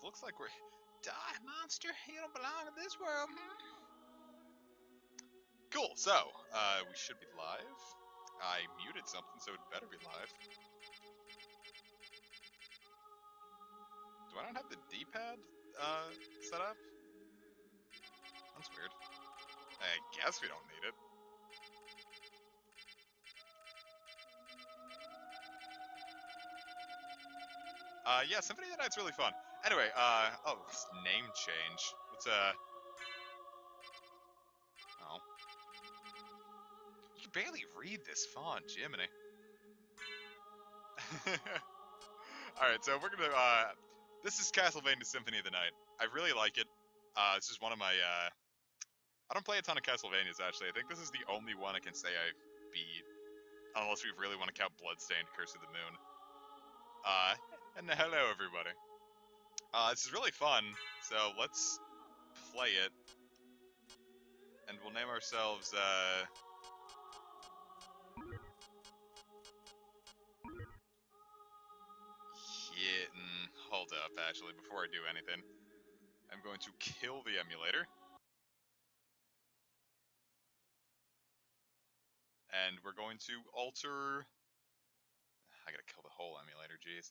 looks like we're... Die, monster! You don't belong in this world. Cool, so, we should be live. I muted something, so it better be live. Do I not have the D-pad, set up? That's weird. I guess we don't need it. Yeah, Symphony of the Night's really fun. Anyway, oh, this name change. What's, oh. You can barely read this font, Jiminy. Alright, so we're gonna, this is Castlevania Symphony of the Night. I really like it. This is one of my, I don't play a ton of Castlevanias, actually. I think this is the only one I can say I've beat. Unless we really want to count Bloodstained Curse of the Moon. And hello, everybody. This is really fun, so let's play it. And we'll name ourselves, hold up, actually, before I do anything. I'm going to kill the emulator. And we're going to alter... I gotta kill the whole emulator, jeez.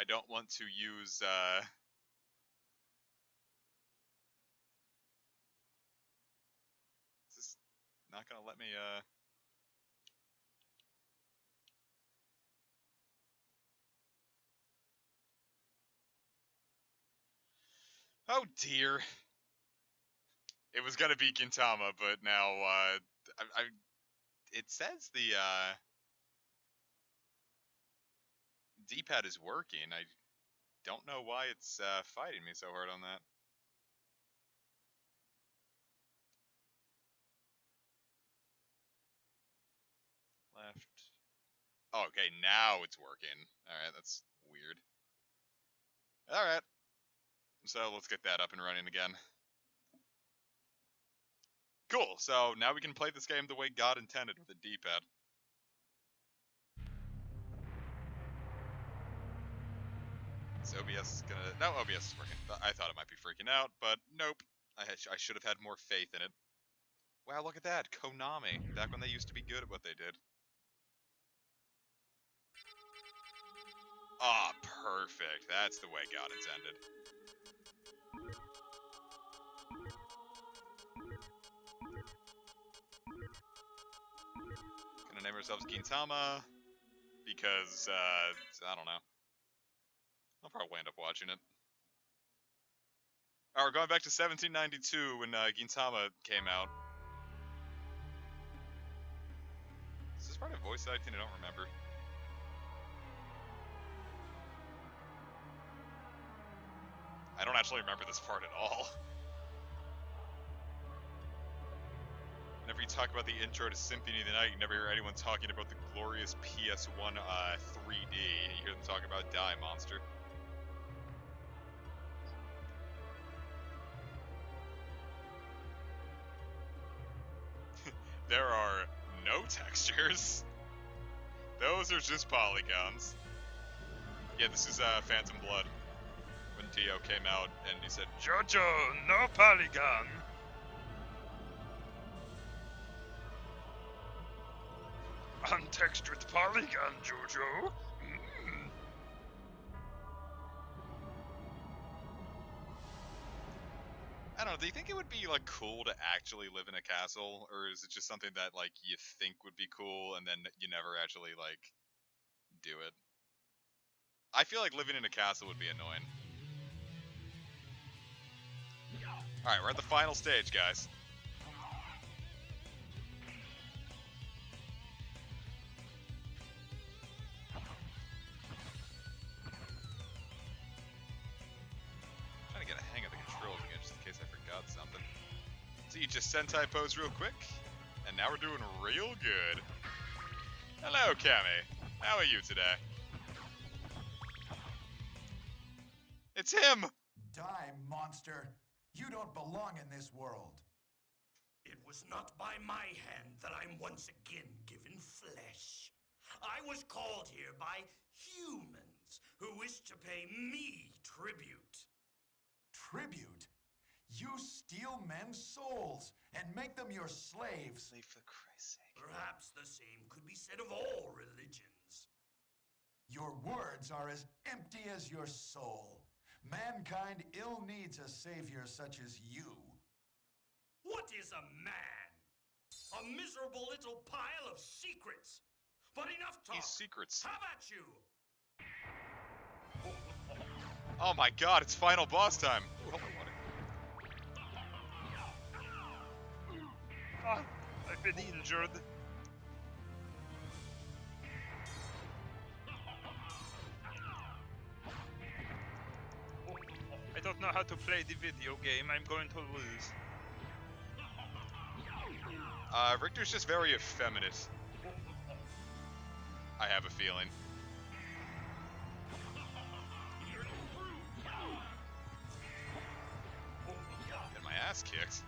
I don't want to use, Is this not gonna let me, Oh dear. It was gonna be Gintama, but now, it says the, D-pad is working. I don't know why it's, fighting me so hard on that. Left. Oh, okay, now it's working. Alright, that's weird. Alright. So let's get that up and running again. Cool, so now we can play this game the way God intended with a D-pad. Is OBS gonna... No, OBS is working. I thought it might be freaking out, but nope. I should have had more faith in it. Wow, look at that. Konami. Back when they used to be good at what they did. Ah, perfect. That's the way God intended. Gonna name ourselves Gintama. Because, I don't know. I'll probably end up watching it. Alright, we're going back to 1792 when Gintama came out. Is this part of voice acting? I don't remember. I don't actually remember this part at all. Whenever you talk about the intro to Symphony of the Night, you never hear anyone talking about the glorious PS1 3D. You hear them talk about Die, Monster. There are no textures. Those are just polygons. Yeah, this is Phantom Blood. When Dio came out and he said, "Jojo, no polygon." Untextured polygon, Jojo. I don't know, do you think it would be, like, cool to actually live in a castle? Or is it just something that, like, you think would be cool and then you never actually, like, do it? I feel like living in a castle would be annoying. Alright, we're at the final stage, guys. Trying to get a hang of the controls again, just in case I forgot something. So you just Sentai pose real quick, and now we're doing real good. Hello, Cammy. How are you today? It's him! Die, monster. You don't belong in this world. It was not by my hand that I'm once again given flesh. I was called here by humans those who wish to pay me tribute. Tribute? You steal men's souls and make them your slaves. For Christ's sake. Perhaps the same could be said of all religions. Your words are as empty as your soul. Mankind ill needs a savior such as you. What is a man? A miserable little pile of secrets. But enough talk. These secrets. How about you? Oh my god, it's final boss time. Ooh, hold on, water. Ah, I've been injured. I don't know how to play the video game. I'm going to lose. Richter's just very effeminate. I have a feeling. Get my ass kicked.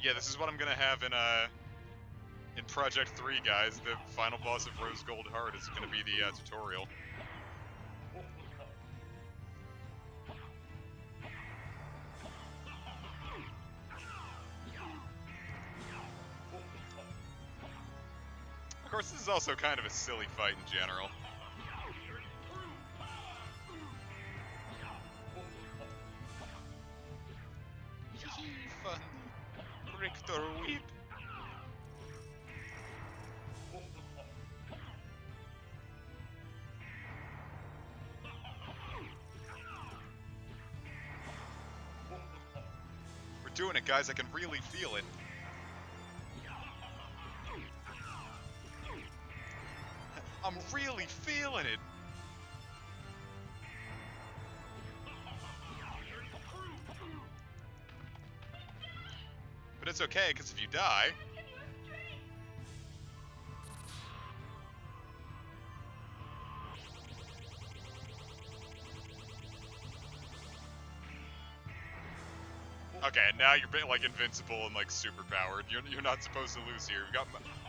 Yeah, this is what I'm gonna have in Project 3, guys. The final boss of Rose Gold Heart is gonna be the tutorial. Of course, this is also kind of a silly fight in general. Fun. Richter weep. We're doing it, guys. I can really feel it. I'm really feeling it. But it's okay, because if you die... Okay, now you're like invincible and like super powered. You're not supposed to lose here.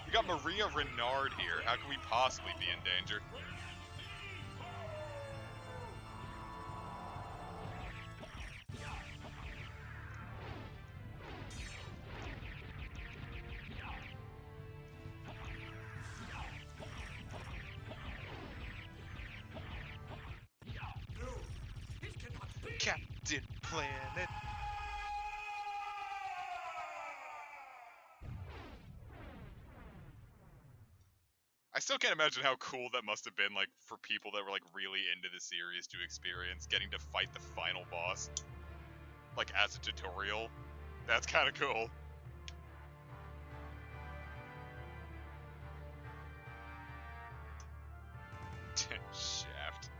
We got Maria Renard here. How can we possibly be in danger? No, it cannot be. Captain Planet. I still can't imagine how cool that must have been, like, for people that were, like, really into the series to experience getting to fight the final boss, like, as a tutorial. That's kind of cool. Shaft.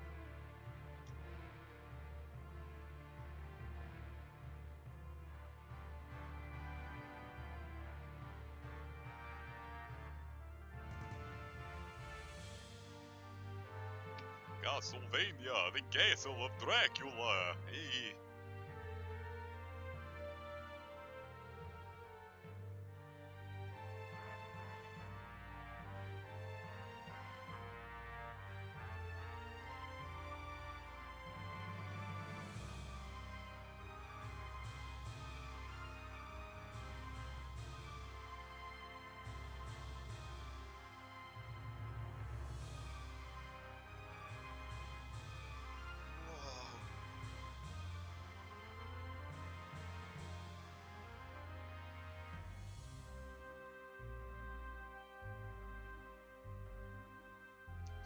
Castlevania, the castle of Dracula. Hey.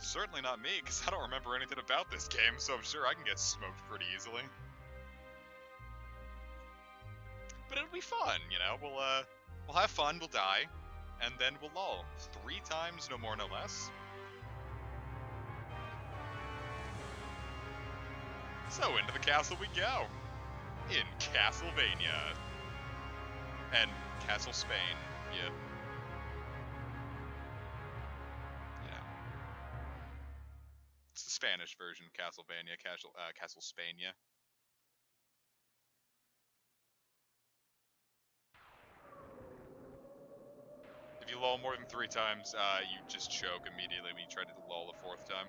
Certainly not me, because I don't remember anything about this game, so I'm sure I can get smoked pretty easily. But it'll be fun, you know. We'll have fun, we'll die, and then we'll lull 3 times, no more, no less. So into the castle we go, in Castlevania, and Castle Spain. Yeah. It's the Spanish version of Castlevania, Castle Spania. you lull more than 3 times, you just choke immediately when you try to lull a 4th time.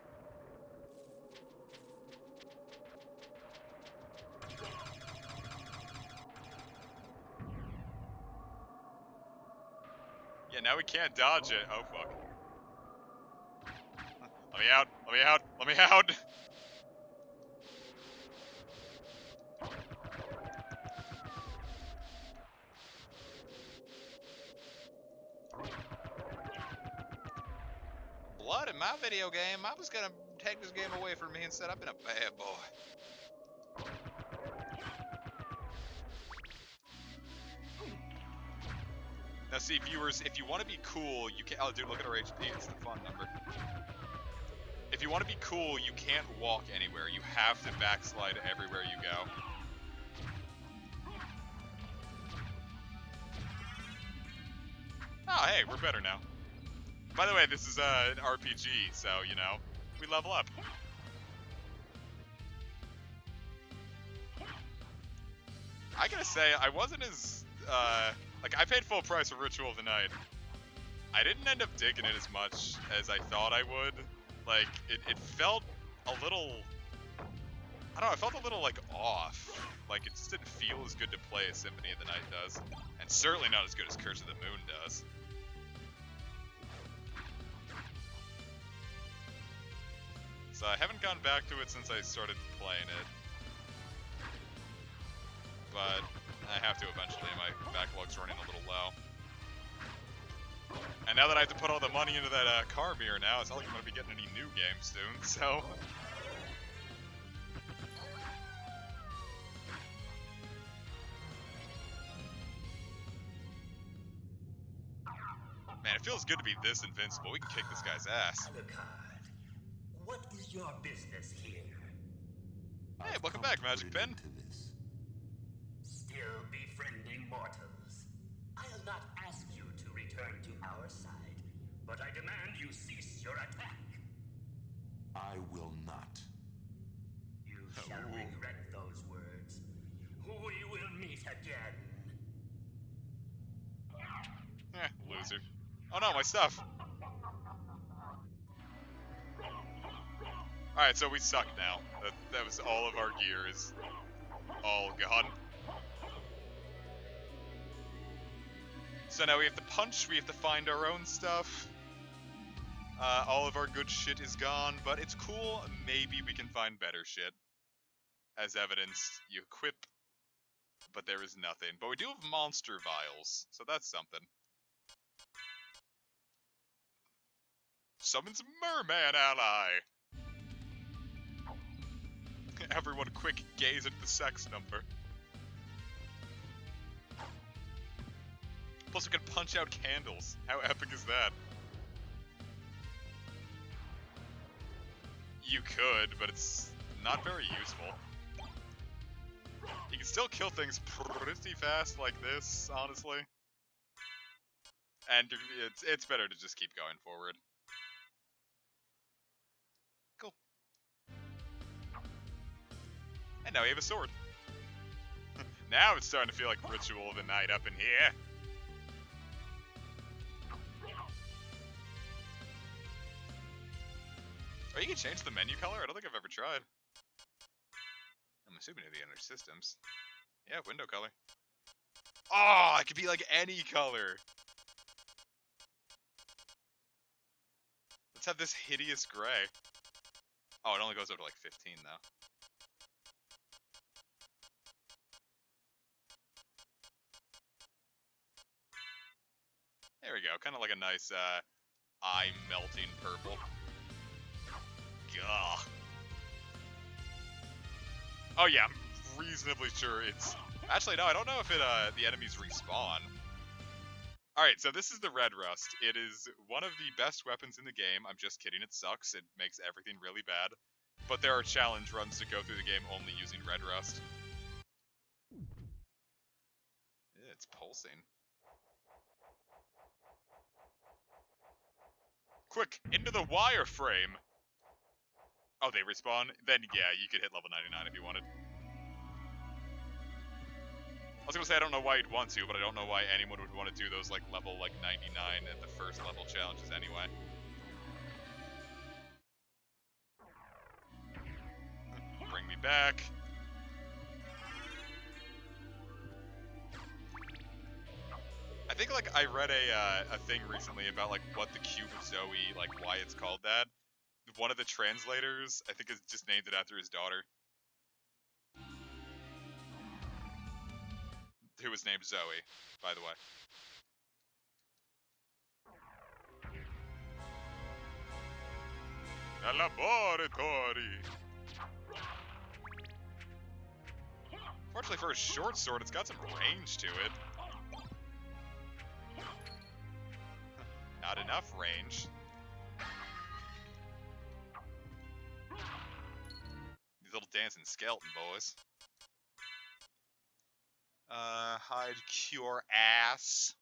Yeah, now we can't dodge it. Oh, fuck. Let me out! Let me out! Let me out! Blood in my video game. I was gonna take this game away from me and said I've been a bad boy. Now see, viewers, if you want to be cool, you can. Oh, dude, look at our HP. It's the fun number. If you want to be cool, you can't walk anywhere. You have to backslide everywhere you go. Oh, hey, we're better now. By the way, this is an RPG, so, you know, we level up. I gotta say, I wasn't as, like, I paid full price for Ritual of the Night. I didn't end up digging it as much as I thought I would. Like, it felt a little, I don't know, it felt a little, like, off. Like, it just didn't feel as good to play as Symphony of the Night does. And certainly not as good as Curse of the Moon does. So I haven't gone back to it since I started playing it. But I have to eventually. My backlog's running a little low. And now that I have to put all the money into that car mirror now, it's not like I'm going to be getting any new games soon, so... Man, it feels good to be this invincible. We can kick this guy's ass. Alucard, what is your business here? Hey, welcome back, Magic Pen. Still befriending mortals. I'll not ask you to return to our side, but I demand you cease your attack. I will not. You shall regret those words. We will meet again. Loser. Oh no, my stuff! Alright, so we suck now. That was all of our gear is all gone. So now we have to punch, we have to find our own stuff. All of our good shit is gone, but it's cool. Maybe we can find better shit. As evidenced, you equip, but there is nothing. But we do have monster vials, so that's something. Summons Merman ally! Everyone quick gaze at the sex number. Plus we can punch out candles. How epic is that? You could, but it's not very useful. You can still kill things pretty fast like this, honestly. And it's better to just keep going forward. Cool. And now we have a sword. Now it's starting to feel like Ritual of the Night up in here. Oh, you can change the menu color? I don't think I've ever tried. I'm assuming it'd be under systems. Yeah, window color. Oh, it could be like any color. Let's have this hideous gray. Oh, it only goes up to like 15 though. There we go, kind of like a nice eye-melting purple. Gah. Oh yeah, I'm reasonably sure it's... Actually, no, I don't know if it the enemies respawn. Alright, so this is the Red Rust. It is one of the best weapons in the game. I'm just kidding, it sucks. It makes everything really bad. But there are challenge runs to go through the game only using Red Rust. It's pulsing. Quick, into the wireframe! Oh, they respawn? Then, yeah, you could hit level 99 if you wanted. was gonna say I don't know why you'd want to, but I don't know why anyone would want to do those like level 99 at the first level challenges anyway. Bring me back. I think like I read a thing recently about like what the Cube of Zoe, like why it's called that. One of the translators, I think, has just named it after his daughter, who was named Zoe, by the way. A laboratory. Fortunately for a short sword, it's got some range to it. Not enough range. These little dancing skeleton boys. Hide cure ass.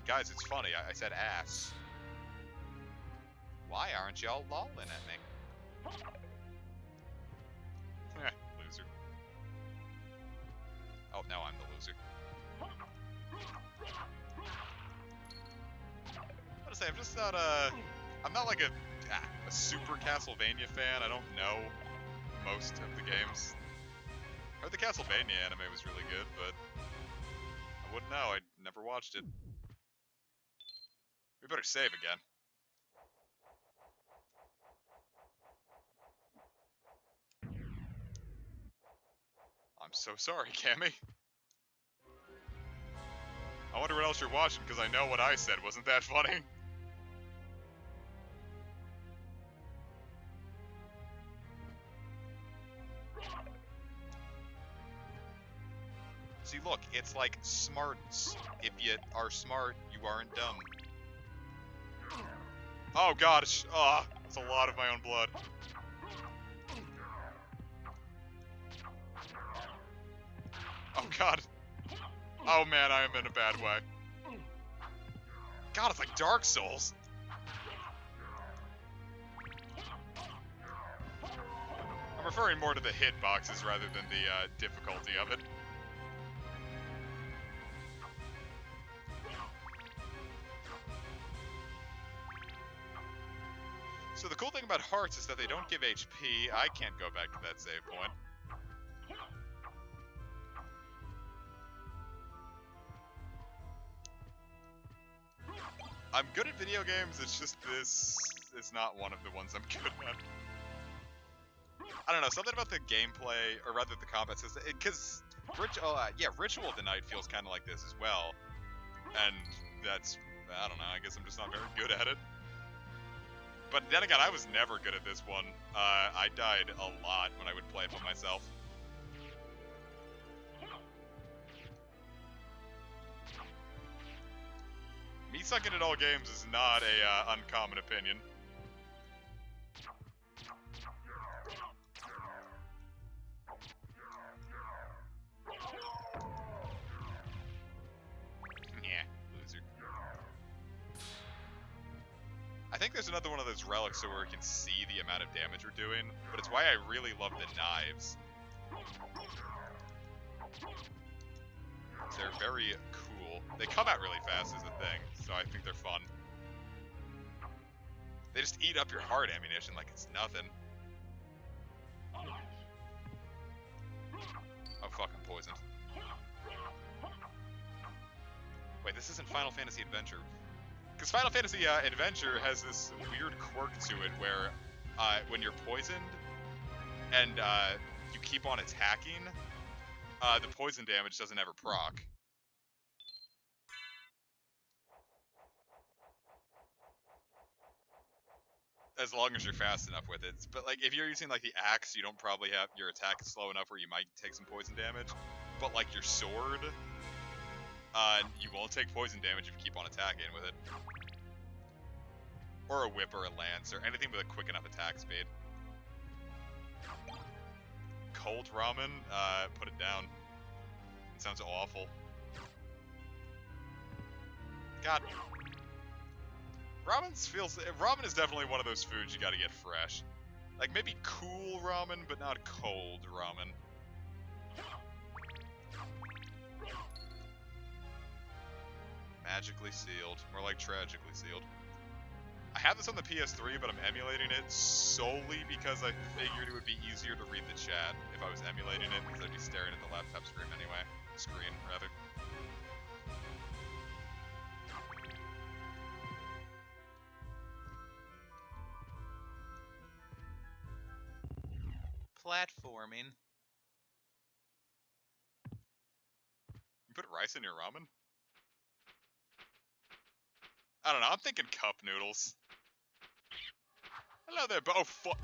Guys, it's funny. I said ass. Why aren't y'all lolling at me? Loser. Oh, now I'm the loser. I was say, I'm just not I'm not like a super Castlevania fan. I don't know most of the games. I heard the Castlevania anime was really good, but I wouldn't know. I never watched it. We better save again. I'm so sorry, Cammy. I wonder what else you're watching, because I know what I said wasn't that funny. See, look, it's like smarts. If you are smart, you aren't dumb. Oh, gosh. Oh, that's a lot of my own blood. Oh, God. Oh, man, I am in a bad way. God, it's like Dark Souls. I'm referring more to the hitboxes rather than the difficulty of it. So the cool thing about hearts is that they don't give HP. I can't go back to that save point. I'm good at video games, it's just this is not one of the ones I'm good at. I don't know, something about the gameplay, or rather the combat system, because Ritual of the Night feels kind of like this as well. And that's, I don't know, I guess I'm just not very good at it. But then again, I was never good at this one. I died a lot when I would play it by myself. Me sucking at all games is not a uncommon opinion. Yeah, loser. I think there's another one of those relics where we can see the amount of damage we're doing, but it's why I really love the knives. They're very cool. They come out really fast is the thing, so I think they're fun. They just eat up your heart ammunition like it's nothing. Oh fuck, I'm poisoned. Wait, this isn't Final Fantasy Adventure. Because Final Fantasy Adventure has this weird quirk to it where when you're poisoned and you keep on attacking, the poison damage doesn't ever proc. As long as you're fast enough with it. But like, if you're using like the axe, you don't probably have your attack slow enough where you might take some poison damage. But like your sword, you won't take poison damage if you keep on attacking with it. Or a whip or a lance or anything with a quick enough attack speed. Cold ramen, put it down. It sounds awful. God. Ramen is definitely one of those foods you gotta get fresh. Like maybe cool ramen, but not cold ramen. magically sealed. More like tragically sealed. I have this on the PS3, but I'm emulating it solely because I figured it would be easier to read the chat if I was emulating it, because I'd be staring at the laptop screen anyway. Screen, rather. Platforming. You put rice in your ramen? I don't know, I'm thinking cup noodles. Hello there, oh fuck.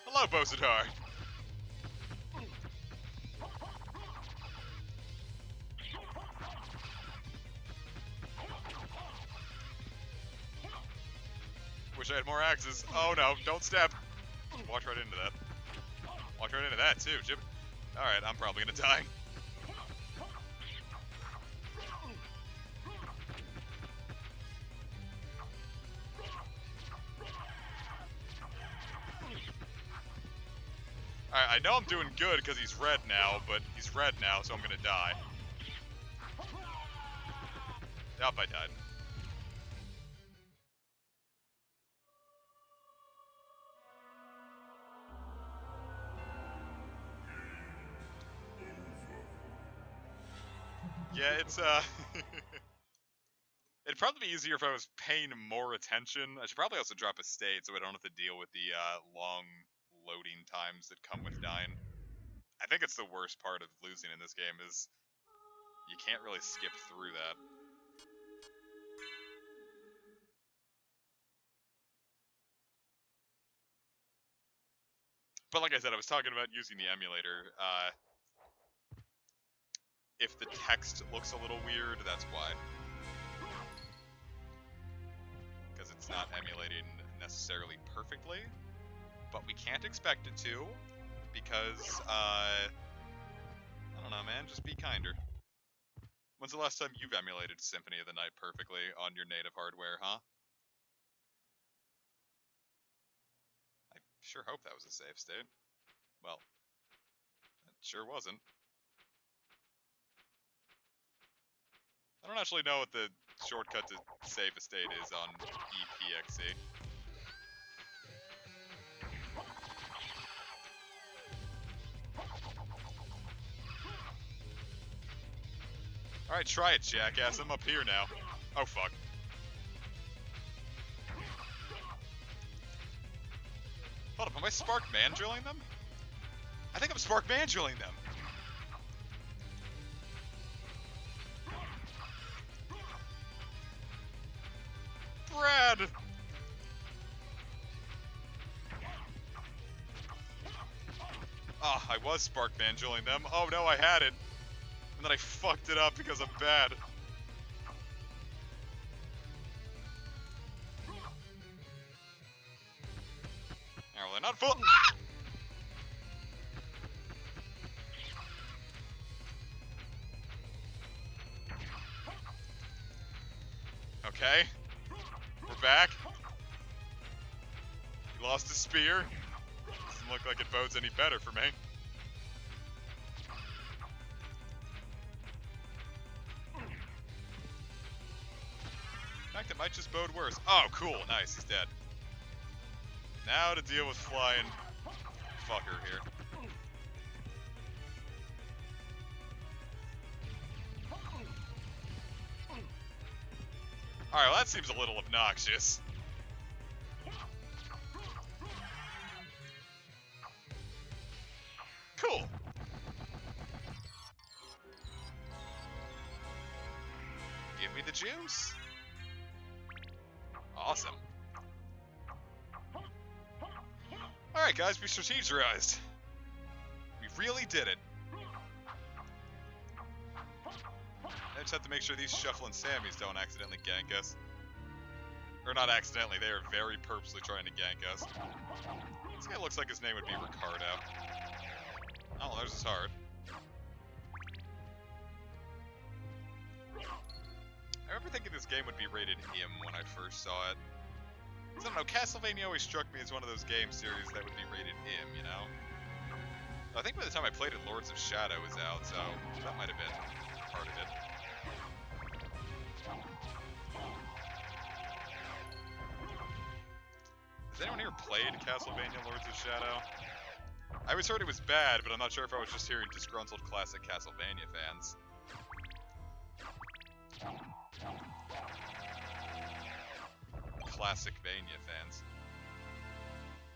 Hello, Bosadar. Wish I had more axes. Oh no, don't step. Walk right into that. Walk right into that too, Jim. Alright, I'm probably gonna die. Alright, I know I'm doing good because he's red now, but he's red now, so I'm gonna die. Yup, I died. Yeah, it's, it'd probably be easier if I was paying more attention. I should probably also drop a state so I don't have to deal with the, long loading times that come with dying. I think it's the worst part of losing in this game is you can't really skip through that. But like I said, I was talking about using the emulator. If the text looks a little weird, that's why. Because it's not emulating necessarily perfectly, but we can't expect it to, because, I don't know, man, just be kinder. When's the last time you've emulated Symphony of the Night perfectly on your native hardware, huh? I sure hope that was a save state. Well, it sure wasn't. I don't actually know what the shortcut to save a state is on EPXE. Alright, try it, jackass. I'm up here now. Oh, fuck. Hold up, am I Spark Man-drilling them? I think I'm Spark Man-drilling them. Brad! Oh, I was Spark Man-drilling them. Oh no, I had it. And then I fucked it up because I'm bad. Now, they're not full. Ah! Okay. We're back. He lost his spear. Doesn't look like it bodes any better for me. In fact, it might just bode worse. Oh, cool. Nice. He's dead. Now to deal with flying fucker here. Alright, well that seems a little obnoxious. Cool. Give me the juice. Awesome. Alright guys, we strategized. We really did it. I just have to make sure these shuffling Sammys don't accidentally gank us. Or not accidentally, they are very purposely trying to gank us. This guy looks like his name would be Ricardo. Oh, well, there's his heart. I remember thinking this game would be rated M when I first saw it. I don't know, Castlevania always struck me as one of those game series that would be rated M, you know? I think by the time I played it, Lords of Shadow was out, so that might have been part of it. Has anyone here played Castlevania Lords of Shadow? I always heard it was bad, but I'm not sure if I was just hearing disgruntled classic Castlevania fans. Classic Vania fans.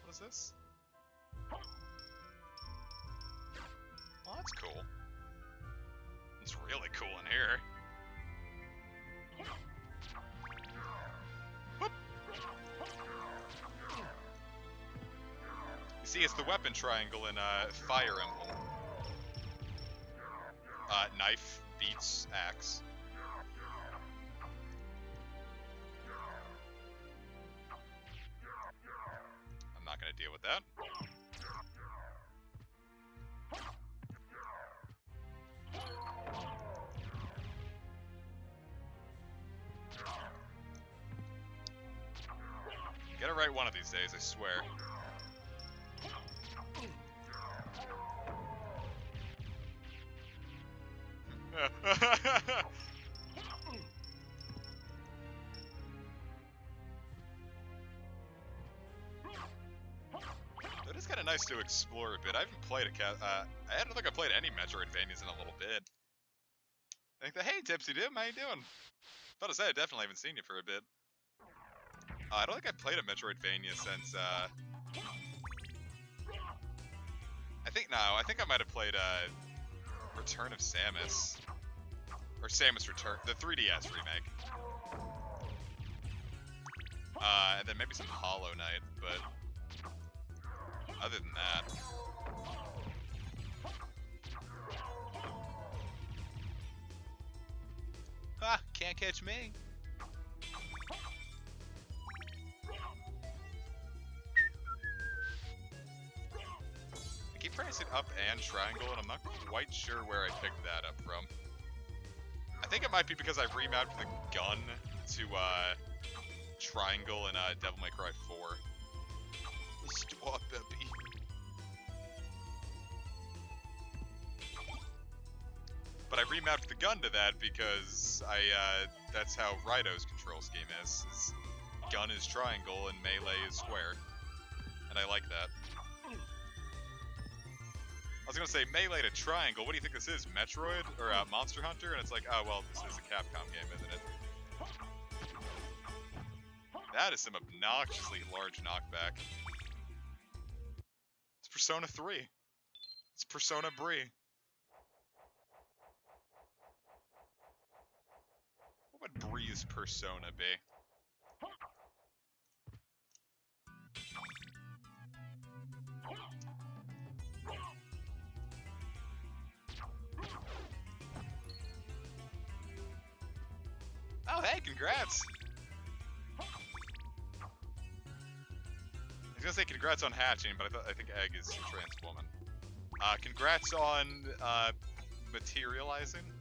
What is this? Oh, that's cool. It's really cool in here. Whoop. You see, it's the weapon triangle in Fire Emblem. Knife beats axe. I'm not gonna deal with that. Get it right one of these days, I swear. It is kind of nice to explore a bit. I haven't played I don't think I've played any Metroidvanias in a little bit. I think hey, Tipsy Dim, how you doing? About to say, I definitely haven't seen you for a bit. I don't think I've played a Metroidvania since, I think I might have played, Return of Samus. Or Samus Return, the 3DS remake. And then maybe some Hollow Knight, but other than that. Ah, can't catch me. I keep pressing up and triangle, and I'm not quite sure where I picked that up from. I think it might be because I remounted the gun to triangle in Devil May Cry 4. Stop, baby. But I remounted the gun to that because that's how Raito's control scheme is. His gun is triangle and melee is square. And I like that. I was gonna say melee to triangle. What do you think this is? Metroid or Monster Hunter? And it's like, oh well, this is a Capcom game, isn't it? That is some obnoxiously large knockback. It's Persona 3. It's Persona Brie. What would Brie's persona be? Oh, hey, congrats! I was gonna say congrats on hatching, but I think Egg is a trans woman. Congrats on materializing.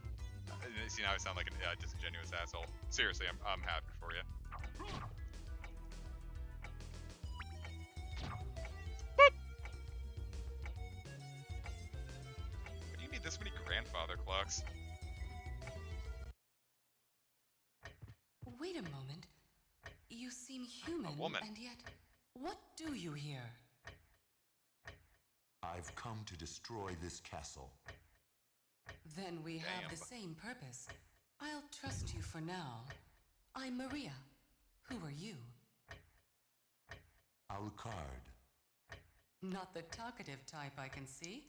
See, now I sound like a disingenuous asshole. Seriously, I'm happy for you. Boop! What do you need this many grandfather clocks? Wait a moment. You seem human, A woman. and yet, what do you here? I've come to destroy this castle. Then we have the same purpose. I'll trust you for now. I'm Maria. Who are you? Alucard. Not the talkative type, I can see.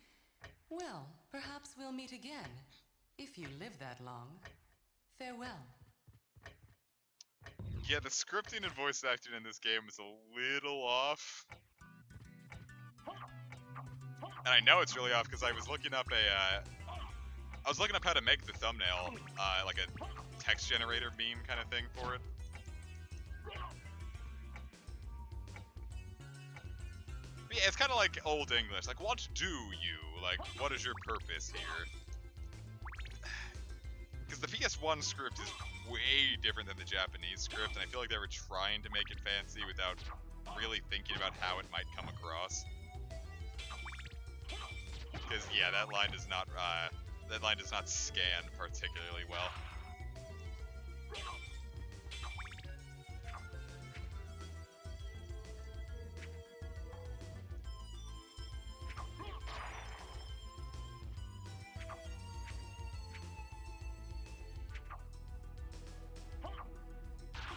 Well, perhaps we'll meet again. If you live that long. Farewell. Yeah, the scripting and voice acting in this game is a little off. And I know it's really off because I was looking up how to make the thumbnail, like a text generator meme kind of thing for it. But yeah, it's kind of like old English. Like, what do you? Like, what is your purpose here? Because the PS1 script is way different than the Japanese script, and I feel like they were trying to make it fancy without really thinking about how it might come across. Because yeah, that line does not scan particularly well.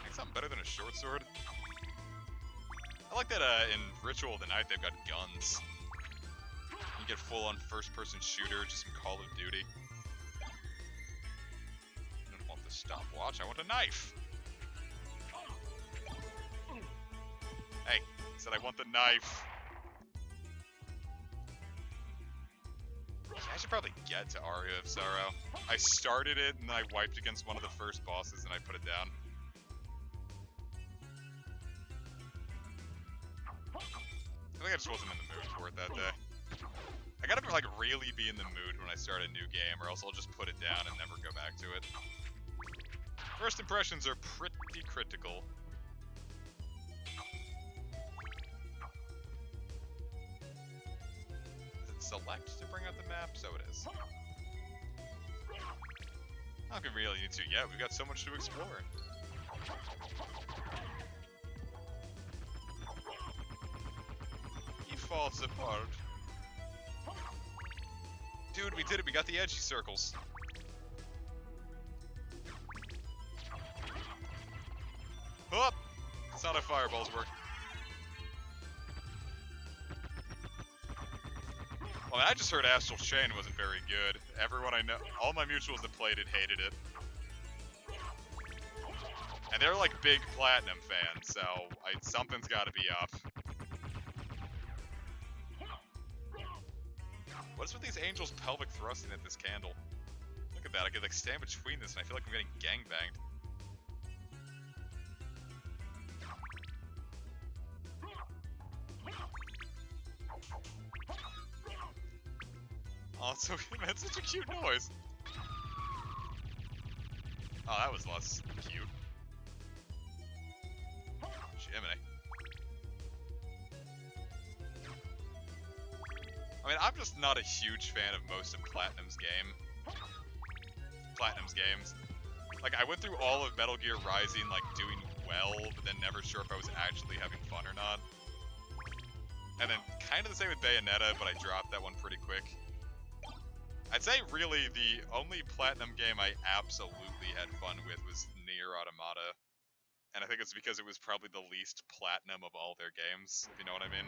Think something better than a short sword? I like that in Ritual of the Night they've got guns. You get full-on first-person shooter, just some Call of Duty. I don't want the stopwatch, I want a knife! Hey, I said I want the knife. I should probably get to Aria of Sorrow. I started it, and then I wiped against one of the first bosses, and I put it down. I think I just wasn't in the mood for it that day. I gotta like really be in the mood when I start a new game, or else I'll just put it down and never go back to it. First impressions are pretty critical. Is it select to bring out the map? So it is. How can we really need to? Yeah, we've got so much to explore. He falls apart. Dude, we did it. We got the edgy circles. Oh! That's not how fireballs work. Well, I just heard Astral Chain wasn't very good. Everyone I know, all my mutuals that played it hated it. And they're like big Platinum fans, so something's got to be up. What is with these angels pelvic thrusting at this candle? Look at that, I could like stand between this and I feel like I'm getting gangbanged. Oh, it's so that's such a cute noise. Oh, that was less cute. Jiminy. I mean, I'm just not a huge fan of most of Platinum's games. Like, I went through all of Metal Gear Rising, like, doing well, but then never sure if I was actually having fun or not. And then kind of the same with Bayonetta, but I dropped that one pretty quick. I'd say, really, the only Platinum game I absolutely had fun with was Nier Automata. And I think it's because it was probably the least Platinum of all their games, if you know what I mean.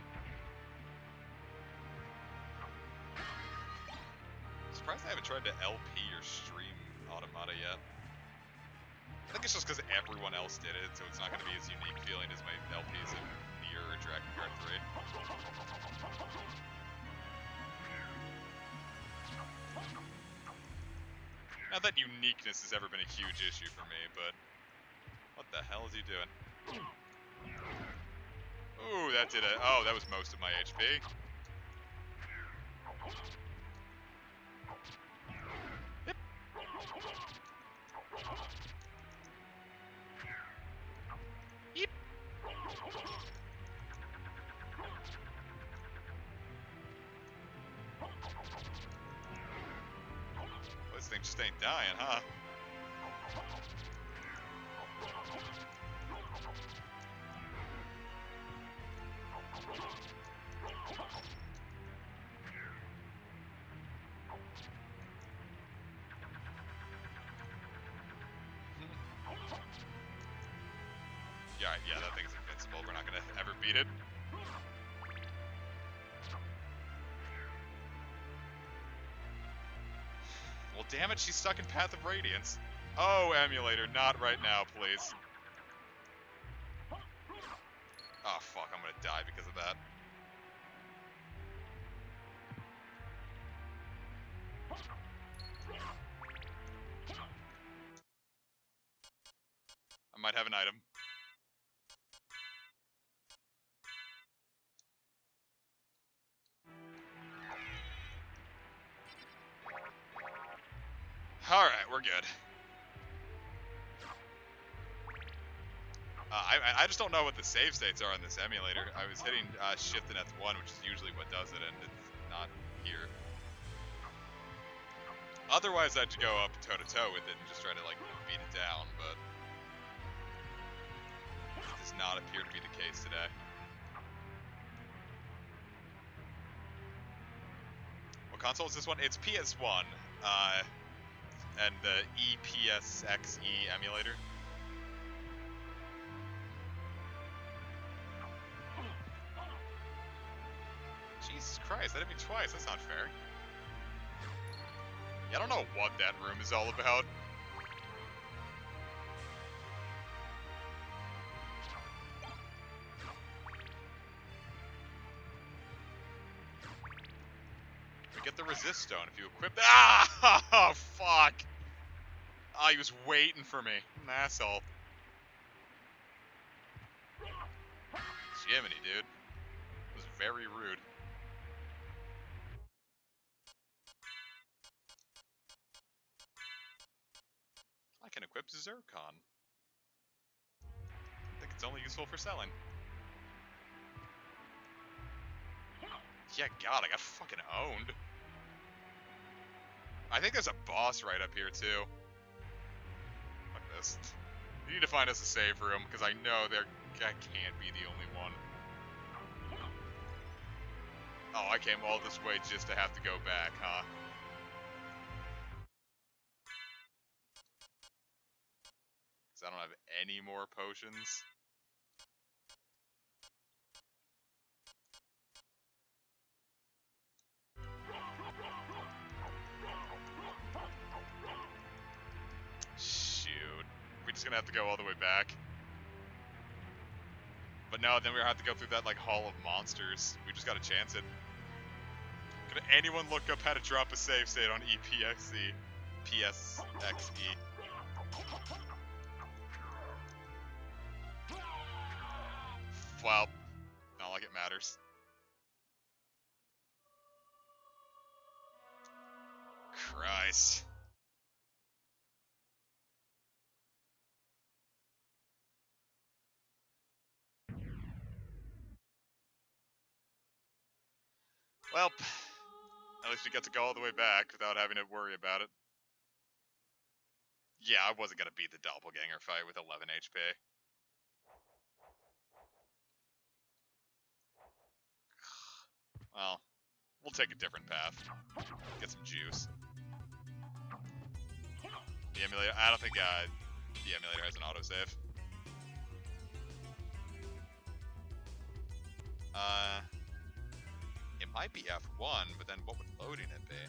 Surprised I haven't tried to LP or stream Automata yet. I think it's just because everyone else did it, so it's not going to be as unique feeling as my LPs in Nier or Dragon Guard 3. Not that uniqueness has ever been a huge issue for me, but... What the hell is he doing? Ooh, that did it. Oh, that was most of my HP. Yep. Yep. Well, this thing just ain't dying, huh? Yeah, that thing's invincible. We're not gonna ever beat it. Well, damn it, she's stuck in Path of Radiance. Oh, emulator, not right now, please. Oh, fuck, I'm gonna die because of that. I might have an item. Alright, we're good. I just don't know what the save states are on this emulator. I was hitting shift and F1, which is usually what does it, and it's not here. Otherwise, I'd go up toe-to-toe with it and just try to, like, beat it down, but it does not appear to be the case today. What console is this one? It's PS1, and the EPSXE emulator. Jesus Christ, that hit me twice, that's not fair. Yeah, I don't know what that room is all about. We get the resist stone if you equip. Ah! Oh, fuck! Oh, he was waiting for me. An asshole. Jiminy, dude. It was very rude. I can equip Zircon. I think it's only useful for selling. Yeah, God, I got fucking owned. I think there's a boss right up here, too. Fuck this. We need to find us a save room, because I know that can't be the only one. Oh, I came all this way just to have to go back, huh? Because I don't have any more potions. Shoot. We're just gonna have to go all the way back. But no, then we're gonna have to go through that, like, hall of monsters. We just gotta chance it. Could anyone look up how to drop a save state on EPXE? PSXE. Well, not like it matters. Christ. Well, at least we got to go all the way back without having to worry about it. Yeah, I wasn't gonna beat the doppelganger fight with 11 HP. Well, we'll take a different path. Get some juice. The emulator, I don't think the emulator has an autosave. It might be F1, but then what would loading it be?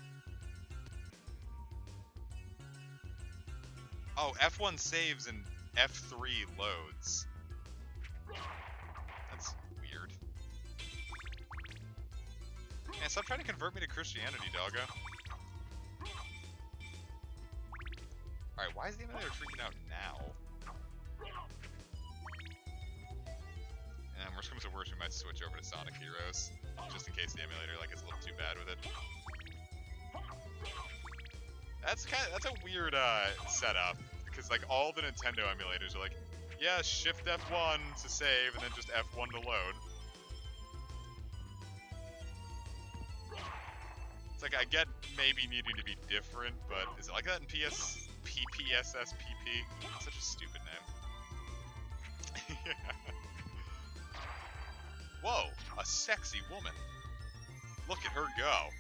Oh, F1 saves and F3 loads. That's weird. Man, stop trying to convert me to Christianity, doggo. Alright, why is the emulator freaking out now? And worst comes to worst, we might switch over to Sonic Heroes. Just in case the emulator, like, is a little too bad with it. That's a weird setup, because like all the Nintendo emulators are like, yeah, shift F1 to save and then just F1 to load. It's like, I get maybe needing to be different, but is it like that in PPSSPP? Such a stupid name. Whoa, a sexy woman. Look at her go.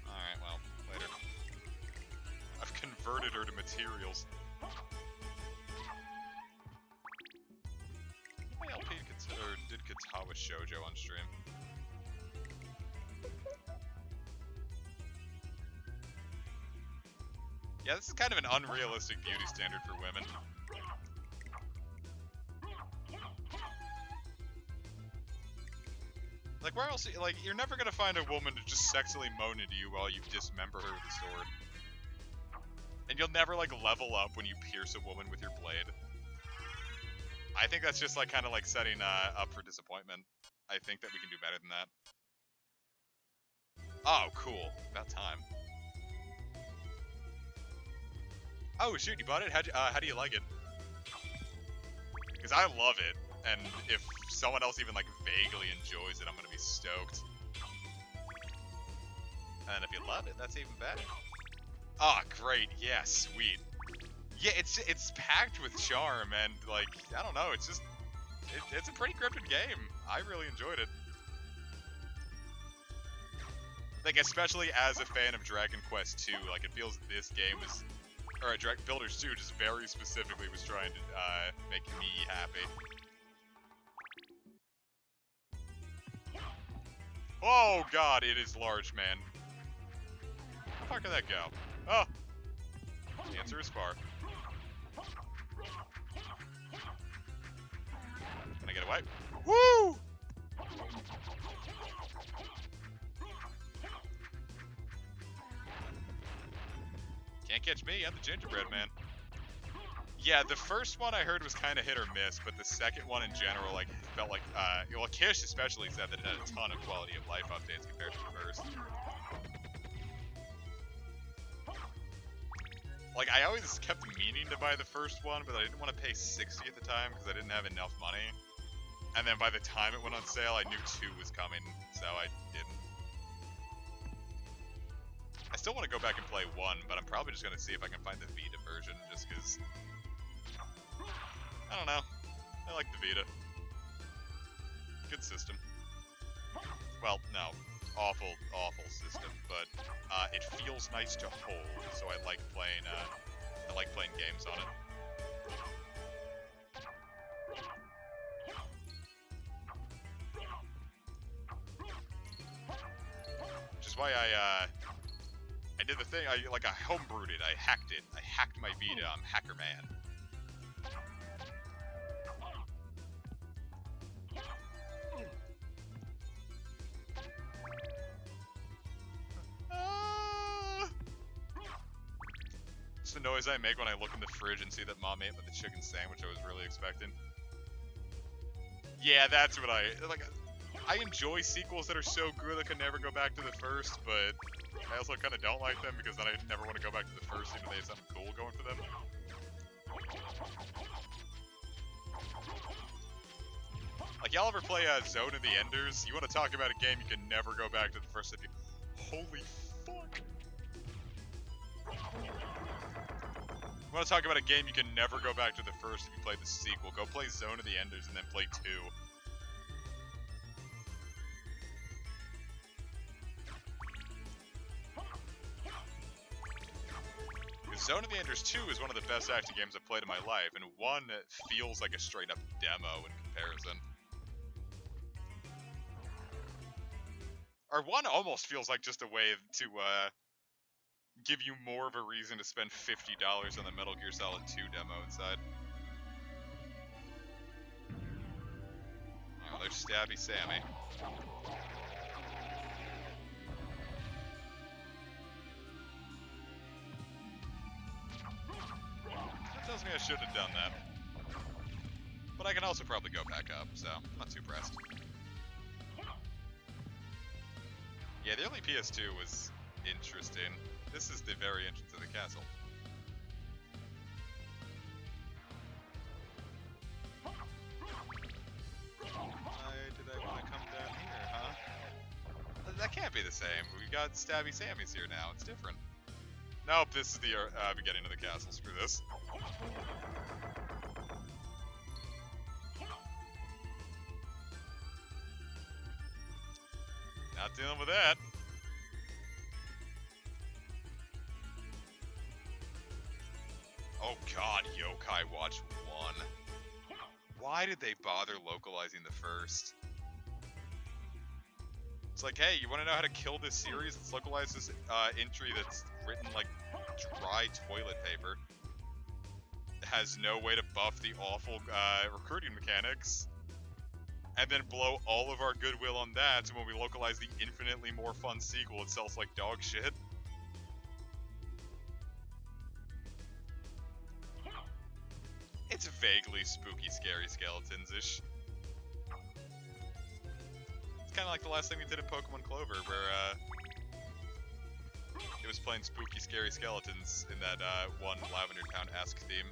Alright, well, later. I've converted her to materials. My LP did Katawa Shoujo on stream. Yeah, this is kind of an unrealistic beauty standard for women. Like, where else? Like, you're never gonna find a woman to just sexily moan into you while you dismember her with a sword. And you'll never, like, level up when you pierce a woman with your blade. I think that's just, like, kind of like setting up for disappointment. I think that we can do better than that. Oh, cool. About time. Oh, shoot, you bought it? How do you like it? Because I love it, and if someone else even, like, vaguely enjoys it, I'm gonna be stoked. And if you love it, that's even better. Ah, great. Yeah, sweet. Yeah, it's packed with charm and like I don't know. It's just it's a pretty cryptic game. I really enjoyed it. Like especially as a fan of Dragon Quest 2, like it feels this game is, or Builders 2 just very specifically was trying to make me happy. Oh god, it is large, man. How far can that go? Oh! The answer is far. Can I get away? Woo! Can't catch me, I'm the gingerbread man. Yeah, the first one I heard was kind of hit or miss, but the second one in general, like, felt like, well, Kish especially said that it had a ton of quality of life updates compared to the first. Like, I always kept meaning to buy the first one, but I didn't want to pay $60 at the time because I didn't have enough money. And then by the time it went on sale, I knew 2 was coming, so I didn't. I still want to go back and play 1, but I'm probably just going to see if I can find the Vita version, just because... I don't know. I like the Vita. Good system. Well, no. Awful, awful system, but it feels nice to hold, so I like playing games on it. Which is why I did the thing, I homebrewed it, I hacked it. I hacked my Vita, I'm Hacker Man. It's the noise I make when I look in the fridge and see that Mom ate with the chicken sandwich I was really expecting. Yeah, that's what I enjoy sequels that are so good I can never go back to the first, but I also kind of don't like them because then I never want to go back to the first even though they have something cool going for them. Like, y'all ever play Zone of the Enders? You want to talk about a game you can never go back to the first if you... Holy fuck! You want to talk about a game you can never go back to the first if you play the sequel? Go play Zone of the Enders and then play 2. Zone of the Enders 2 is one of the best acting games I've played in my life, and 1 feels like a straight-up demo in comparison. Or 1 almost feels like just a way to, give you more of a reason to spend $50 on the Metal Gear Solid 2 demo inside. Oh, there's Stabby Sammy. That tells me I shouldn't have done that. But I can also probably go back up, so I'm not too pressed. Yeah, the early PS2 was interesting. This is the very entrance to the castle. Why did I want to come down here, huh? That can't be the same. We got Stabby Sammy's here now. It's different. Nope, this is the beginning of the castle. Screw this. Not dealing with that. Oh god, Yokai Watch 1. Why did they bother localizing the first? It's like, hey, you want to know how to kill this series? Let's localize this entry that's written like dry toilet paper. It has no way to buff the awful recruiting mechanics. And then blow all of our goodwill on that, so when we localize the infinitely more fun sequel, it sells like dog shit. It's vaguely spooky, scary skeletons-ish. It's kind of like the last thing we did in Pokemon Clover, where it was playing spooky, scary skeletons in that one Lavender Town-esque theme.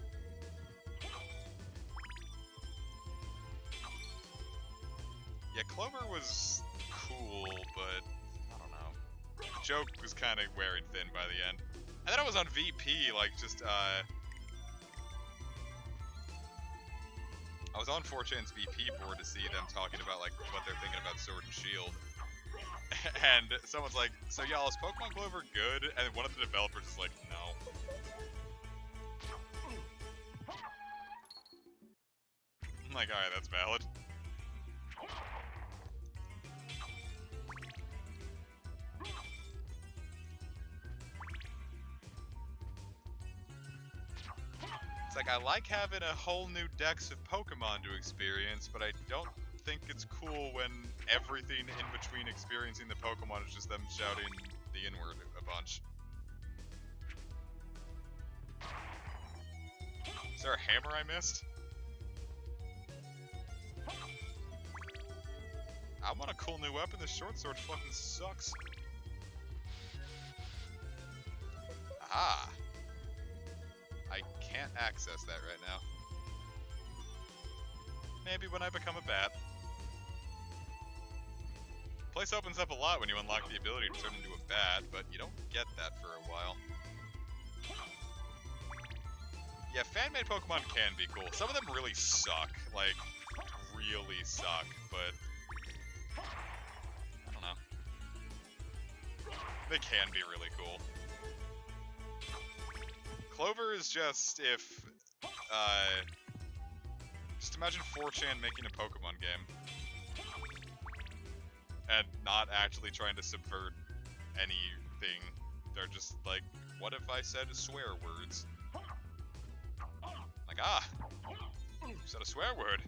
Yeah, Clover was cool, but I don't know. The joke was kind of wearing thin by the end. And then I was on VP, like, just, I was on 4chan's VP board to see them talking about, like, what they're thinking about Sword and Shield. And someone's like, so y'all, is Pokemon Clover good? And one of the developers is like, no. I'm like, alright, that's valid. It's like, I like having a whole new dex of Pokemon to experience, but I don't think it's cool when everything in between experiencing the Pokemon is just them shouting the N-word a bunch. Is there a hammer I missed? I want a cool new weapon. This short sword fucking sucks. Aha! I can't access that right now. Maybe when I become a bat. Place opens up a lot when you unlock the ability to turn into a bat, but you don't get that for a while. Yeah, fan-made Pokemon can be cool. Some of them really suck, like, really suck, but I don't know. They can be really cool. Clover is just if, just imagine 4chan making a Pokemon game. And not actually trying to subvert anything. They're just like, what if I said swear words? Like, you said a swear word.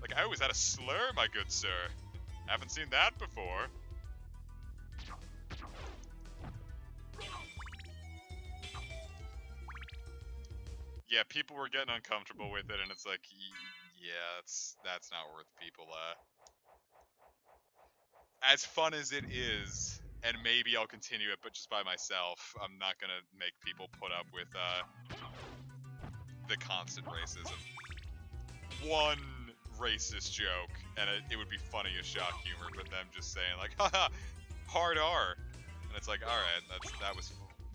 Like, oh, is that a slur, my good sir? Haven't seen that before. Yeah, people were getting uncomfortable with it, and it's like, yeah, that's not worth people, as fun as it is, and maybe I'll continue it, but just by myself, I'm not gonna make people put up with, the constant racism. One racist joke, and it would be funny as shock humor, but them just saying, like, haha, hard R. And it's like, alright, that was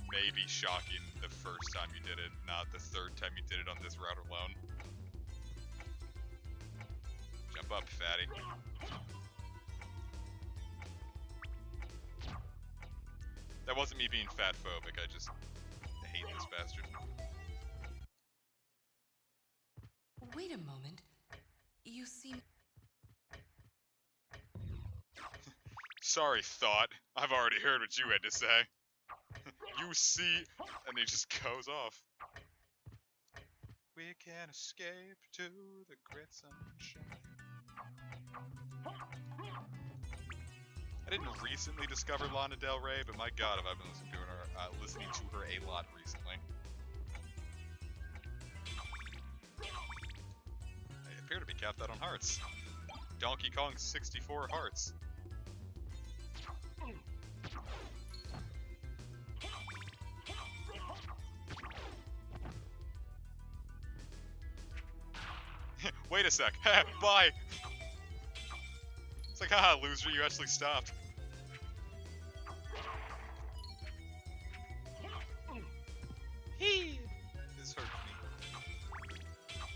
maybe shocking the first time you did it, not the third time you did it on this route alone. Jump up, fatty. That wasn't me being fat-phobic, I just hate this bastard. Wait a moment. You seem... Sorry, Thought. I've already heard what you had to say. You see... And he just goes off. We can escape to the great sunshine. I didn't recently discover Lana Del Rey, but my god, have I been listening to her a lot recently. I appear to be capped out on hearts. Donkey Kong 64 hearts. Wait a sec. Bye! It's like, haha, loser, you actually stopped. This hurt me.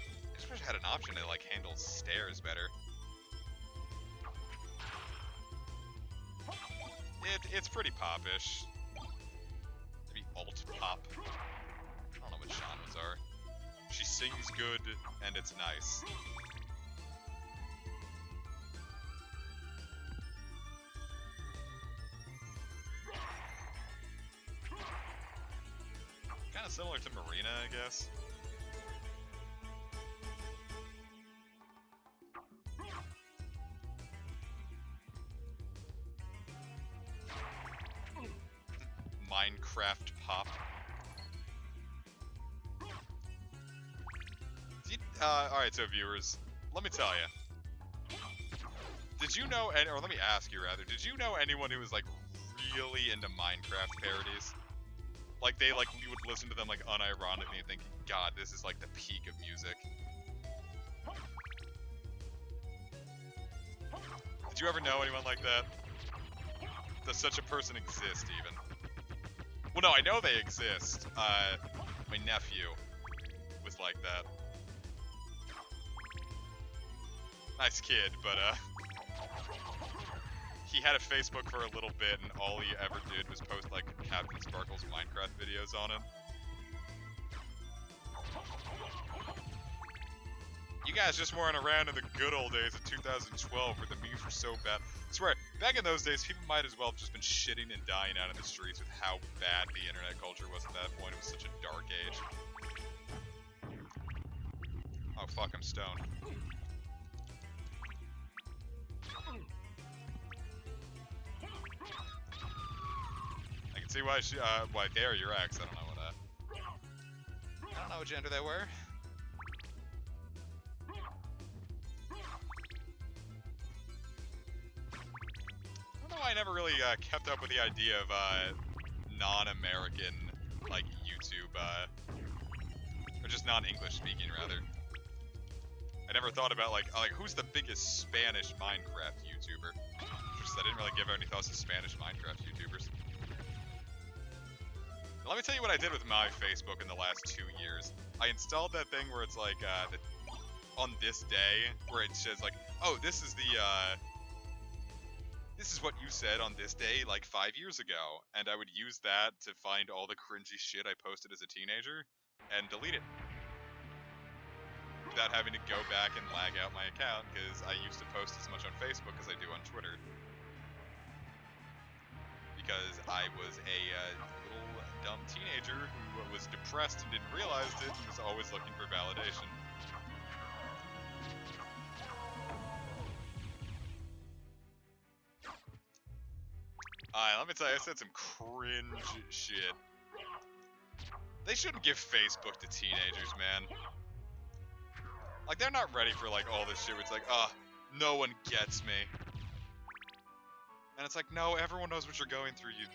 I just wish I had an option to, like, handle stairs better. It's pretty pop-ish. Maybe alt-pop. I don't know what genres are. She sings good, and it's nice. Kinda similar to Marina, I guess. Minecraft pop. Alright, so viewers, let me tell you. Did you know, or let me ask you rather, did you know anyone who was like really into Minecraft parodies? Like you would listen to them like unironically and think, God, this is like the peak of music. Did you ever know anyone like that? Does such a person exist even? Well, no, I know they exist. My nephew was like that. Nice kid, but he had a Facebook for a little bit, and all he ever did was post like Captain Sparkle's Minecraft videos on it. You guys just weren't around in the good old days of 2012 where the memes were so bad. I swear, back in those days, people might as well have just been shitting and dying out in the streets with how bad the internet culture was at that point. It was such a dark age. Oh fuck, I'm stoned. I can see why why they are your ex. I don't know what gender they were. I don't know why I never really kept up with the idea of non-American like YouTube or just non-English speaking rather. I never thought about like who's the biggest Spanish Minecraft YouTuber. Just I didn't really give any thoughts to Spanish Minecraft YouTubers. Now, let me tell you what I did with my Facebook in the last 2 years. I installed that thing where it's like on this day where it says like, oh, this is what you said on this day like 5 years ago, and I would use that to find all the cringy shit I posted as a teenager and delete it without having to go back and lag out my account, because I used to post as much on Facebook as I do on Twitter. Because I was a little dumb teenager who was depressed and didn't realize it and was always looking for validation. Let me tell you, I said some cringe shit. They shouldn't give Facebook to teenagers, man. Like, they're not ready for, like, all this shit where it's like, no one gets me. And it's like, no, everyone knows what you're going through, you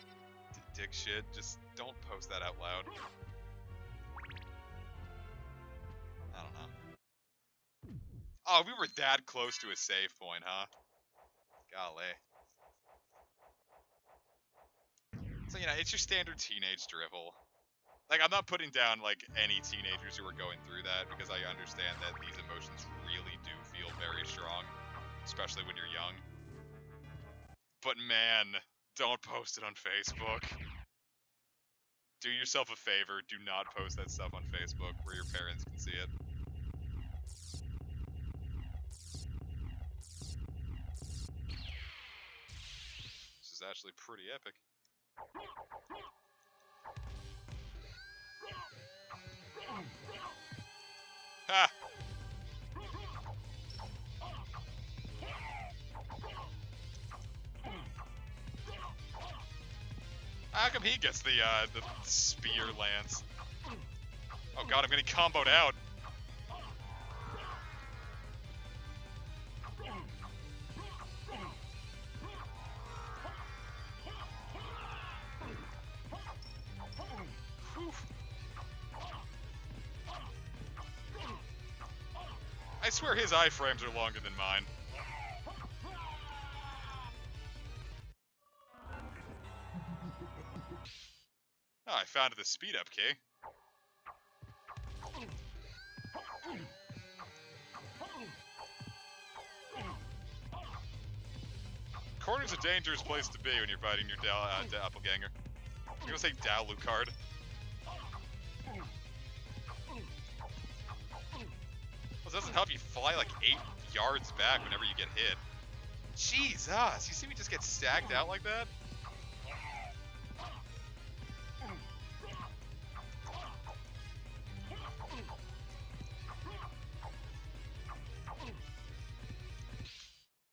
dick shit. Just don't post that out loud. I don't know. Oh, we were that close to a save point, huh? Golly. So, you know, it's your standard teenage drivel. Like, I'm not putting down, like, any teenagers who are going through that, because I understand that these emotions really do feel very strong, especially when you're young. But man, don't post it on Facebook. Do yourself a favor, do not post that stuff on Facebook where your parents can see it. This is actually pretty epic. Ha! How come he gets the spear lance? Oh god, I'm getting comboed out. Whew. I swear his iframes are longer than mine. Oh, I found the speed up key. Corner's a dangerous place to be when you're fighting your doppelganger. I'm gonna say Dalucard. Well, it doesn't help you fly like 8 yards back whenever you get hit. Jesus, you see me just get stacked out like that?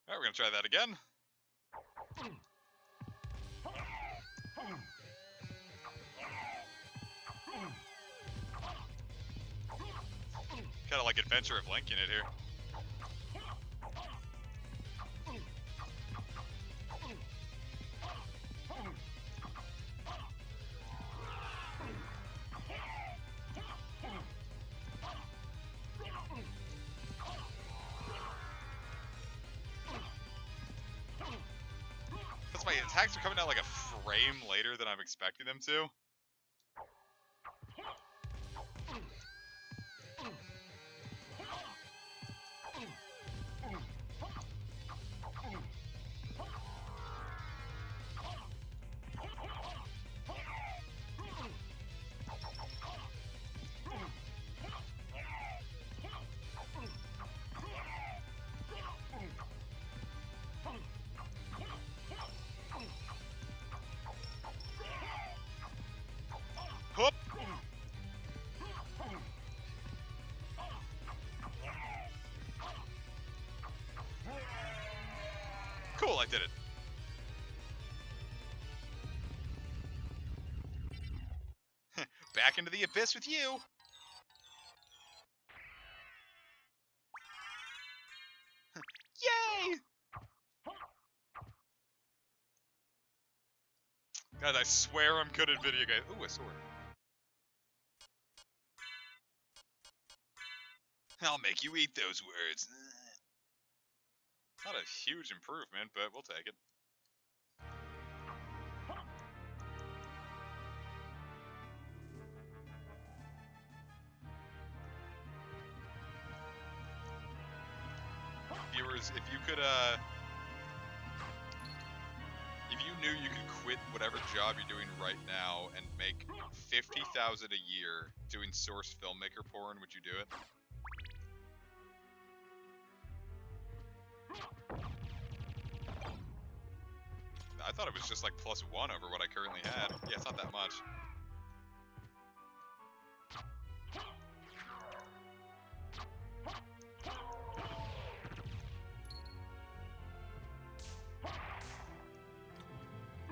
Alright, we're gonna try that again. Kinda like Adventure of Link in it here. My attacks are coming out like a frame later than I'm expecting them to. I did it. Back into the abyss with you. Yay! Guys, I swear I'm good at video games. Ooh, a sword. I'll make you eat those words. It's not a huge improvement, but we'll take it. Viewers, if you could, if you knew you could quit whatever job you're doing right now and make $50,000 a year doing source filmmaker porn, would you do it? I thought it was just like +1 over what I currently had. Yeah, it's not that much.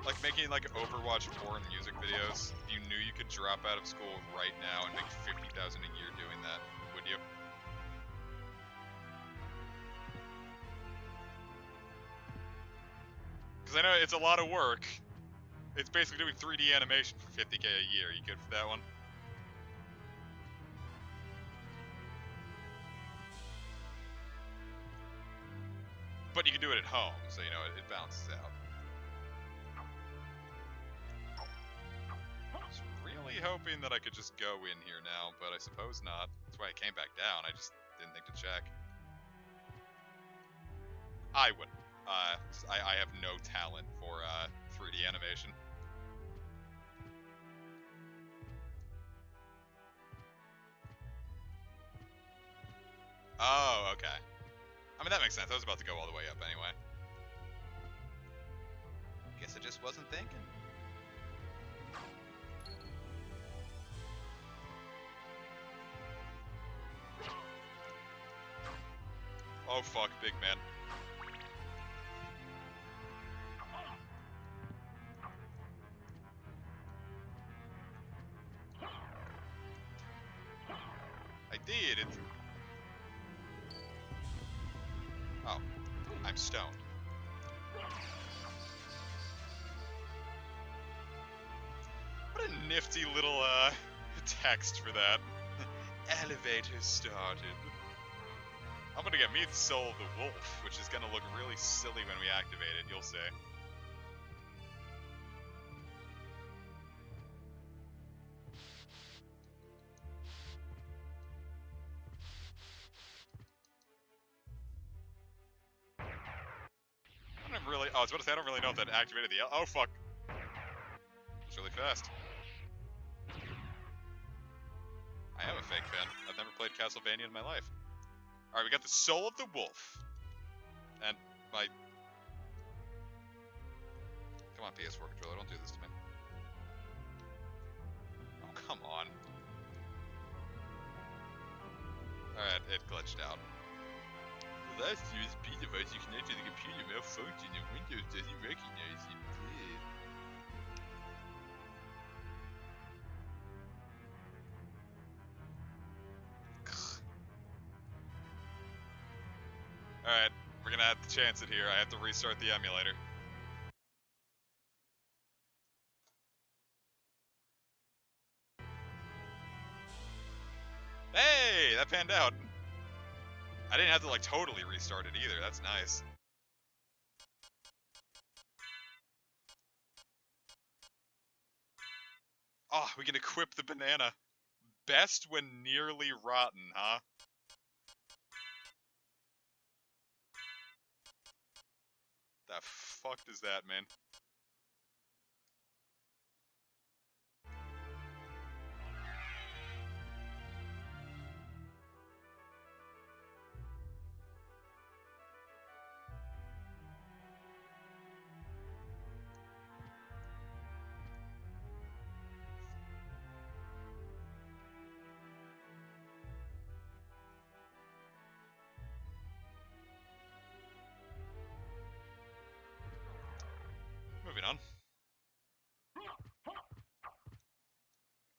Like making like Overwatch porn music videos. If you knew you could drop out of school right now and make $50,000 a year doing that, would you? Because I know it's a lot of work. It's basically doing 3D animation for $50K a year. You good for that one? But you can do it at home, so you know it balances out. I was really hoping that I could just go in here now, but I suppose not. That's why I came back down. I just didn't think to check. I wouldn't. I have no talent for 3D animation. Oh, okay. I mean, that makes sense. I was about to go all the way up anyway. Guess I just wasn't thinking. Oh, fuck, big man. I did it. Oh, I'm stoned. What a nifty little text for that. Elevator started. I'm gonna get me the soul of the wolf, which is gonna look really silly when we activate it, you'll see. I don't really, oh, I was about to say, I don't really know if that activated the, oh fuck. It's really fast. I am a fake fan. I've never played Castlevania in my life. Alright, we got the soul of the wolf. And my... Come on, PS4 controller, don't do this to me. Oh, come on. Alright, it glitched out. The last USB device you connect to the computer malfunctioned and Windows doesn't recognize it. Alright, we're gonna have to chance it here. I have to restart the emulator. Hey, that panned out. I didn't have to like totally restart it either. That's nice. Oh, we can equip the banana. Best when nearly rotten, huh? The fuck is that, man?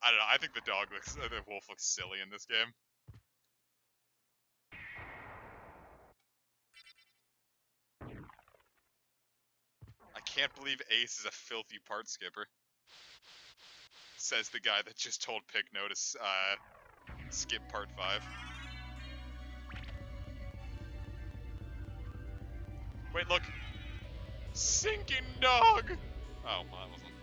I don't know. I think the wolf looks silly in this game. I can't believe Ace is a filthy part skipper. Says the guy that just told Picno to skip part 5. Wait, look. Sinking dog! Oh, well, that wasn't.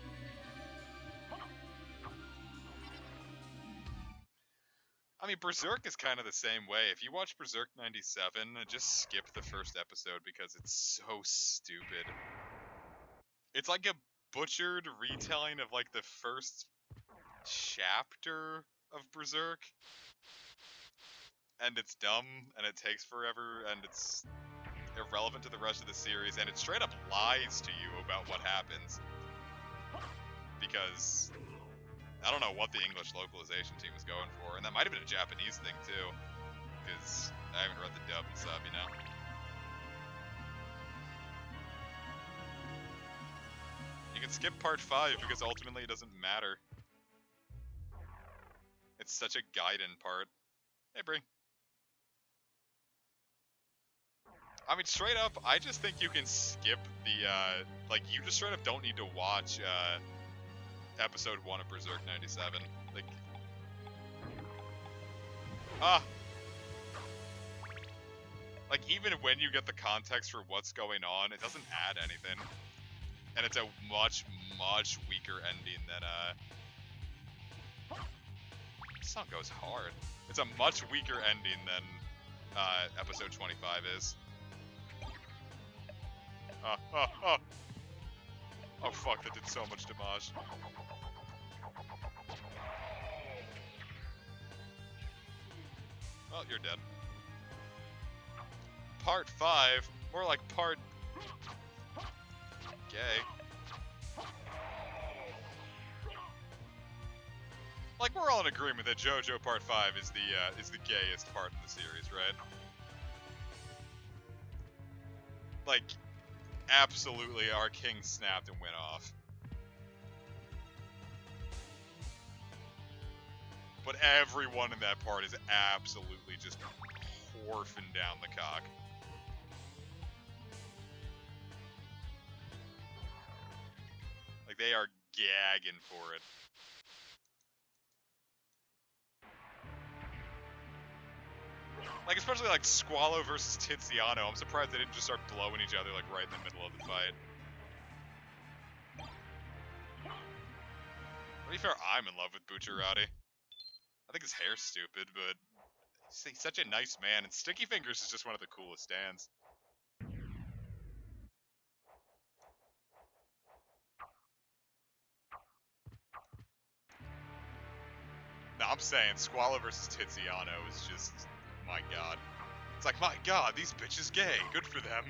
I mean, Berserk is kind of the same way. If you watch Berserk 97, just skip the first episode because it's so stupid. It's like a butchered retelling of, like, the first chapter of Berserk. And it's dumb, and it takes forever, and it's irrelevant to the rest of the series, and it straight up lies to you about what happens. Because I don't know what the English localization team was going for, and that might have been a Japanese thing too, because I haven't read the dub and sub, you know? You can skip part 5 because ultimately it doesn't matter. It's such a Gaiden part. Hey, Bree. I mean, straight up, I just think you can skip the, like, you just straight up don't need to watch, episode 1 of Berserk 97. Like, like, even when you get the context for what's going on, it doesn't add anything. And it's a much, much weaker ending than, this song goes hard. It's a much weaker ending than, episode 25 is. Oh fuck, that did so much damage. Well, you're dead. Part 5, more like part... gay. Like, we're all in agreement that JoJo Part 5 is the gayest part in the series, right? Like, absolutely, our king snapped and went off. But everyone in that part is absolutely just horfing down the cock. Like, they are gagging for it. Like, especially, like, Squallow versus Tiziano. I'm surprised they didn't just start blowing each other, like, right in the middle of the fight. To be fair, I'm in love with Bucciarati. I think his hair's stupid, but he's such a nice man, and Sticky Fingers is just one of the coolest stands. No, I'm saying Squallow versus Tiziano is just, my god. It's like, my god, these bitches gay. Good for them.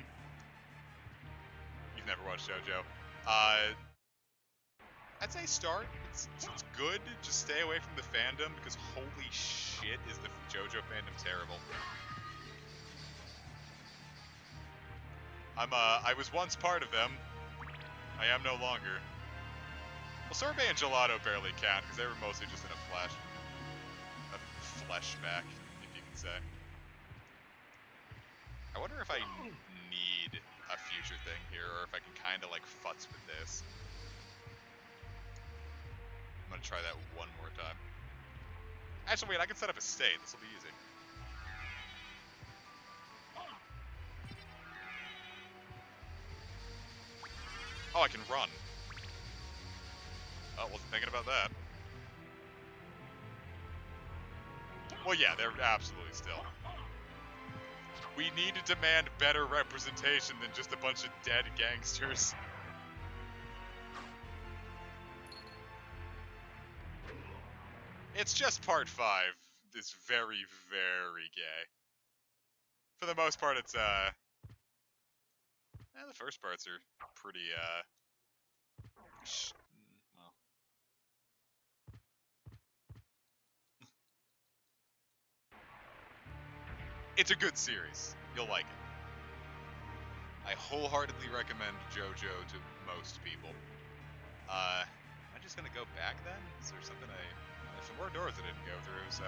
You've never watched JoJo. I'd say start. It's good. Just stay away from the fandom because holy shit is the JoJo fandom terrible. I was once part of them. I am no longer. Well, Sorbet and Gelato barely count because they were mostly just in a flashback, if you can say. I wonder if I need a future thing here, or if I can kind of like futz with this. I'm gonna try that one more time. Actually, wait, I can set up a state. This will be easy. Oh, I can run. Oh, wasn't thinking about that. Well, yeah, they're absolutely still. We need to demand better representation than just a bunch of dead gangsters. It's just part 5 is very, very gay. For the most part, it's, the first parts are pretty, well. It's a good series. You'll like it. I wholeheartedly recommend JoJo to most people. Am I just gonna go back then? Is there something I... There's some more doors I didn't go through, so...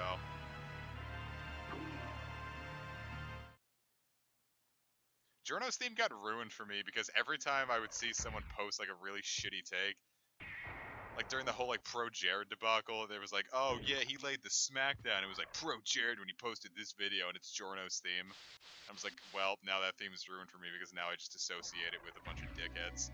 Journo's theme got ruined for me because every time I would see someone post like a really shitty take, like during the whole like pro Jared debacle, there was like, oh yeah, he laid the smackdown. It was like pro Jared when he posted this video and it's Journo's theme. I was like, well, now that theme is ruined for me because now I just associate it with a bunch of dickheads.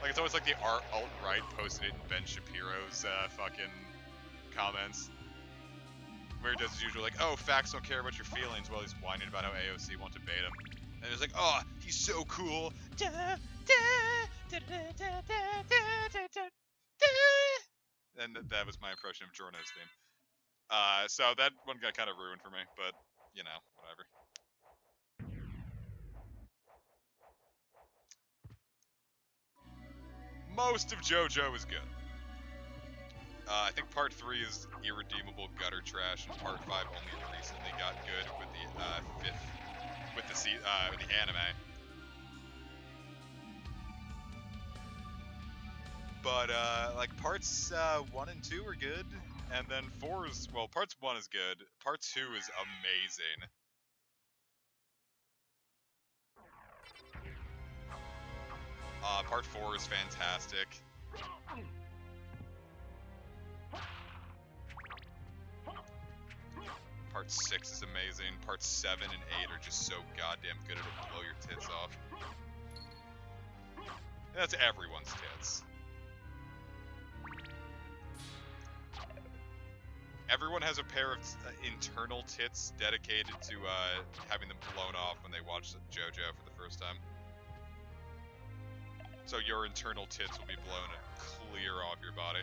Like it's always like the alt-right posted it in Ben Shapiro's fucking comments. Where he does his usual like, oh, facts don't care about your feelings while he's whining about how AOC won't debate him. And it's like, oh, he's so cool. And that was my impression of Jorno's theme. So that one got kind of ruined for me, but, you know, whatever. Most of JoJo is good. I think part 3 is irredeemable gutter trash, and part 5 only recently got good with the anime. But like parts 1 and 2 are good, and then 4 is parts 1 is good. Part 2 is amazing. Part 4 is fantastic. Part 6 is amazing. Parts 7 and 8 are just so goddamn good it'll blow your tits off. And that's everyone's tits. Everyone has a pair of internal tits dedicated to having them blown off when they watch JoJo for the first time. So your internal tits will be blown clear off your body.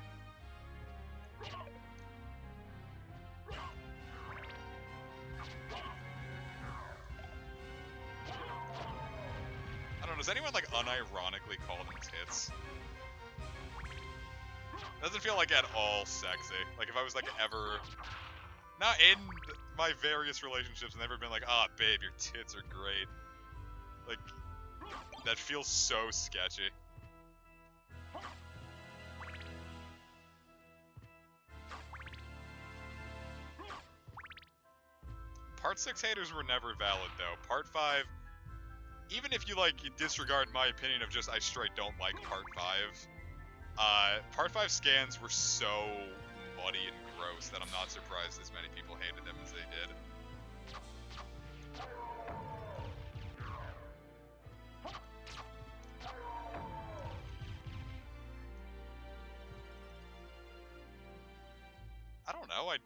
I don't know, does anyone like unironically call them tits? Doesn't feel like at all sexy. Like if I was like ever, not in my various relationships, I've never been like, ah, babe, your tits are great. Like, that feels so sketchy. Part 6 haters were never valid though. Part 5, even if you like disregard my opinion of just I straight don't like Part 5, Part 5 scans were so muddy and gross that I'm not surprised as many people hated them as they did. I don't know, I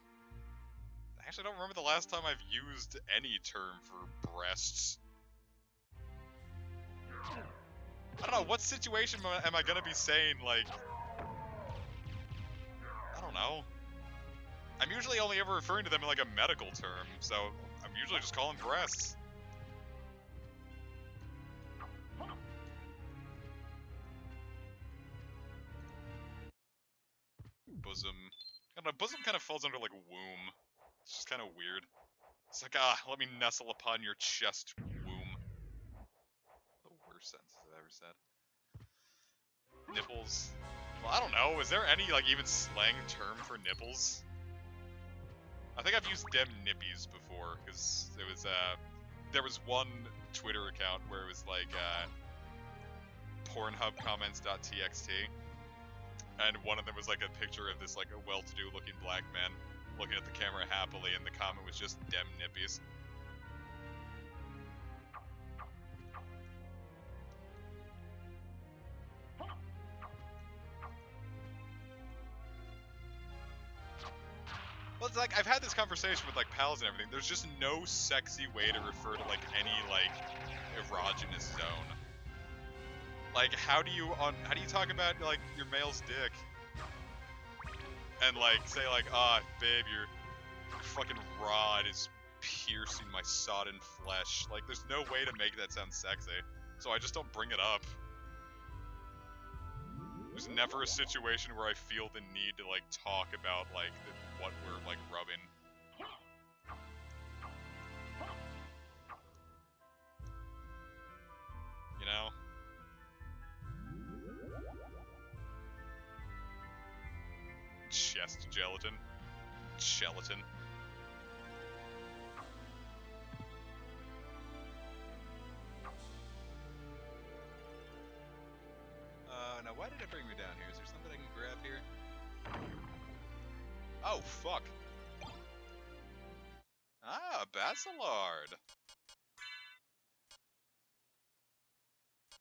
actually don't remember the last time I've used any term for breasts. I don't know, what situation am I gonna be saying, like... I don't know. I'm usually only ever referring to them in, like, a medical term, so I'm usually just calling breasts. Bosom. I don't know, bosom kind of falls under, like, womb. It's just kind of weird. It's like, let me nestle upon your chest, womb. The worst sentences I've ever said. Nipples. Well, I don't know. Is there any, like, even slang term for nipples? I think I've used dem nippies before, because it was, there was one Twitter account where it was, like, pornhubcomments.txt, and one of them was, like, a picture of this, like, a well-to-do looking black man looking at the camera happily, and the comment was just dem nippies. Well, it's like, I've had this conversation with, like, pals and everything. There's just no sexy way to refer to, like, any, like, erogenous zone. Like, how do you talk about, like, your male's dick? And, like, say, like, babe, your fucking rod is piercing my sodden flesh. Like, there's no way to make that sound sexy. So I just don't bring it up. There's never a situation where I feel the need to, like, talk about, like, what we're, like, rubbing. You know? chest gelatin. Gelatin. Now why did it bring me down here? Is there something I can grab here? Oh, fuck. Ah, a Basilard.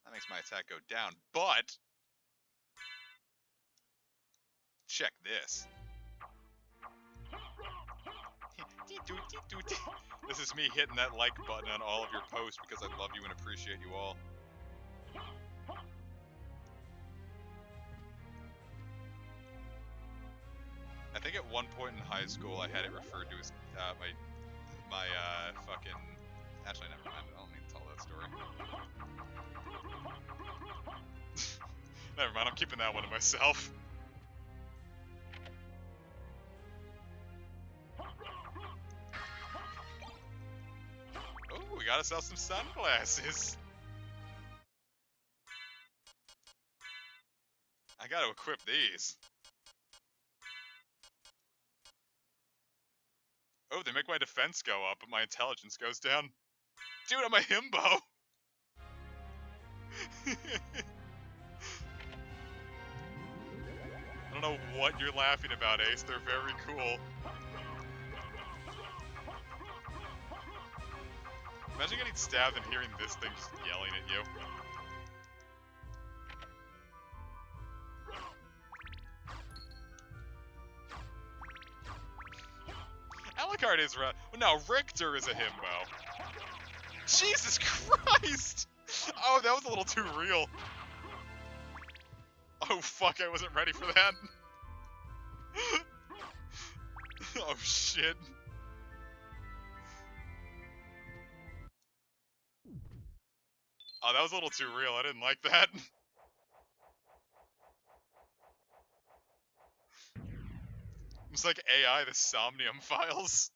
That makes my attack go down, but... check this. This is me hitting that like button on all of your posts because I love you and appreciate you all. I think at one point in high school I had it referred to as my fucking... Actually, never mind. I don't need to tell that story. Never mind, I'm keeping that one to myself. Oh, we gotta sell some sunglasses. I gotta equip these. Oh, they make my defense go up, but my intelligence goes down. Dude, I'm a himbo! I don't know what you're laughing about, Ace. They're very cool. Imagine getting stabbed and hearing this thing just yelling at you. Alucard is right. No, Richter is a himbo. Jesus Christ! Oh, that was a little too real. Oh fuck, I wasn't ready for that. Oh shit. Oh, that was a little too real. I didn't like that. It's like AI, the Somnium Files.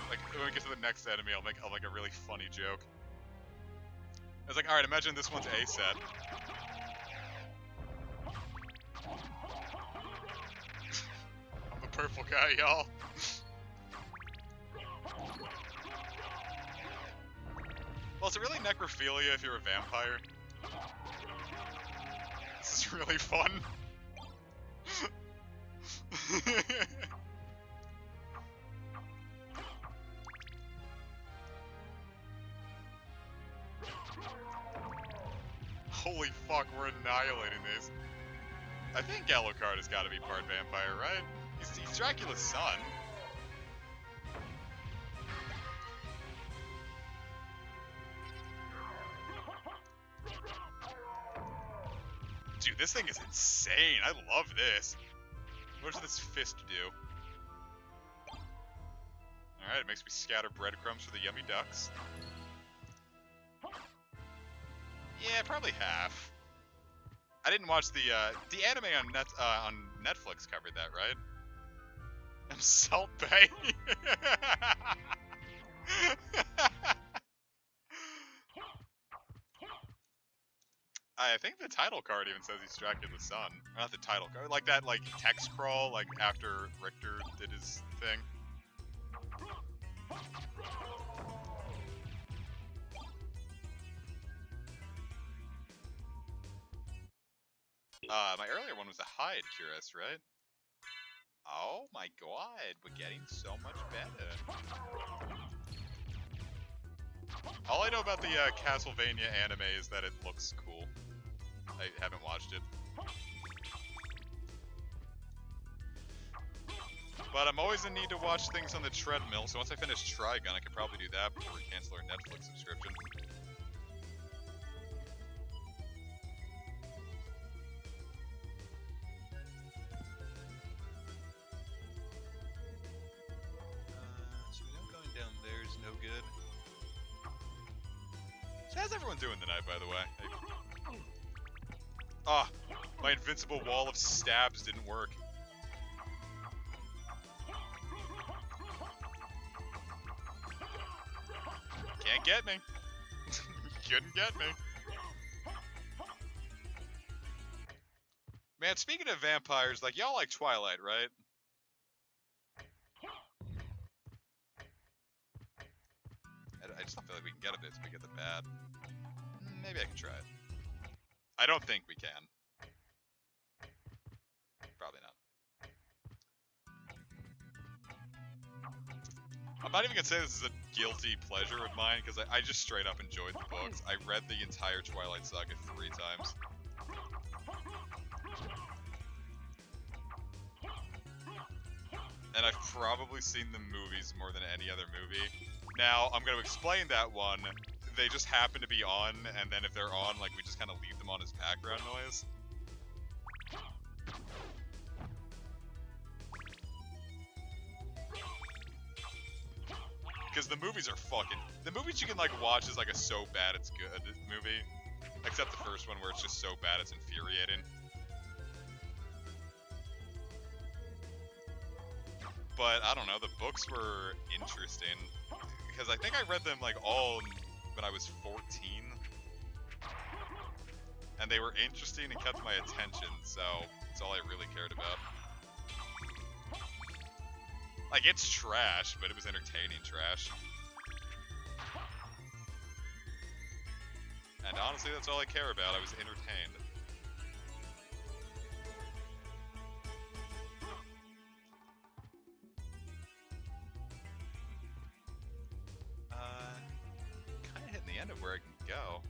Like, when we get to the next enemy, I'll make a really funny joke. It's like, alright, imagine this one's A set. I'm the purple guy, y'all. Well, is it really necrophilia if you're a vampire? This is really fun. Holy fuck, we're annihilating these. I think Alucard has got to be part vampire, right? He's Dracula's son. Dude, this thing is insane. I love this. What does this fist do? Alright, it makes me scatter breadcrumbs for the yummy ducks. Yeah, probably half. I didn't watch the anime on Netflix covered that, right? I'm Salt Bay. I think the title card even says he's Dracula's son. Not the title card, like that, like text crawl, like after Richter did his thing. My earlier one was a hide, Curious, right? Oh my god, we're getting so much better. All I know about the Castlevania anime is that it looks cool. I haven't watched it. But I'm always in need to watch things on the treadmill, so once I finish Trigun, I could probably do that before we cancel our Netflix subscription. So we know going down there is no good. So how's everyone doing tonight, by the way? Ah, my invincible wall of stabs didn't work. Can't get me. Couldn't get me. Man, speaking of vampires, like, y'all like Twilight, right? I just don't feel like we can get a bit to get the bad. Maybe I can try it. I don't think we can. Probably not. I'm not even gonna say this is a guilty pleasure of mine, because I just straight up enjoyed the books. I read the entire Twilight Saga 3 times. And I've probably seen the movies more than any other movie. Now, I'm going to explain that one. They just happen to be on, and then if they're on, like, we just kind of leave them on as background noise. Because the movies are fucking... The movies you can, like, watch is, like, a so bad it's good movie. Except the first one where it's just so bad it's infuriating. But, I don't know, the books were interesting. Because I think I read them, like, all when I was 14. And they were interesting and kept my attention, so that's all I really cared about. Like, it's trash, but it was entertaining trash. And honestly, that's all I care about. I was entertained. Kinda hitting the end of where I can go.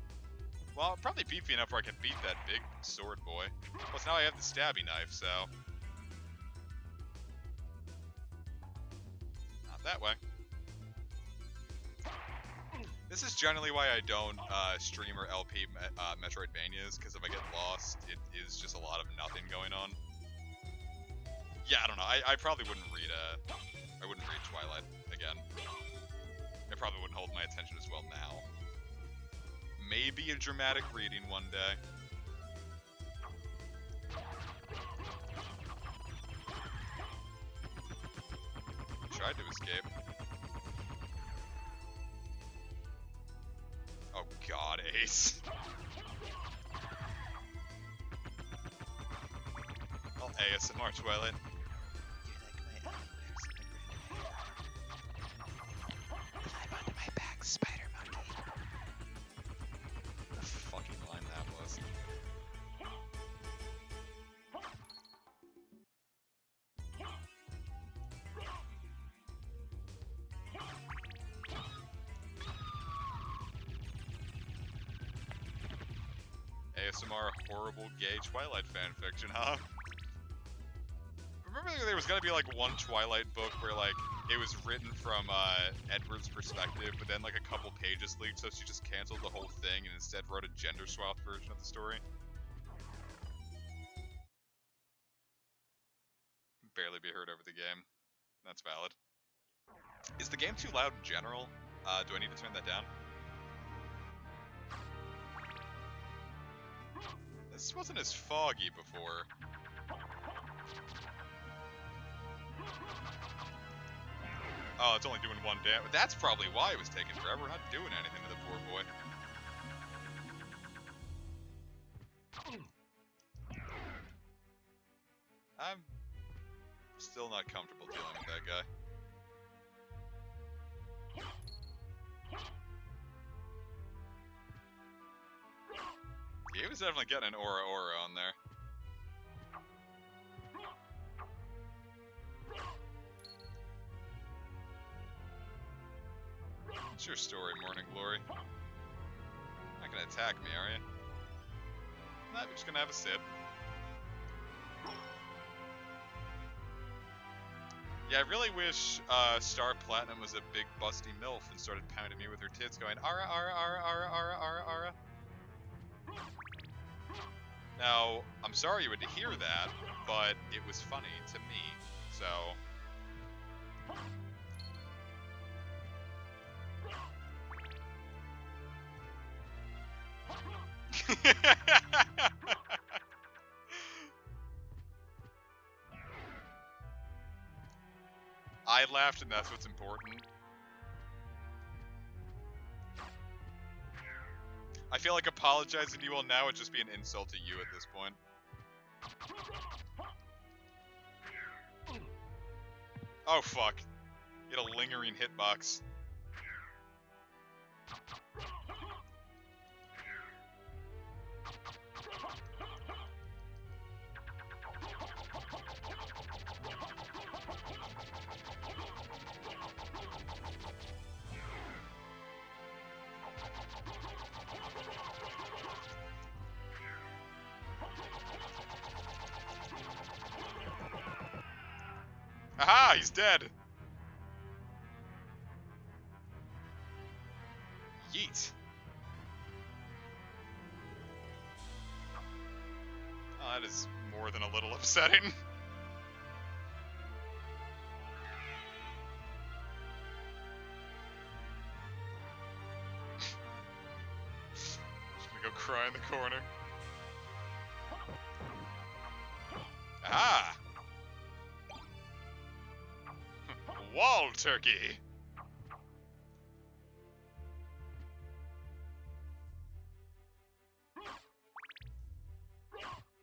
Well, I'm probably beefy enough where I can beat that big sword boy. Plus, now I have the stabby knife, so... Not that way. This is generally why I don't stream or LP Metroidvanias, because if I get lost, it is just a lot of nothing going on. Yeah, I don't know. I probably wouldn't read I wouldn't read Twilight again. It probably wouldn't hold my attention as well now. Maybe a dramatic reading one day. Tried to escape. Oh god, Ace. I'll ASMR Twilight. Climb onto my back, spider monkey. What a fucking line that was. ASMR horrible gay Twilight fanfiction, huh? Remember there was gonna be like one Twilight book where like it was written from Edward's perspective, but then like a couple pages leaked, so she just canceled the whole thing and instead wrote a gender swapped version of the story. Barely be heard over the game. That's valid. Is the game too loud in general? Do I need to turn that down? This wasn't as foggy before. Oh, it's only doing one damage. That's probably why it was taking forever. We're not doing anything to the poor boy. I'm still not comfortable dealing with that guy. He was definitely getting an aura on there. What's your story, Morning Glory? Not gonna attack me, are you? No, we're just gonna have a sit. Yeah, I really wish Star Platinum was a big busty MILF and started pounding me with her tits going, ara, ara, ara, ara, ara, ara, ara. Now, I'm sorry you had to hear that, but it was funny to me, so... I laughed and that's what's important. I feel like apologizing to you all now would just be an insult to you at this point. Oh fuck. Get a lingering hitbox. Aha! He's dead! Yeet. Oh, that is more than a little upsetting. Just gonna go cry in the corner. Ah! Wall turkey!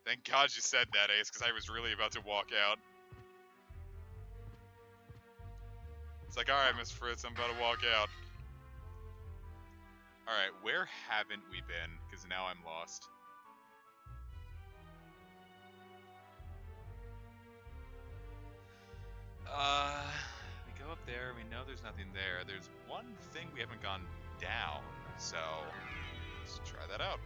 Thank God you said that, Ace, because I was really about to walk out. It's like, alright, Miss Fritz, I'm about to walk out. Alright, where haven't we been? Because now I'm lost. We go up there, we know there's nothing there. There's one thing we haven't gone down, so let's try that out.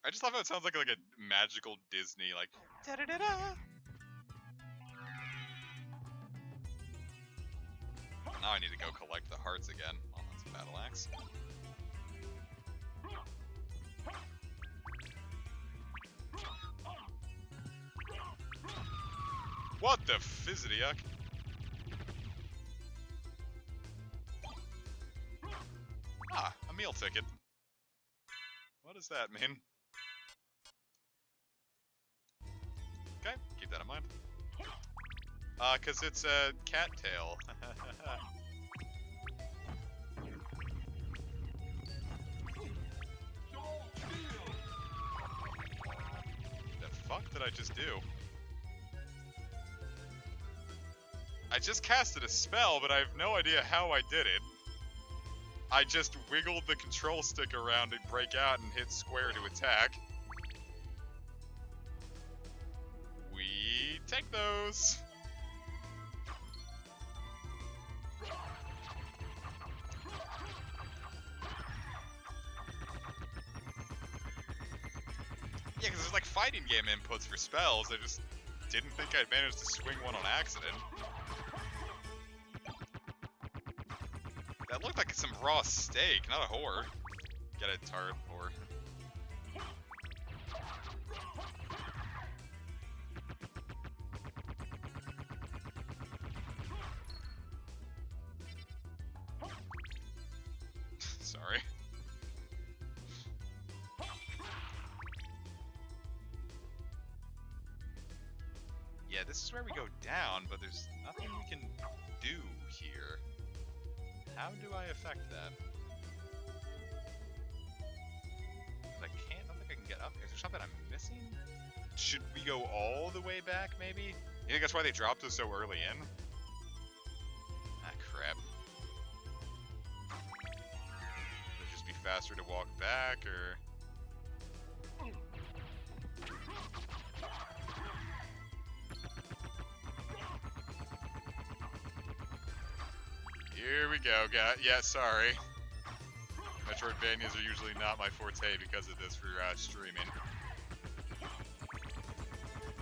I just love how it sounds like a magical Disney, like da-da-da-da. Now I need to go collect the hearts again. Oh, that's a battle axe. What the fizzity-yuck? Ah, a meal ticket. What does that mean? Okay, keep that in mind. Cause it's a cattail. The fuck did I just do? I just casted a spell, but I have no idea how I did it. I just wiggled the control stick around and break out and hit square to attack. We take those. Yeah, because there's like fighting game inputs for spells. I just didn't think I'd managed to swing one on accident. That looked like some raw steak, not a whore. Get it, tart whore. Sorry. Yeah, this is where we go down, but there's nothing we can do here. How do I affect that? I can't, I don't think I can get up here. Is there something I'm missing? Should we go all the way back, maybe? You think that's why they dropped us so early in? Ah, crap. Would it just be faster to walk back, or... Here we go, guys. Yeah, sorry. Metroidvanias are usually not my forte because of this for streaming.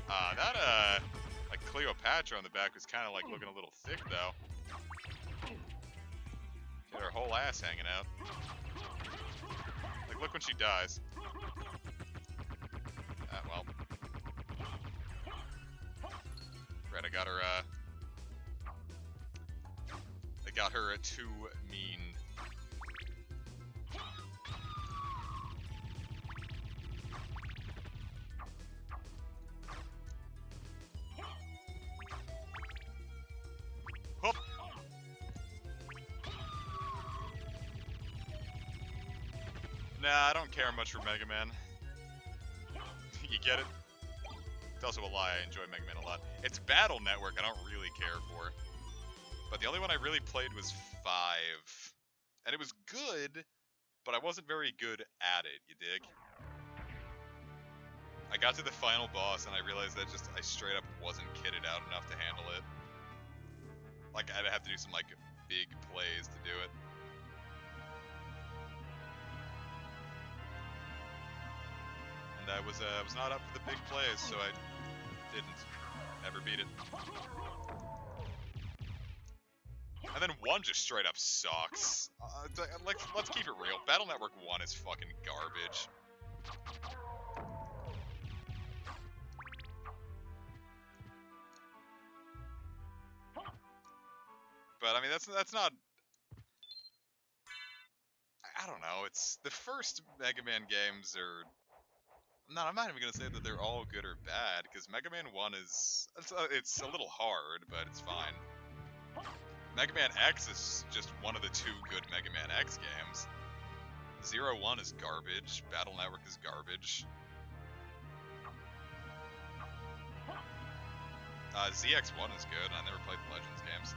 That, like Cleopatra on the back was kind of like looking a little thick, though. Get her whole ass hanging out. Like, look when she dies. Well. Right, I got her, got her too mean. Hop. Nah, I don't care much for Mega Man. You get it? It's also a lie, I enjoy Mega Man a lot. It's Battle Network I don't really care for. But the only one I really played was 5. And it was good, but I wasn't very good at it, you dig? I got to the final boss and I realized that I straight up wasn't kitted out enough to handle it. Like, I'd have to do some, like, big plays to do it. And I was not up for the big plays, so I didn't ever beat it. And then 1 just straight up sucks. Let's keep it real. Battle Network 1 is fucking garbage. But I mean, that's not. I don't know. It's the first Mega Man games are. No, I'm not even gonna say that they're all good or bad, because Mega Man 1 is it's a little hard, but it's fine. Mega Man X is just one of the 2 good Mega Man X games. 0-1 is garbage. Battle Network is garbage. ZX1 is good. I never played the Legends games.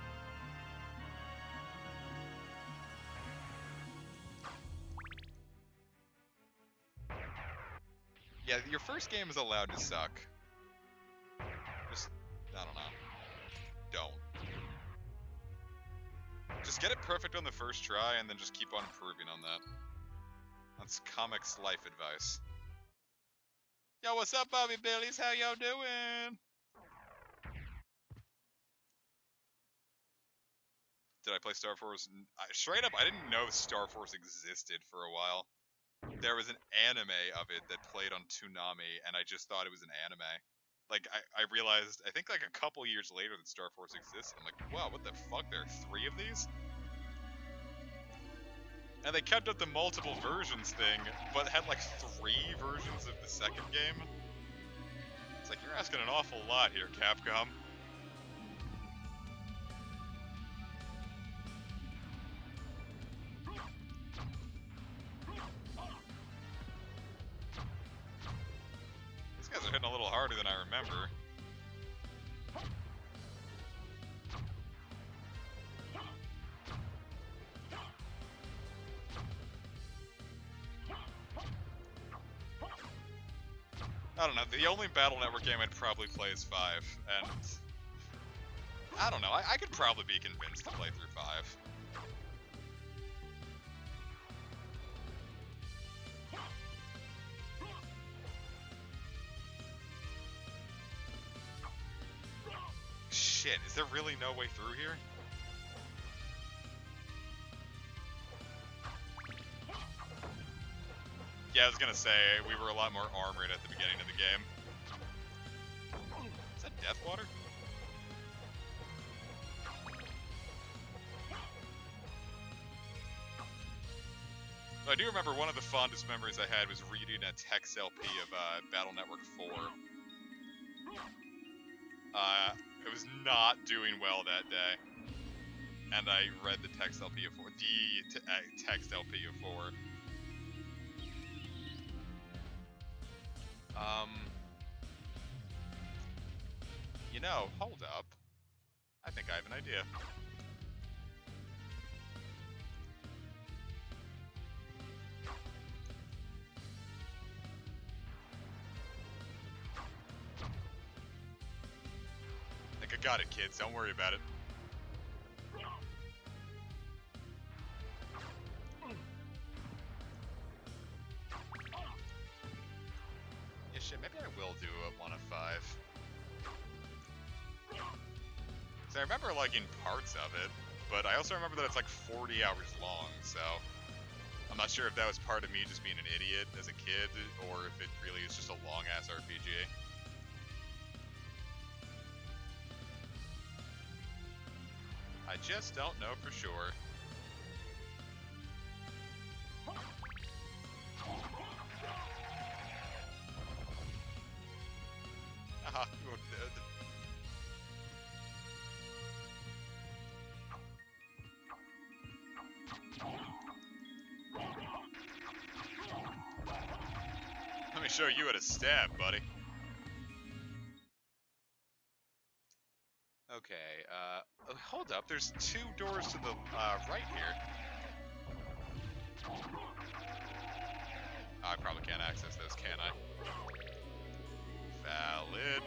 Yeah, your first game is allowed to suck. Just, I don't know. Don't. Just get it perfect on the first try, and then just keep on improving on that. That's Comics life advice. Yo, what's up, Bobby Billies? How y'all doing? Did I play Star Force? Straight up, I didn't know Star Force existed for a while. There was an anime of it that played on Toonami, and I just thought it was an anime. Like, I realized, I think like a couple years later that Star Force existed. I'm like, wow, what the fuck? There are 3 of these? And they kept up the multiple versions thing, but had like 3 versions of the second game. It's like, you're asking an awful lot here, Capcom. These guys are hitting a little harder than I remember. I don't know, the only Battle Network game I'd probably play is 5, and I don't know, I could probably be convinced to play through 5. Shit, is there really no way through here? Yeah, I was gonna say, we were a lot more armored at the beginning of the game. Is that Death Water? I do remember one of the fondest memories I had was reading a text LP of Battle Network 4. It was not doing well that day. And I read the text LP of 4. Text LP of 4. You know, hold up. I think I have an idea. I think I got it, kids. Don't worry about it. Yeah, shit, maybe I will do a 1 of 5. So I remember liking parts of it, but I also remember that it's like 40 hours long, so I'm not sure if that was part of me just being an idiot as a kid, or if it really is just a long-ass RPG. I just don't know for sure. show you how to stab, buddy. Okay, hold up. There's 2 doors to the right here. I probably can't access those, can I? Valid.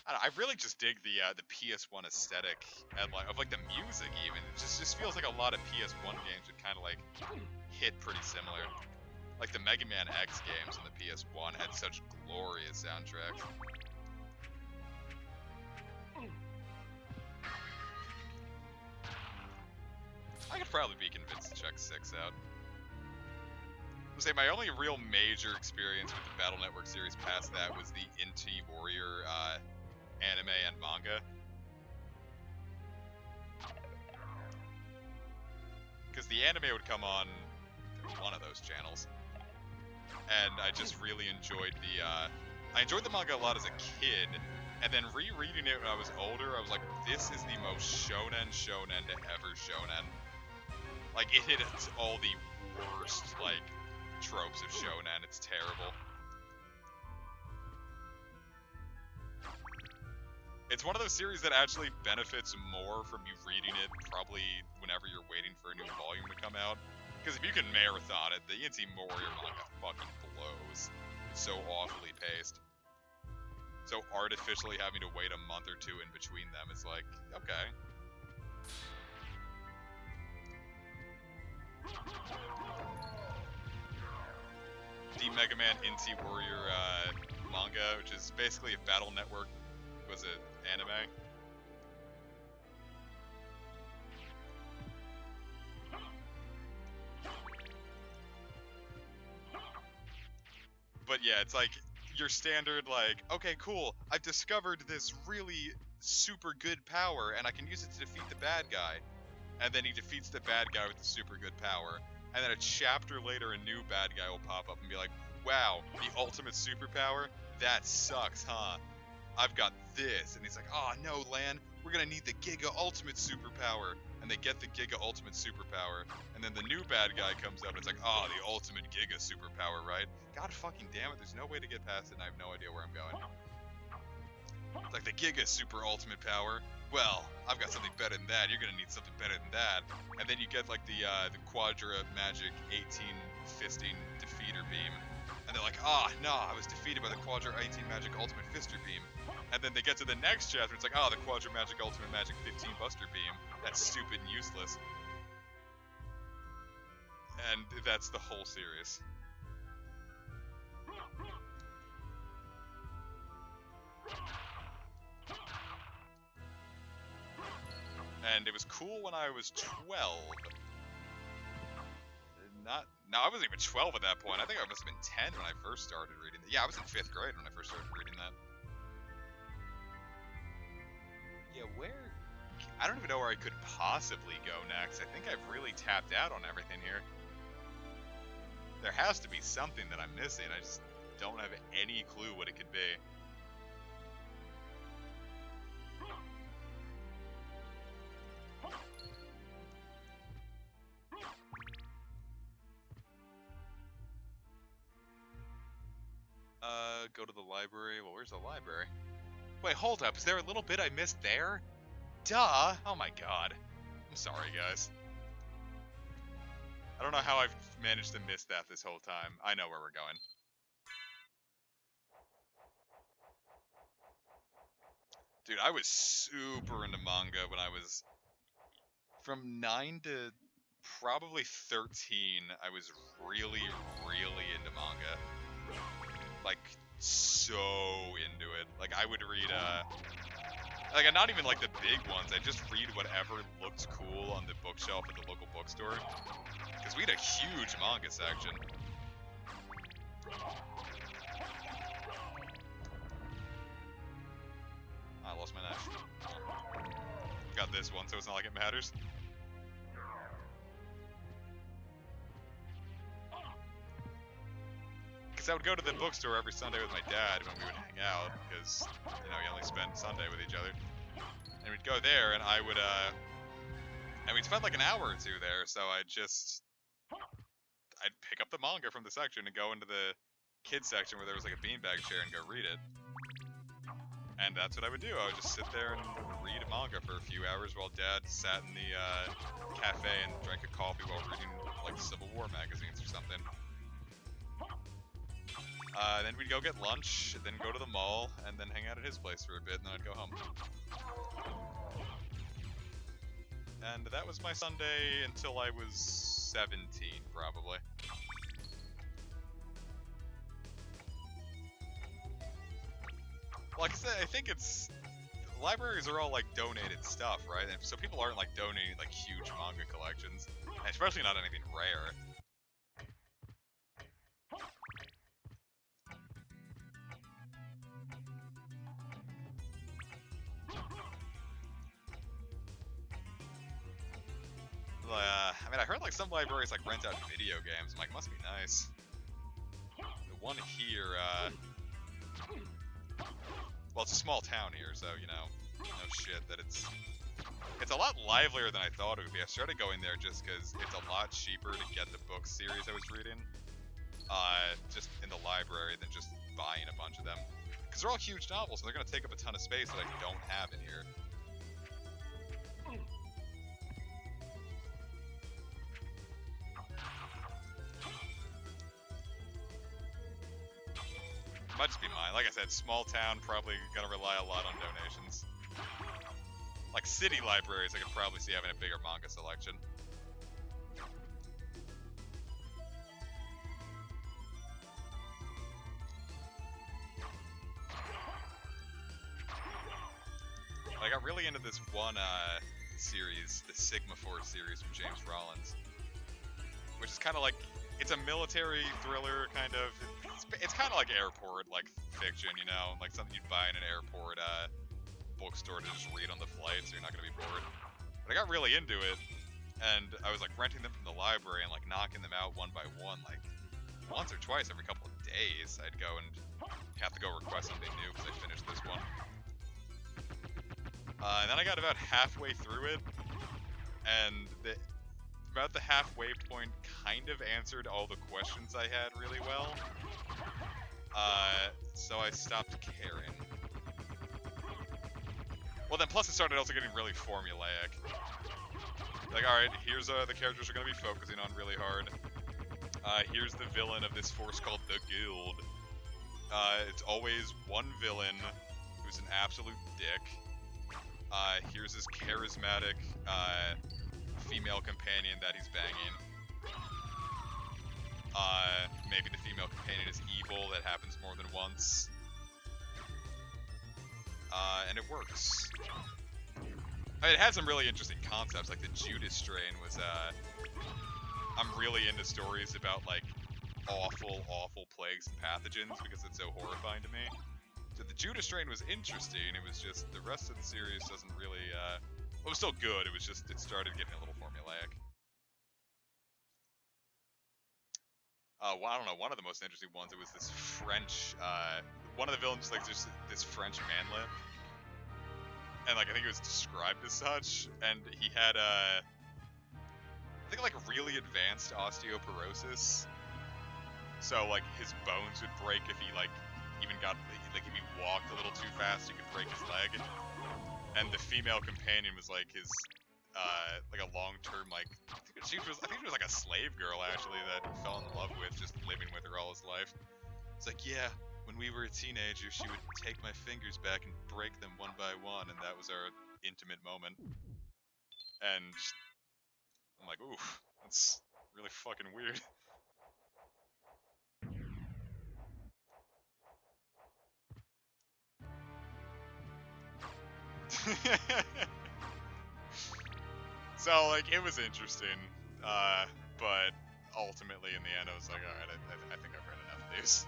I really just dig the PS1 aesthetic and like the music even. It just feels like a lot of PS1 games would kind of like hit pretty similar. Like the Mega Man X games on the PS1 had such glorious soundtracks. I could probably be convinced to check 6 out. I would say my only real major experience with the Battle Network series past that was the Inti Warrior anime and manga. Because the anime would come on one of those channels. And I just really enjoyed I enjoyed the manga a lot as a kid, and then rereading it when I was older, I was like, this is the most shonen to ever shonen. Like, it hit all the worst, like, tropes of shonen. It's terrible. It's one of those series that actually benefits more from you reading it probably whenever you're waiting for a new volume to come out. Because if you can marathon it, the Inti Warrior manga fucking blows. It's so awfully paced. So artificially having to wait a month or 2 in between them is like, okay. The Mega Man Inti Warrior manga, which is basically if Battle Network was an anime. But yeah, it's like your standard, like, okay, cool, I've discovered this really super good power, and I can use it to defeat the bad guy. And then he defeats the bad guy with the super good power. And then a chapter later, a new bad guy will pop up and be like, wow, the ultimate superpower? That sucks, huh? I've got this. And he's like, oh no, Lan, we're gonna need the Giga Ultimate Superpower. And they get the Giga Ultimate Superpower. And then the new bad guy comes up and it's like, oh, the Ultimate Giga Superpower, right? God fucking damn it, there's no way to get past it and I have no idea where I'm going. It's like the Giga Super Ultimate Power. Well, I've got something better than that. You're gonna need something better than that. And then you get like the Quadra Magic 18 Fisting Defeater Beam. And they're like, ah, no, I was defeated by the Quadra 18 Magic Ultimate Fister Beam. And then they get to the next chapter, it's like, oh, the Quadra Magic Ultimate Magic 15 Buster Beam. That's stupid and useless. And that's the whole series. And it was cool when I was 12. No, I wasn't even 12 at that point. I think I must have been 10 when I first started reading that. Yeah, I was in 5th grade when I first started reading that. Yeah, where... I don't even know where I could possibly go next. I think I've really tapped out on everything here. There has to be something that I'm missing. I just don't have any clue what it could be. Go to the library. Well, where's the library? Wait, hold up. Is there a little bit I missed there? Duh! Oh my god. I'm sorry, guys. I don't know how I've managed to miss that this whole time. I know where we're going. Dude, I was super into manga when I was... From 9 to probably 13, I was really, really into manga. Like, so into it. Like, I would read, like, not even, like, the big ones. I just read whatever looked cool on the bookshelf at the local bookstore. Because we had a huge manga section. I lost my knife. Got this one, so it's not like it matters. Because I would go to the bookstore every Sunday with my dad when we would hang out, because, you know, we only spent Sunday with each other. And we'd go there, and I would, and we'd spend like an hour or two there, so I'd just I'd pick up the manga from the section and go into the kids section where there was like a beanbag chair and go read it. And that's what I would do. I would just sit there and read a manga for a few hours while Dad sat in the cafe and drank a coffee while reading like Civil War magazines or something. Then we'd go get lunch, then go to the mall, and then hang out at his place for a bit, and then I'd go home. And that was my Sunday until I was 17, probably. Like I said, I think it's... Libraries are all, like, donated stuff, right? And so people aren't, like, donating, like, huge manga collections. Especially not anything rare. I mean, I heard, like, some libraries, like, rent out video games. I'm like, must be nice. The one here, well, it's a small town here, so, you know, no shit that it's a lot livelier than I thought it would be. I started going there just because it's a lot cheaper to get the book series I was reading, just in the library than just buying a bunch of them. Because they're all huge novels, and they're going to take up a ton of space that I don't have in here. Might just be mine. Like I said, small town, probably gonna rely a lot on donations. Like city libraries, I could probably see having a bigger manga selection. I got really into this one series, the Sigma Force series from James Rollins, which is kind of like, it's a military thriller, kind of. It's kind of like airport, like, fiction, you know? Like something you'd buy in an airport bookstore to just read on the flight, so you're not going to be bored. But I got really into it, and I was, like, renting them from the library and, like, knocking them out one by one, like, once or twice every couple of days. I'd go and have to go request something new because I finished this one. And then I got about halfway through it, and about the halfway point kind of answered all the questions I had really well. So I stopped caring. Well, then plus it started also getting really formulaic. Like, alright, here's the characters we're going to be focusing on really hard. Here's the villain of this force called the Guild. It's always one villain who's an absolute dick. Here's his charismatic female companion that he's banging. Maybe the female companion is evil, that happens more than once. And it works. I mean, it had some really interesting concepts, like the Judas strain was, I'm really into stories about, like, awful plagues and pathogens because it's so horrifying to me. So the Judas strain was interesting, it was just, the rest of the series doesn't really, it was still good, it was just, it started getting a little formulaic. Well, I don't know, one of the most interesting ones, it was this French, one of the villains was like just this French manlet. And like, I think it was described as such, and he had, I think like really advanced osteoporosis. So like, his bones would break if he like, even got, like if he walked a little too fast, he could break his leg. And the female companion was like his, like a long-term, like, I think she was like a slave girl, actually, that he fell in love with, just living with her all his life. It's like, yeah, when we were a teenager, she would take my fingers back and break them one by one, and that was our intimate moment. And I'm like, ooh, that's really fucking weird. So, like, it was interesting, but ultimately, in the end, I was like, alright, I think I've read enough of these.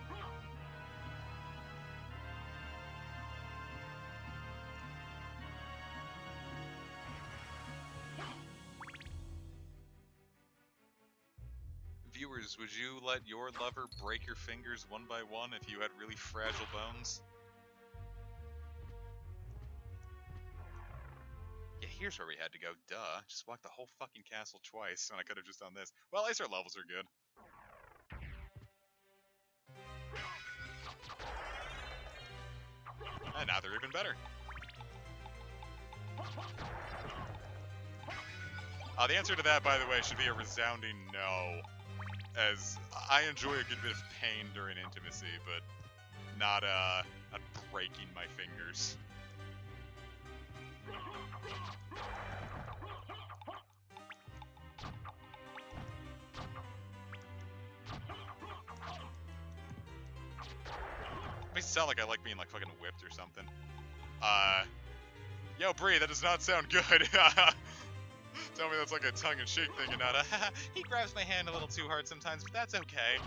Viewers, would you let your lover break your fingers one by one if you had really fragile bones? Yeah, here's where we had to go, duh. Just walk the whole fucking castle twice, and I could have just done this. Well, at least our levels are good. better. The answer to that, by the way, should be a resounding no. As I enjoy a good bit of pain during intimacy, but not breaking my fingers. It may sound like I like being like fucking whipped or something. Yo, Bree, that does not sound good. Tell me that's like a tongue-in-cheek thing and not a he grabs my hand a little too hard sometimes, but that's okay.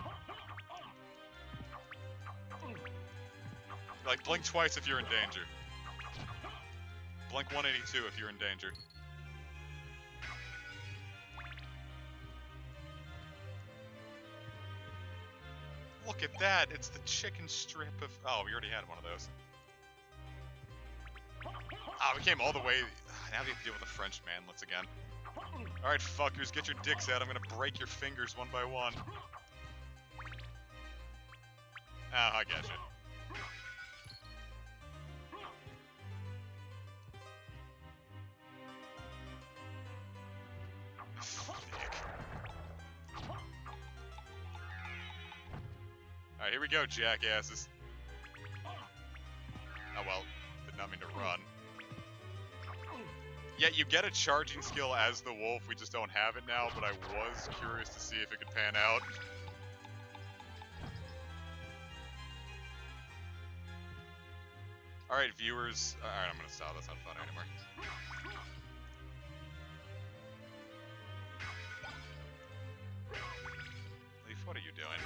Like, blink twice if you're in danger. Blink 182 if you're in danger. Look at that! It's the chicken strip of... Oh, we already had one of those. Ah, we came all the way... Now we have to deal with the French manlets again. Alright, fuckers, get your dicks out. I'm gonna break your fingers one by one. Ah, I get you. Alright, here we go, jackasses. Oh well, did not mean to run. Yeah, you get a charging skill as the wolf, we just don't have it now, but I was curious to see if it could pan out. Alright, viewers. Alright, I'm gonna stop, that's not fun anymore. Leaf, what are you doing?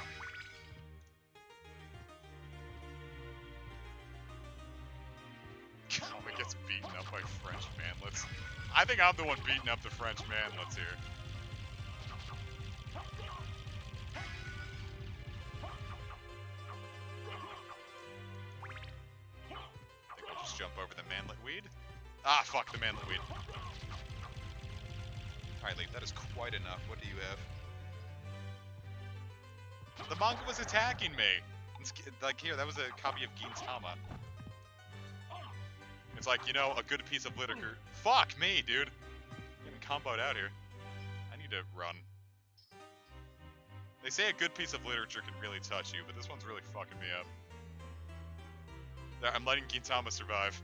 Oh, he gets beaten up by French manlets. I think I'm the one beating up the French manlets here. I think we'll just jump over the manlet weed. Ah, fuck the manlet weed. Alright, Leaf, that is quite enough. What do you have? The manga was attacking me! It's, like, here, that was a copy of Gintama. It's like, you know, a good piece of literature. Fuck me, dude! Getting comboed out here. I need to run. They say a good piece of literature can really touch you, but this one's really fucking me up. There, I'm letting Gintama survive.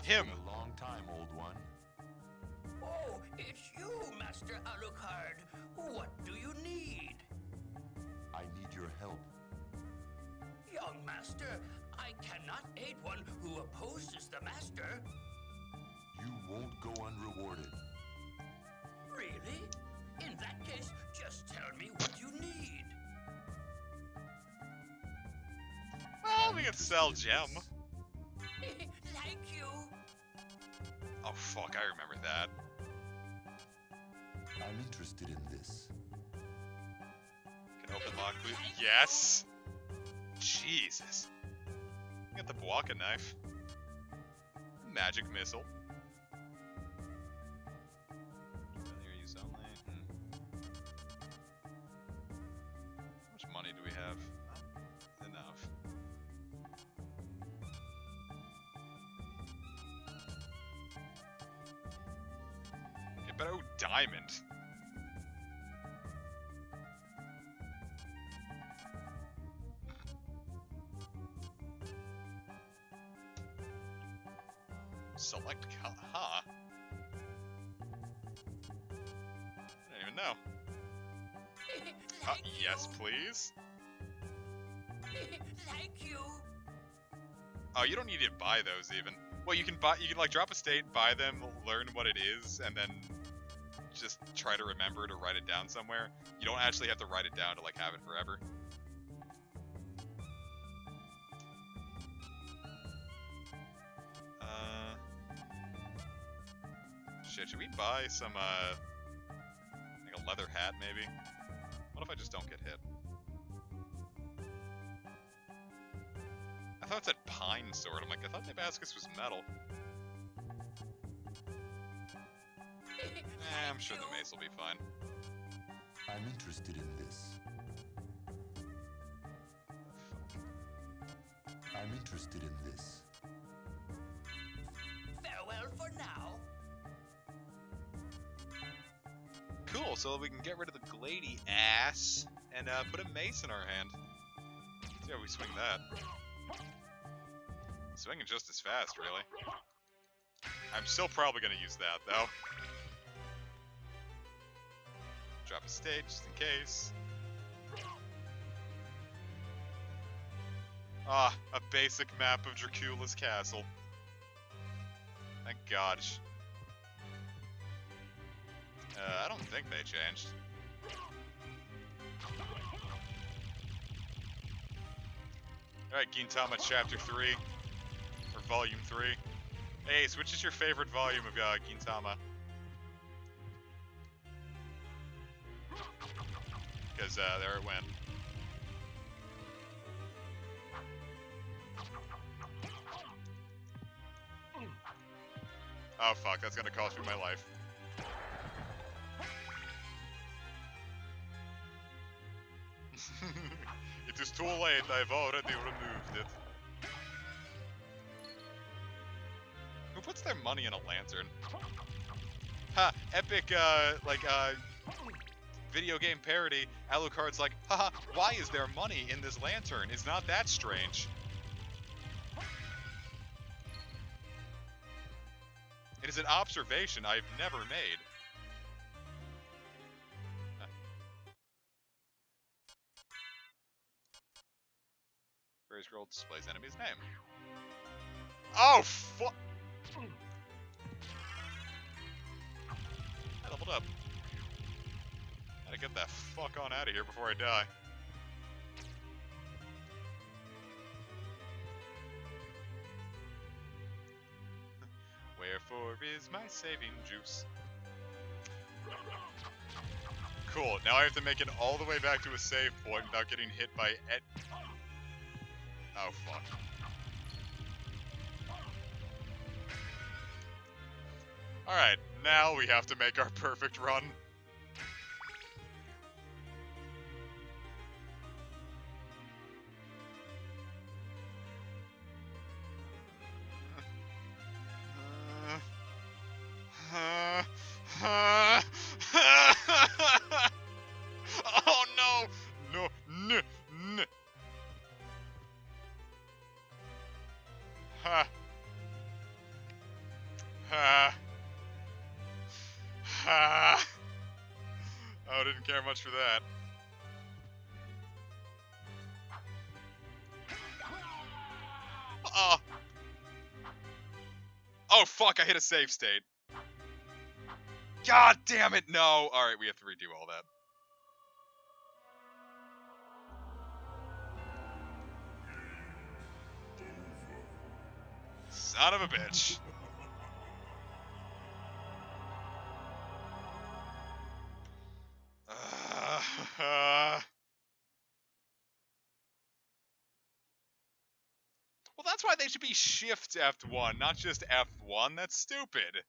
Him! Been a long time, old one. Oh, it's you, Master Alucard. What do you need? I need your help. Young Master, I cannot aid one who opposes the Master. You won't go unrewarded. Really? In that case, just tell me what you need. Well, we can sell gem. Thank you. Oh fuck, I remember that. I'm interested in this. Can open lock loot. Yes! Jesus. Get the Bwaka knife. Magic missile. Failure use only. How much money do we have? Not enough. Okay, but oh, diamond. Select color, huh? I don't even know. Yes, please. Thank you. Oh, you don't need to buy those even. Well, you can buy. You can like drop a state, buy them, learn what it is, and then just try to remember to write it down somewhere. You don't actually have to write it down to like have it forever. Shit, should we buy some, like a leather hat, maybe? What if I just don't get hit? I thought it said pine sword. I'm like, I thought Nabascus was metal. I'm sure the mace will be fine. I'm interested in this. I'm interested in this. Farewell for now. Cool, so we can get rid of the glady ass and put a mace in our hand. See how we swing that. Swinging just as fast, really. I'm still probably going to use that, though. Drop a stage, just in case. Ah, a basic map of Dracula's castle. Thank God. I don't think they changed. Alright, Gintama Chapter 3. Or Volume 3. Ace, which is your favorite volume of Gintama? Because there it went. Oh fuck, that's gonna cost me my life. It is too late, I've already removed it. Who puts their money in a lantern? Ha, epic, video game parody. Alucard's like, haha, why is there money in this lantern? It's not that strange. It is an observation I've never made. Fairy scroll displays enemy's name. Oh, fuck! I leveled up. Gotta get that fuck on out of here before I die. Wherefore is my saving juice? Cool, now I have to make it all the way back to a save point without getting hit by Oh, fuck. Alright, now we have to make our perfect run. Oh no! No, no, no. Ha. Ha. Ha. Oh, didn't care much for that. Oh. Oh, fuck, I hit a save state. God damn it, no! Alright, we have to redo all that. Son of a bitch. Well, that's why they should be Shift F1, not just F1. That's stupid.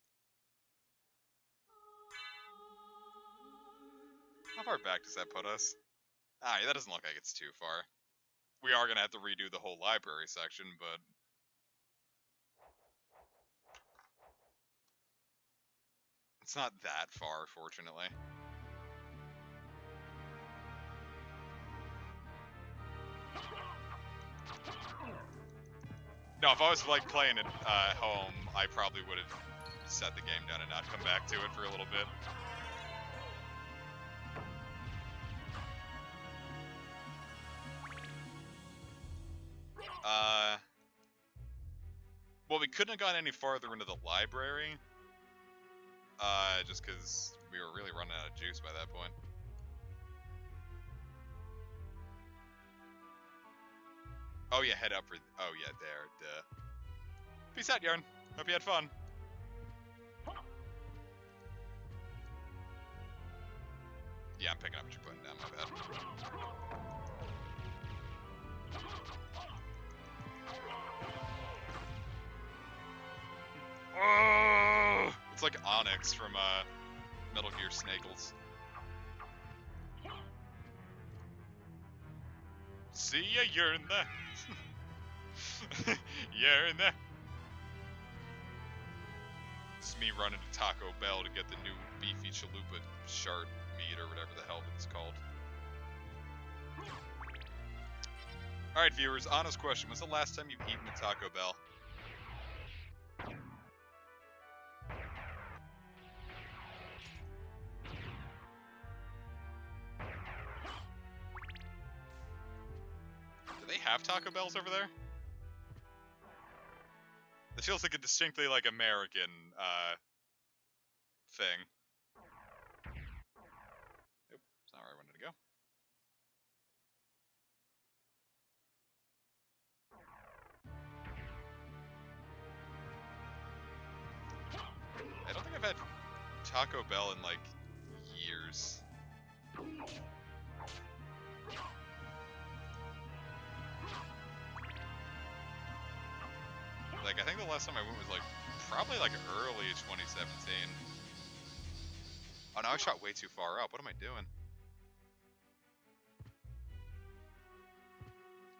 How far back does that put us? Ah, yeah, that doesn't look like it's too far. We are going to have to redo the whole library section, but... it's not that far, fortunately. No, if I was, like, playing at home, I probably would have set the game down and not come back to it for a little bit. Well, we couldn't have gone any farther into the library. Just because we were really running out of juice by that point. Oh yeah, head up for... oh yeah, there, duh. Peace out, Yarn. Hope you had fun. Yeah, I'm picking up what you're putting down, my bad. Oh! It's like Onyx from, Metal Gear Snakels. See ya, you're in the... you're in the... It's me running to Taco Bell to get the new beefy chalupa shark meat or whatever the hell it's called. Alright viewers, honest question. When's the last time you've eaten at Taco Bell? Do they have Taco Bells over there? It feels like a distinctly like American thing. Nope, it's not where I wanted to go. I don't think I've had Taco Bell in like years. Like, I think the last time I went was like probably like early 2017. Oh no, I shot way too far up. What am I doing?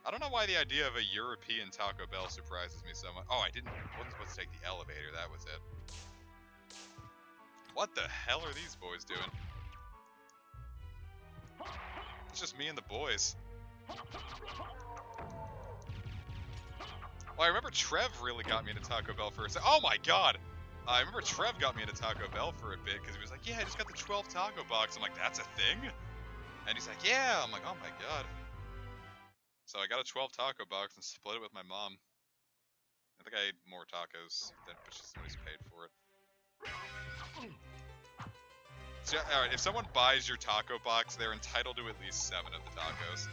I don't know why the idea of a European Taco Bell surprises me so much. Oh, wasn't supposed to take the elevator, that was it. What the hell are these boys doing? It's just me and the boys. Well, I remember Trev really got me into Taco Bell for a second. Oh my god! I remember Trev got me into Taco Bell for a bit because he was like, yeah, I just got the 12 taco box. I'm like, that's a thing? And he's like, yeah. I'm like, oh my god. So I got a 12 taco box and split it with my mom. I think I ate more tacos than somebody's paid for it. So, alright, if someone buys your taco box, they're entitled to at least 7 of the tacos.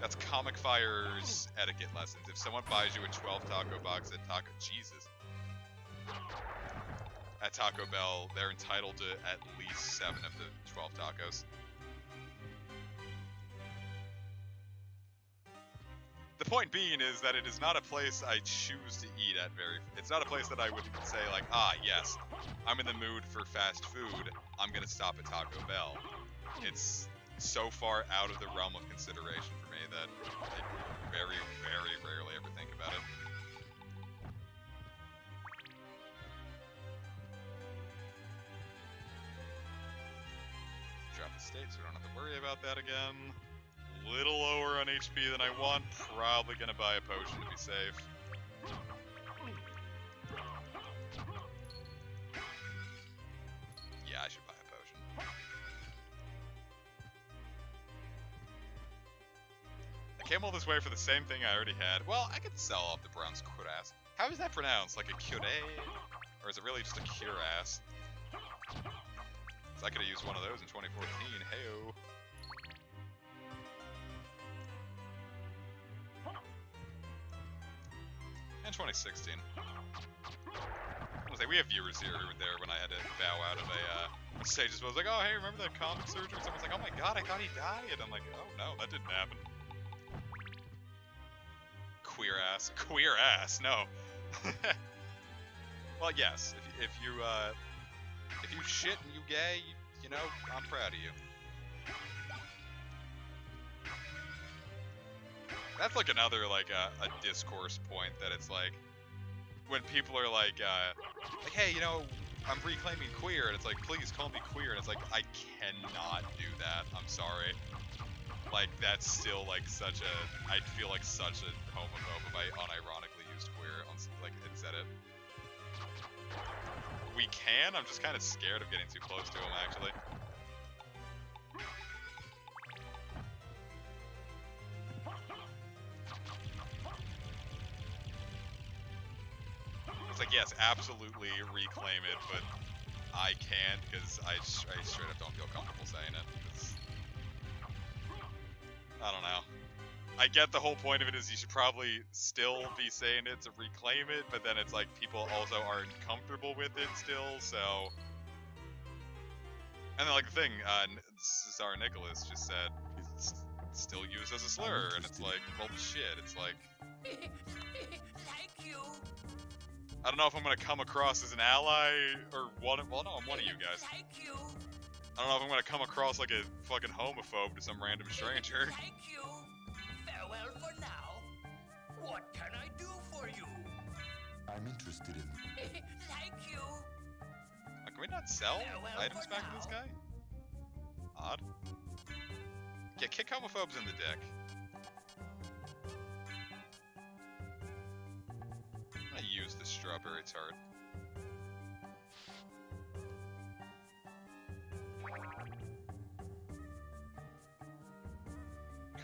That's Comic Fire's etiquette lessons. If someone buys you a 12 taco box at Taco Bell, they're entitled to at least 7 of the 12 tacos. The point being is that it is not a place I choose to eat at it's not a place that I would say like, ah, yes, I'm in the mood for fast food, I'm gonna stop at Taco Bell. It's so far out of the realm of consideration for me that I very, very rarely ever think about it. Drop the state so we don't have to worry about that again. Little lower on HP than I want. Probably gonna buy a potion to be safe. Yeah, I should buy a potion. I came all this way for the same thing I already had. Well, I could sell off the bronze cuirass. How is that pronounced? Like a cure? Or is it really just a cuirass? So I could have used one of those in 2014. Heyo. And 2016. I was like, we have viewers here who were there when I had to bow out of a stage. I was like, oh, hey, remember that comic surgery? Someone's like, oh my god, I thought he died. I'm like, oh no, that didn't happen. Queer ass. Queer ass, no. Well, yes, if you shit and you gay, you know, I'm proud of you. That's like another like a discourse point that it's like when people are like hey, you know, I'm reclaiming queer, and it's like, please call me queer, and it's like, I cannot do that. I'm sorry. Like, that's still like such a, I'd feel like such a homophobe if I unironically used queer on like and said it. We can. I'm just kind of scared of getting too close to him actually. It's like, yes, absolutely reclaim it, but I can't because I straight up don't feel comfortable saying it. I don't know. I get the whole point of it is you should probably still be saying it to reclaim it, but then it's like people also aren't comfortable with it still, so... And then like the thing, Cesar Nicholas just said, it's still used as a slur, and it's like, well shit, it's like... Thank you. I don't know if I'm gonna come across as an ally or one. Well, no, I'm one of you guys. Thank you. I don't know if I'm gonna come across like a fucking homophobe to some random stranger. Thank you. Farewell for now. What can I do for you? I'm interested in... Thank you. Can we not sell Farewell items for back to this now. guy? Odd. Yeah, kick homophobes in the dick. I'm gonna use the strawberry tart.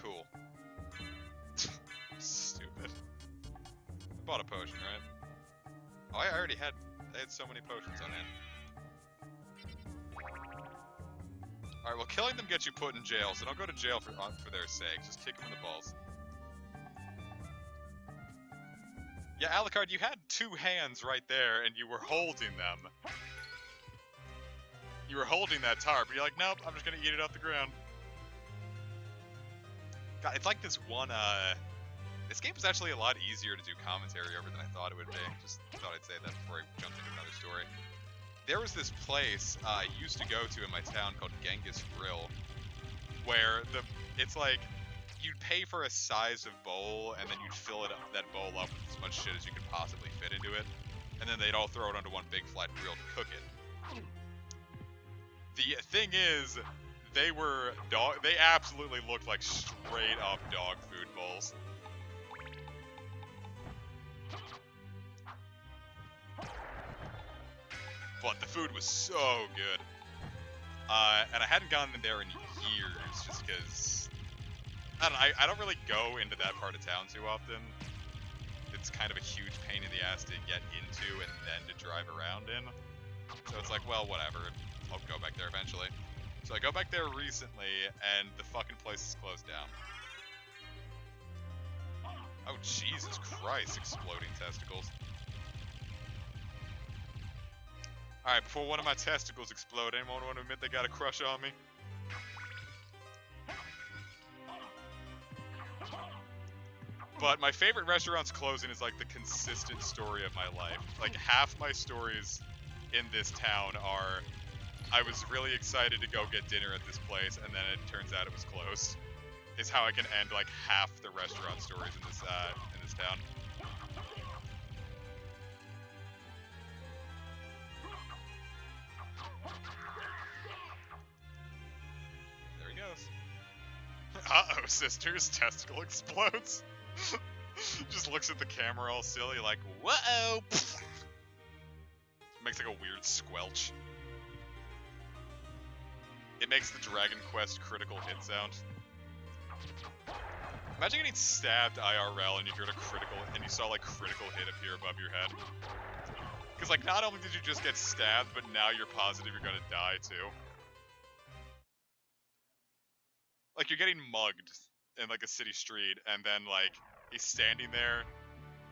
Cool. Stupid. I bought a potion, right? Oh, I already had... I had so many potions on hand. Alright, well, killing them gets you put in jail, so don't go to jail for their sake. Just kick them in the balls. Yeah, Alucard, you had two hands right there, and you were holding them. You were holding that tarp, but you're like, nope, I'm just gonna eat it off the ground. God, it's like this one, this game is actually a lot easier to do commentary over than I thought it would be. Just thought I'd say that before I jumped into another story. There was this place I used to go to in my town called Genghis Grill, where it's like, you'd pay for a size of bowl, and then you'd fill that bowl up with as much shit as you could possibly fit into it, and then they'd all throw it onto one big flat grill to cook it. The thing is, they absolutely looked like straight up dog food bowls. But the food was so good. And I hadn't gone in there in years, just because, I don't know, I don't really go into that part of town too often. It's kind of a huge pain in the ass to get into and then to drive around in. So it's like, well, whatever, I'll go back there eventually. So I go back there recently, and the fucking place is closed down. Oh, Jesus Christ, exploding testicles. Alright, before one of my testicles explode, anyone want to admit they got a crush on me? But my favorite restaurant's closing is like the consistent story of my life. Like half my stories in this town are, I was really excited to go get dinner at this place, and then it turns out it was closed. Is how I can end like half the restaurant stories in this town. There he goes. Uh-oh, sisters, testicle explodes. Just looks at the camera all silly like, whoa! Makes like a weird squelch. It makes the Dragon Quest critical hit sound. Imagine getting stabbed IRL and you heard a critical, and you saw like critical hit appear above your head. Because like not only did you just get stabbed, but now you're positive you're gonna die too. Like you're getting mugged in like a city street, and then like he's standing there,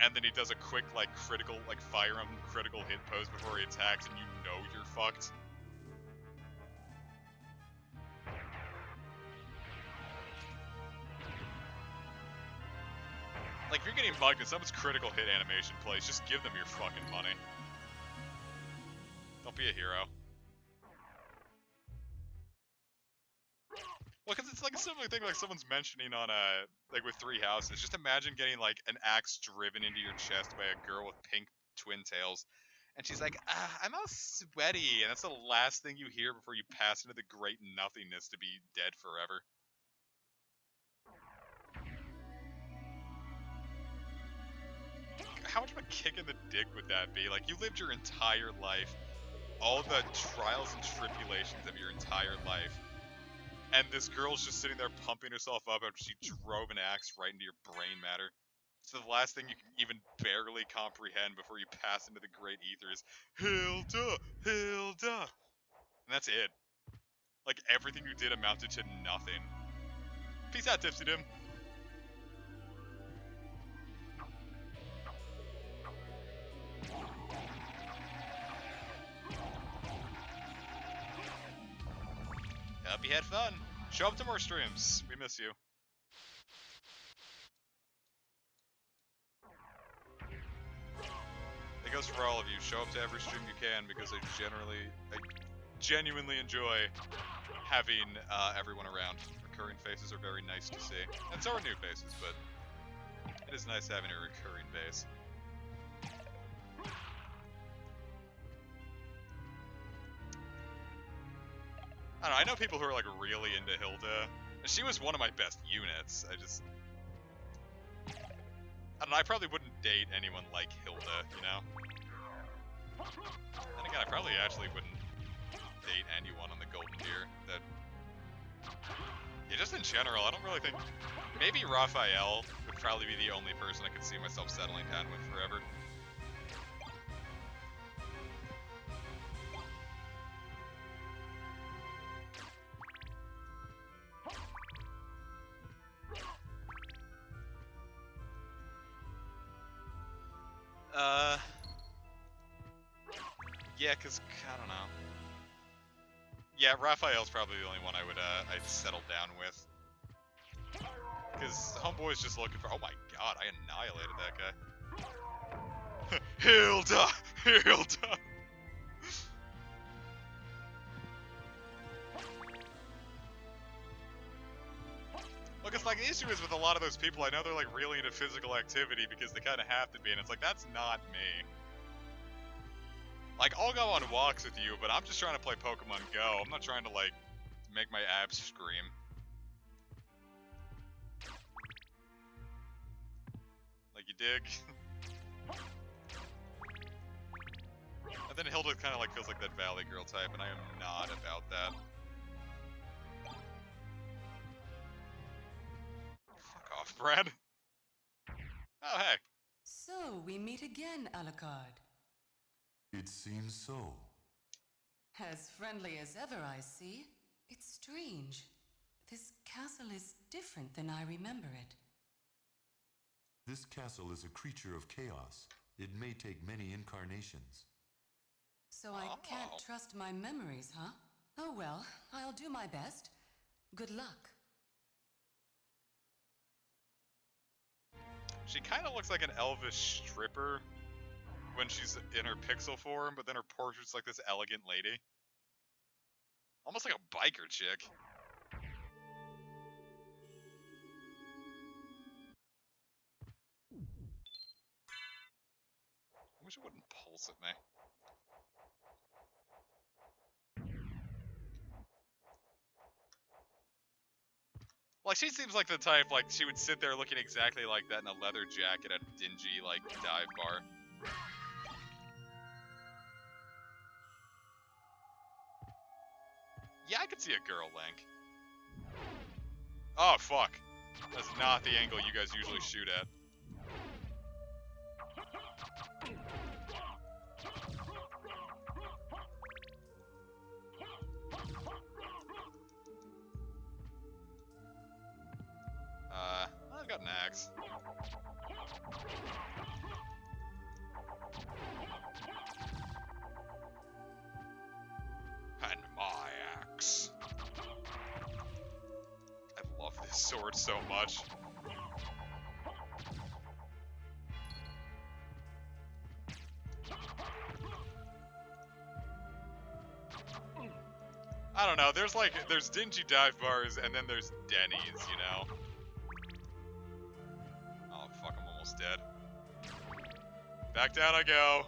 and then he does a quick like critical, like fire him critical hit pose before he attacks, and you know you're fucked. Like, if you're getting mugged and someone's critical hit animation plays, just give them your fucking money. Don't be a hero. Well, because it's like a similar thing like someone's mentioning on, like with Three Houses. Just imagine getting, like, an axe driven into your chest by a girl with pink twin tails. And she's like, I'm all sweaty. And that's the last thing you hear before you pass into the great nothingness to be dead forever. How much of a kick in the dick would that be? Like, you lived your entire life, all the trials and tribulations of your entire life, and this girl's just sitting there pumping herself up after she drove an axe right into your brain matter. So the last thing you can even barely comprehend before you pass into the great ether is, Hilda, Hilda! And that's it. Like, everything you did amounted to nothing. Peace out, Tipsy Dim. Hope you had fun. Show up to more streams. We miss you. It goes for all of you. Show up to every stream you can because I genuinely enjoy having everyone around. Recurring faces are very nice to see. And so are new faces, but it is nice having a recurring base. I don't know, I know people who are like really into Hilda. She was one of my best units. I don't know, I probably wouldn't date anyone like Hilda, you know? And again, I probably actually wouldn't date anyone on the Golden Deer that... Yeah, just in general, I don't really think... Maybe Raphael would probably be the only person I could see myself settling down with forever. Yeah, cause I don't know. Yeah, Raphael's probably the only one I'd settle down with. Cause Homeboy's just looking for. Oh my god, I annihilated that guy. Hilda, Hilda. Look, it's like the issue is with a lot of those people. I know they're like really into physical activity because they kind of have to be, and it's like that's not me. Like, I'll go on walks with you, but I'm just trying to play Pokemon Go. I'm not trying to, like, make my abs scream. Like, you dig? And then Hilda kind of, like, feels like that Valley Girl type, and I am not about that. Fuck off, Brad. Oh, hey. So, we meet again, Alucard. It seems so. As friendly as ever, I see. It's strange. This castle is different than I remember it. This castle is a creature of chaos. It may take many incarnations. So I can't trust my memories, huh? Oh well, I'll do my best. Good luck. She kind of looks like an elvish stripper when she's in her pixel form, but then her portrait's like this elegant lady. Almost like a biker chick. I wish it wouldn't pulse at me. Like, she seems like the type, like, she would sit there looking exactly like that in a leather jacket at a dingy, like, dive bar. Yeah, I could see a girl Link. Oh, fuck. That's not the angle you guys usually shoot at. I've got an axe. And my axe. I love this sword so much. I don't know, there's dingy dive bars and then there's Denny's, you know? Oh fuck, I'm almost dead. Back down I go.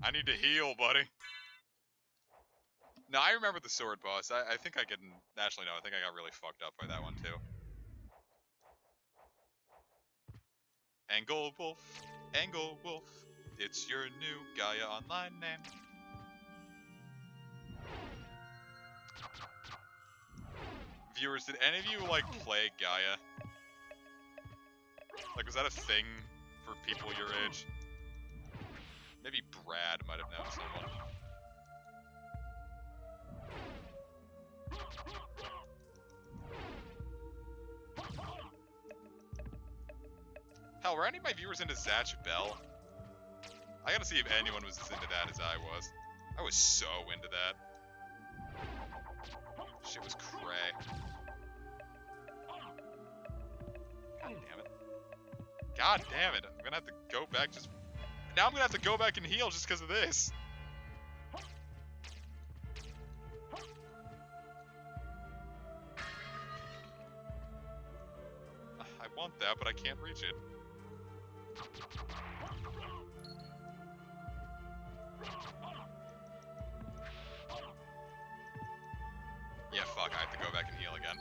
I need to heal, buddy. No, I remember the sword boss. I think I can... Actually, no, I think I got really fucked up by that one, too. Angle Wolf, it's your new Gaia Online name. Viewers, did any of you, like, play Gaia? Like, was that a thing for people your age? Maybe Brad might have known someone. Hell, were any of my viewers into Zatch Bell? I gotta see if anyone was as into that as I was. I was so into that. shit was cray. God damn it. God damn it. I'm gonna have to go back just... Now I'm gonna have to go back and heal just because of this. I want that, but I can't reach it. Yeah, fuck, I have to go back and heal again.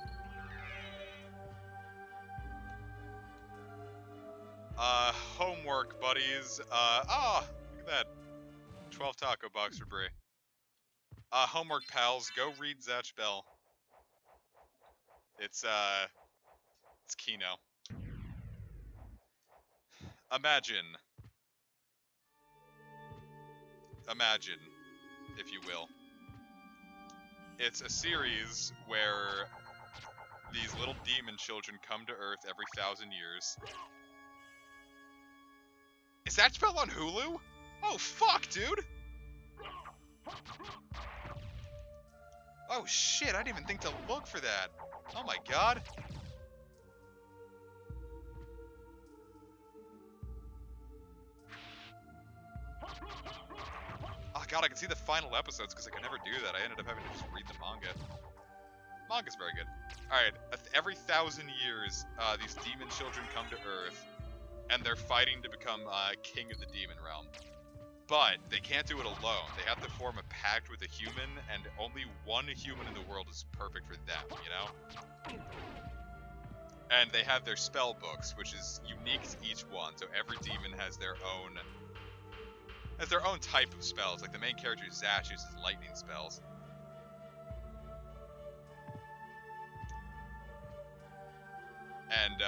Homework, buddies. Look at that. 12 taco box for Brie. Homework, pals. Go read Zatch Bell. It's Kino. Imagine, if you will. It's a series where these little demon children come to Earth every 1,000 years. Is that spell on Hulu? Oh, fuck, dude! Oh, shit, I didn't even think to look for that. Oh my god. Oh god, I can see the final episodes because I could never do that. I ended up having to just read the manga. Manga's very good. Alright, every 1,000 years, these demon children come to Earth, and they're fighting to become king of the demon realm. But they can't do it alone. They have to form a pact with a human, and only one human in the world is perfect for them, you know? And they have their spell books, which is unique to each one, so every demon has their own type of spells. Like the main character, Zatch, uses lightning spells. And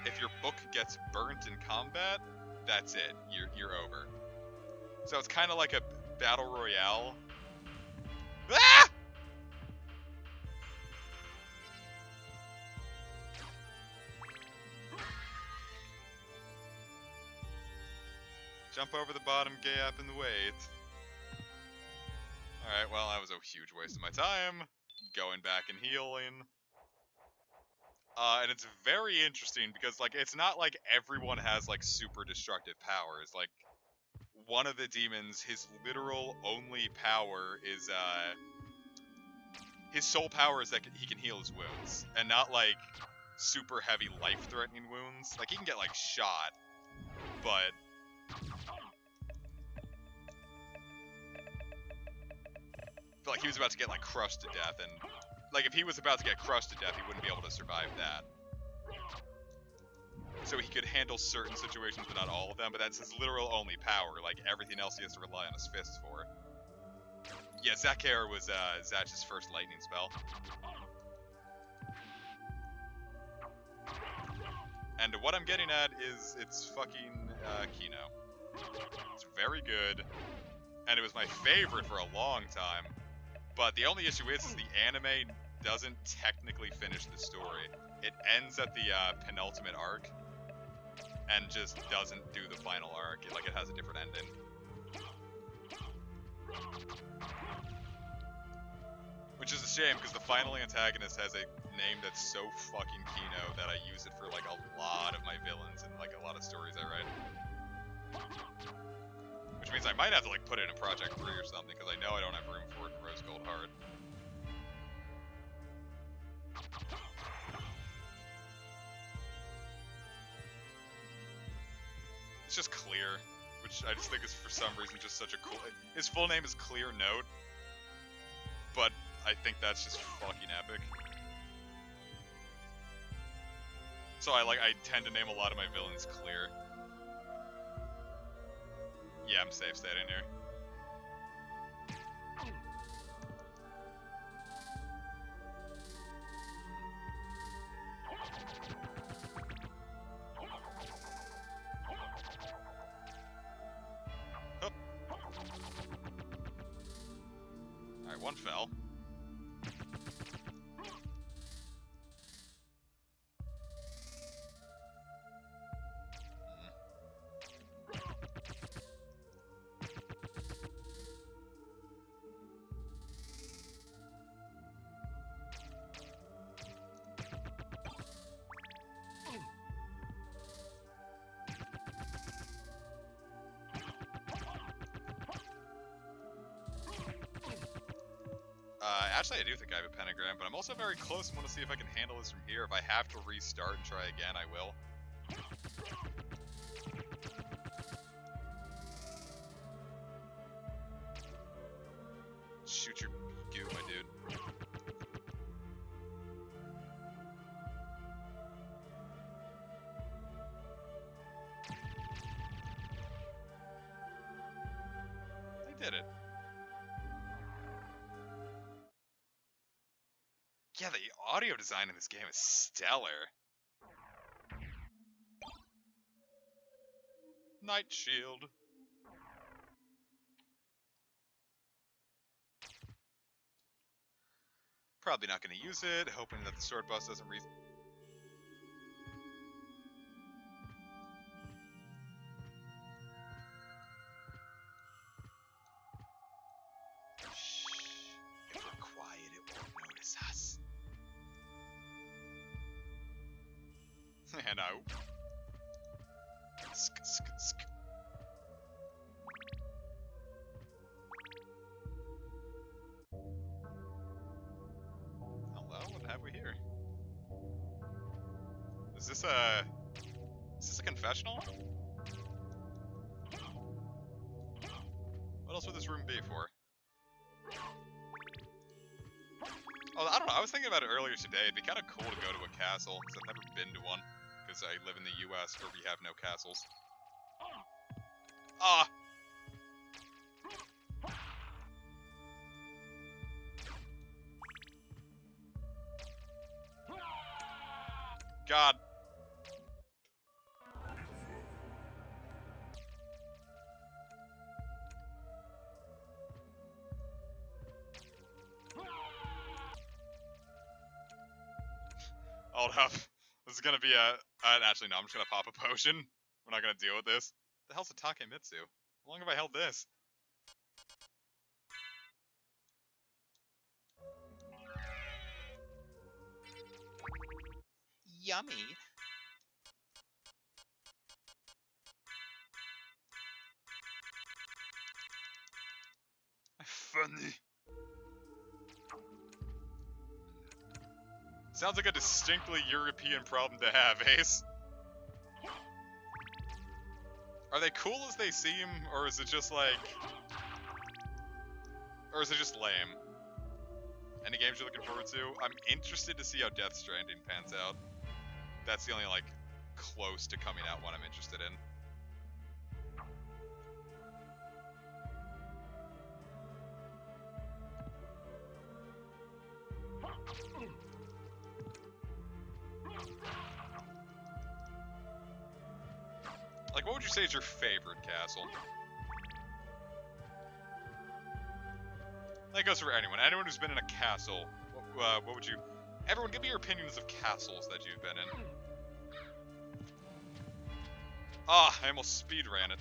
if your book gets burnt in combat, that's it. You're over. So it's kind of like a battle royale. Ah! Jump over the bottom gap in the wait. Alright, well, that was a huge waste of my time. Going back and healing. And it's very interesting because, like, it's not like everyone has, like, super destructive powers. Like, one of the demons, his literal only power is, his sole power is that he can heal his wounds. And not, like, super heavy life-threatening wounds. Like, he can get, like, shot. But... I feel like he was about to get, like, crushed to death, and... Like, if he was about to get crushed to death, he wouldn't be able to survive that. So he could handle certain situations, but not all of them, but that's his literal only power. Like, everything else he has to rely on his fists for. Yeah, Zakhair was, Zatch's first lightning spell. And what I'm getting at is, it's fucking, Kino. It's very good, and it was my favorite for a long time. But the only issue is the anime doesn't technically finish the story. It ends at the penultimate arc, and just doesn't do the final arc. It has a different ending. Which is a shame, because the final antagonist has a name that's so fucking Kino that I use it for, like, a lot of my villains and, like, a lot of stories I write. Which means I might have to, like, put it in Project 3 or something, because I know I don't have room for it in Rose Gold Heart. It's just Clear, which I just think is for some reason just such a cool... His full name is Clear Note, but I think that's just fucking epic. So I tend to name a lot of my villains Clear. Yeah, I'm safe staying here. Oh. Alright, one fell. Actually, I do think I have a pentagram, but I'm also very close and want to see if I can handle this from here. If I have to restart and try again, I will. Shoot your goo, my dude. I did it. Yeah, the audio design in this game is stellar. Night Shield. Probably not going to use it, hoping that the sword boss doesn't Shh. If we're quiet, it won't notice us. And out. Sk, sk, sk. Hello, what have we here? Is this a confessional? What else would this room be for? Oh, I don't know. I was thinking about it earlier today. It'd be kind of cool to go to a castle, because I've never been to one. Because I live in the US where we have no castles. Ah! God. Hold up. This is gonna be actually, no, I'm just gonna pop a potion. We're not gonna deal with this. The hell's a Takemitsu? How long have I held this? Yummy. Funny. Sounds like a distinctly European problem to have, Ace. Are they cool as they seem, or is it just like... Or is it just lame? Any games you're looking forward to? I'm interested to see how Death Stranding pans out. That's the only, like, close to coming out one I'm interested in. Like, what would you say is your favorite castle? That goes for anyone. Anyone who's been in a castle. What would you... Everyone, give me your opinions of castles that you've been in. Ah, I almost speed ran it.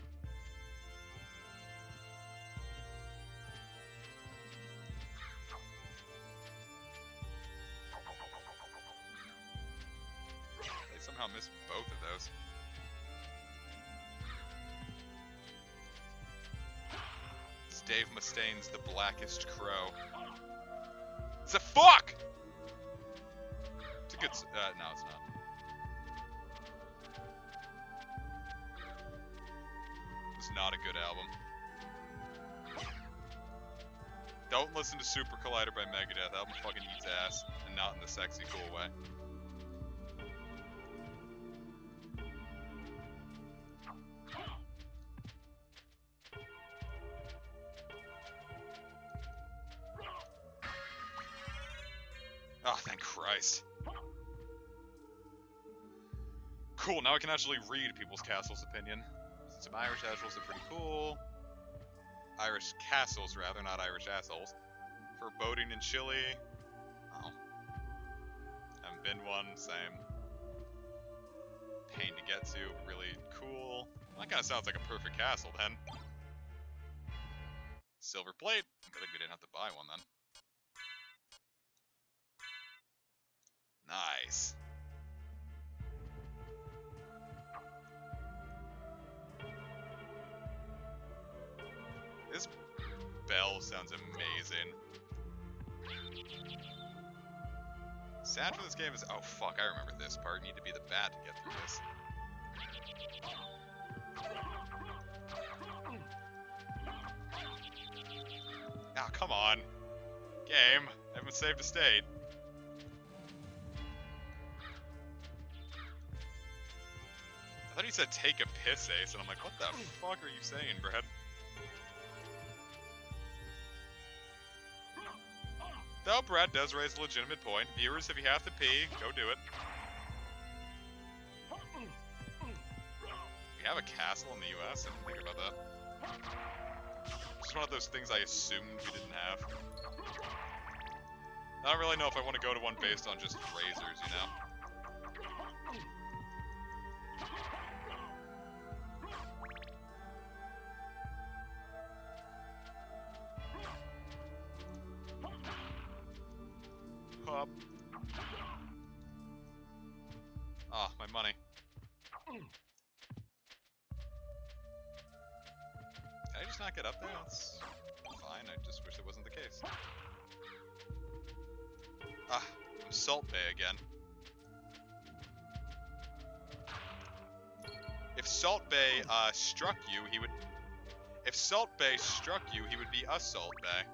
They somehow missed both of those. It's Dave Mustaine's The Blackest Crow. It's a fuck! It's a good... no, it's not. It's not a good album. Don't listen to Super Collider by Megadeth. That album fucking eats ass. And not in the sexy, cool way. Oh, thank Christ. Cool, now I can actually read people's castles' opinion. Some Irish assholes are pretty cool. Irish castles, rather, not Irish assholes. Foreboding in Chile. Oh. Haven't been one, same. Pain to get to, really cool. That kind of sounds like a perfect castle, then. Silver plate. I think we didn't have to buy one, then. Nice. This bell sounds amazing. sad for this game is... Oh, fuck, I remember this part. Need to be the bat to get through this. Ah, come on. Game. I haven't saved a state. I thought he said take a piss, Ace, and I'm like, what the fuck are you saying, Brad? Though Brad does raise a legitimate point. Viewers, if you have to pee, go do it. We have a castle in the US, I didn't think about that. Just one of those things I assumed we didn't have. I don't really know if I want to go to one based on just razors, you know? Up. Ah, my money. Can I just not get up there? That's fine, I just wish it wasn't the case. Ah, I'm Salt Bay again. If Salt Bay struck you, he would... If Salt Bay struck you, he would be a Salt Bay.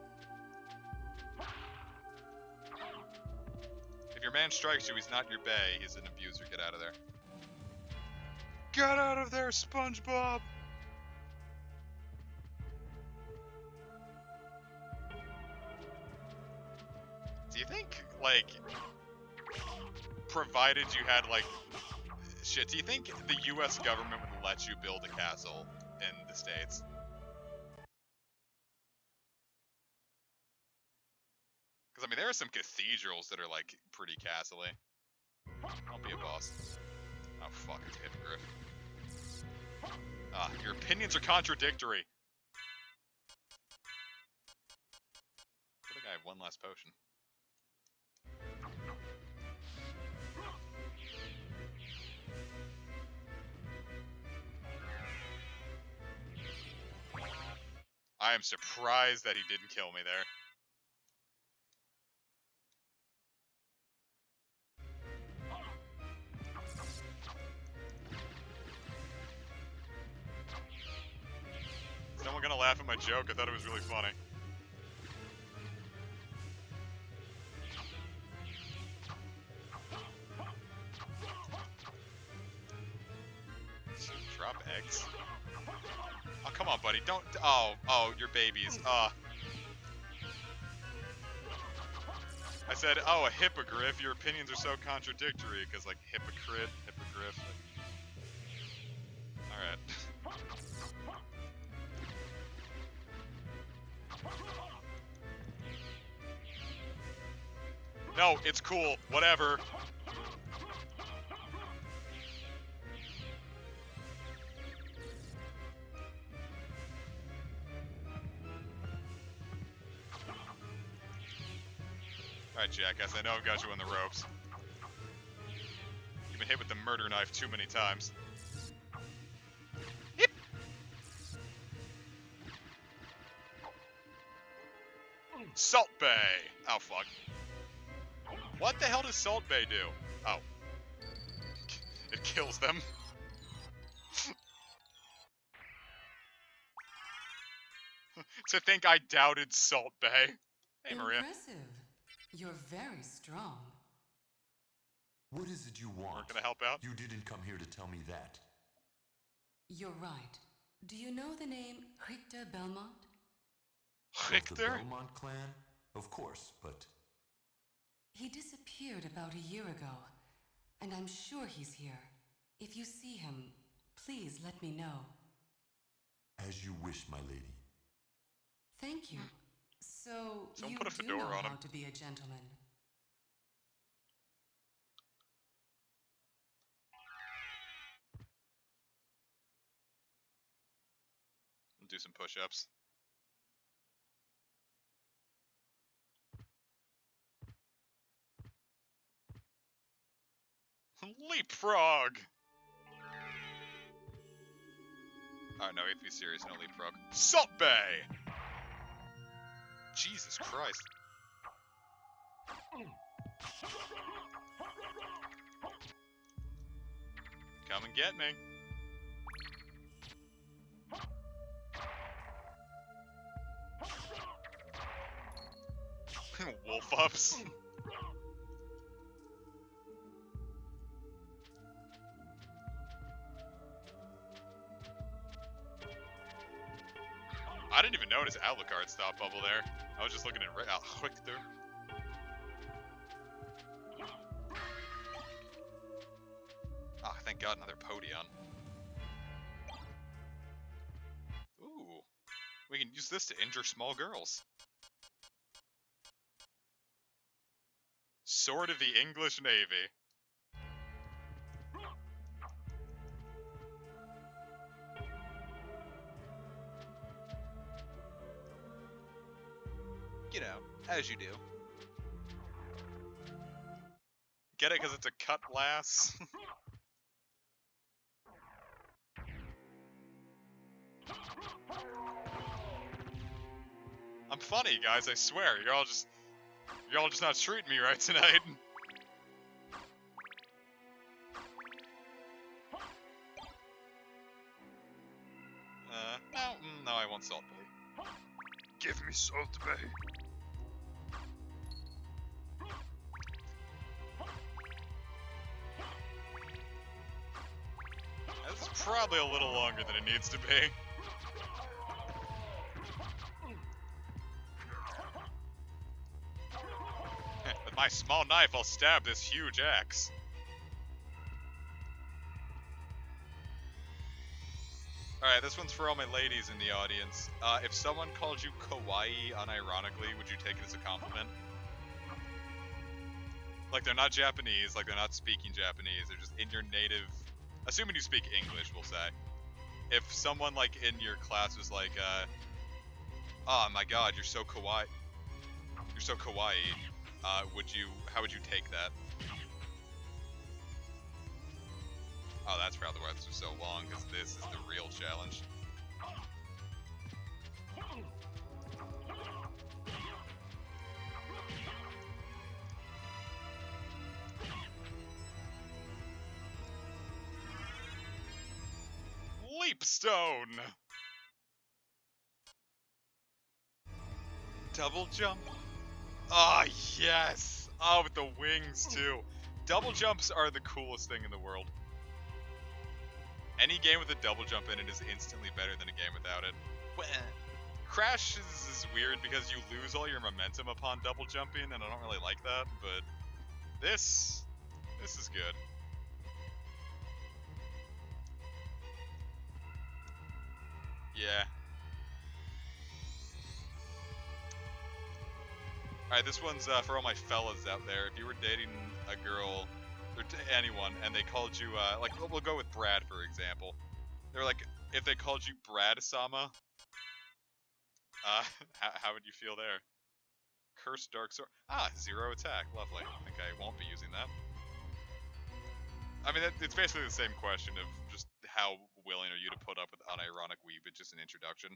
If your man strikes you, he's not your bae, he's an abuser. Get out of there. Get out of there, SpongeBob! Do you think, like, provided you had, like, shit, do you think the US government would let you build a castle in the States? Because, I mean, there are some cathedrals that are, like, pretty castle-y. I'll be a boss. Oh, fuck, it's a hippogriff. Ah, your opinions are contradictory. I think I have one last potion. I am surprised that he didn't kill me there. Is no one gonna laugh at my joke? I thought it was really funny. Drop eggs. Oh, come on, buddy. Don't... Oh, your babies. I said, oh, a hippogriff. Your opinions are so contradictory. Because, like, hypocrite, hippogriff. Alright. No, it's cool. Whatever. Alright, jackass, I know I've got you on the ropes. You've been hit with the murder knife too many times. Yep. Salt Bay! Oh, fuck. What the hell does Salt Bay do? Oh. It kills them. To think I doubted Salt Bay. Hey, Maria. Impressive. You're very strong. What is it you want? We're gonna help out? You didn't come here to tell me that. You're right. Do you know the name Richter Belmont? Of the Richter? Belmont clan? Of course, but... He disappeared about a year ago, and I'm sure he's here. If you see him, please let me know. As you wish, my lady. Thank you. So, Someone you put a do fedora know on him. how to be a gentleman. I'll do some push-ups. Leapfrog! Alright, no, we have to be serious, no leapfrog. Salt Bay! Jesus Christ. Come and get me. Wolf ups. I didn't even notice Alucard stopped bubble there. I was just looking at quick through. Ah, thank God, another Podion. Ooh, we can use this to injure small girls. Sword of the English Navy. You know, as you do. Get it because it's a cut glass? I'm funny, guys, I swear. You're all just not treating me right tonight. No, I want Salt Bay. Give me Salt Bay. This is probably a little longer than it needs to be. With my small knife, I'll stab this huge axe. Alright, this one's for all my ladies in the audience. If someone called you kawaii unironically, would you take it as a compliment? Like, they're not Japanese, like they're not speaking Japanese, they're just in your native... Assuming you speak English, we'll say. If someone, like, in your class was like, oh my god, you're so kawaii. You're so kawaii. How would you take that? Oh, that's probably why this was so long, because this is the real challenge. Leapstone! Double jump? Oh, yes! Oh, with the wings, too. Double jumps are the coolest thing in the world. Any game with a double jump in it is instantly better than a game without it. Crash is weird because you lose all your momentum upon double jumping, and I don't really like that, but this is good. Yeah. Alright, this one's for all my fellas out there. If you were dating a girl, or anyone, and they called you, like, we'll go with Brad, for example. They're like, if they called you Brad-sama, how would you feel there? Cursed Dark Sword. Ah, 0 attack. Lovely. I think I won't be using that. I mean, it's basically the same question of just how willing are you to put up with unironic weeb. It's just an introduction.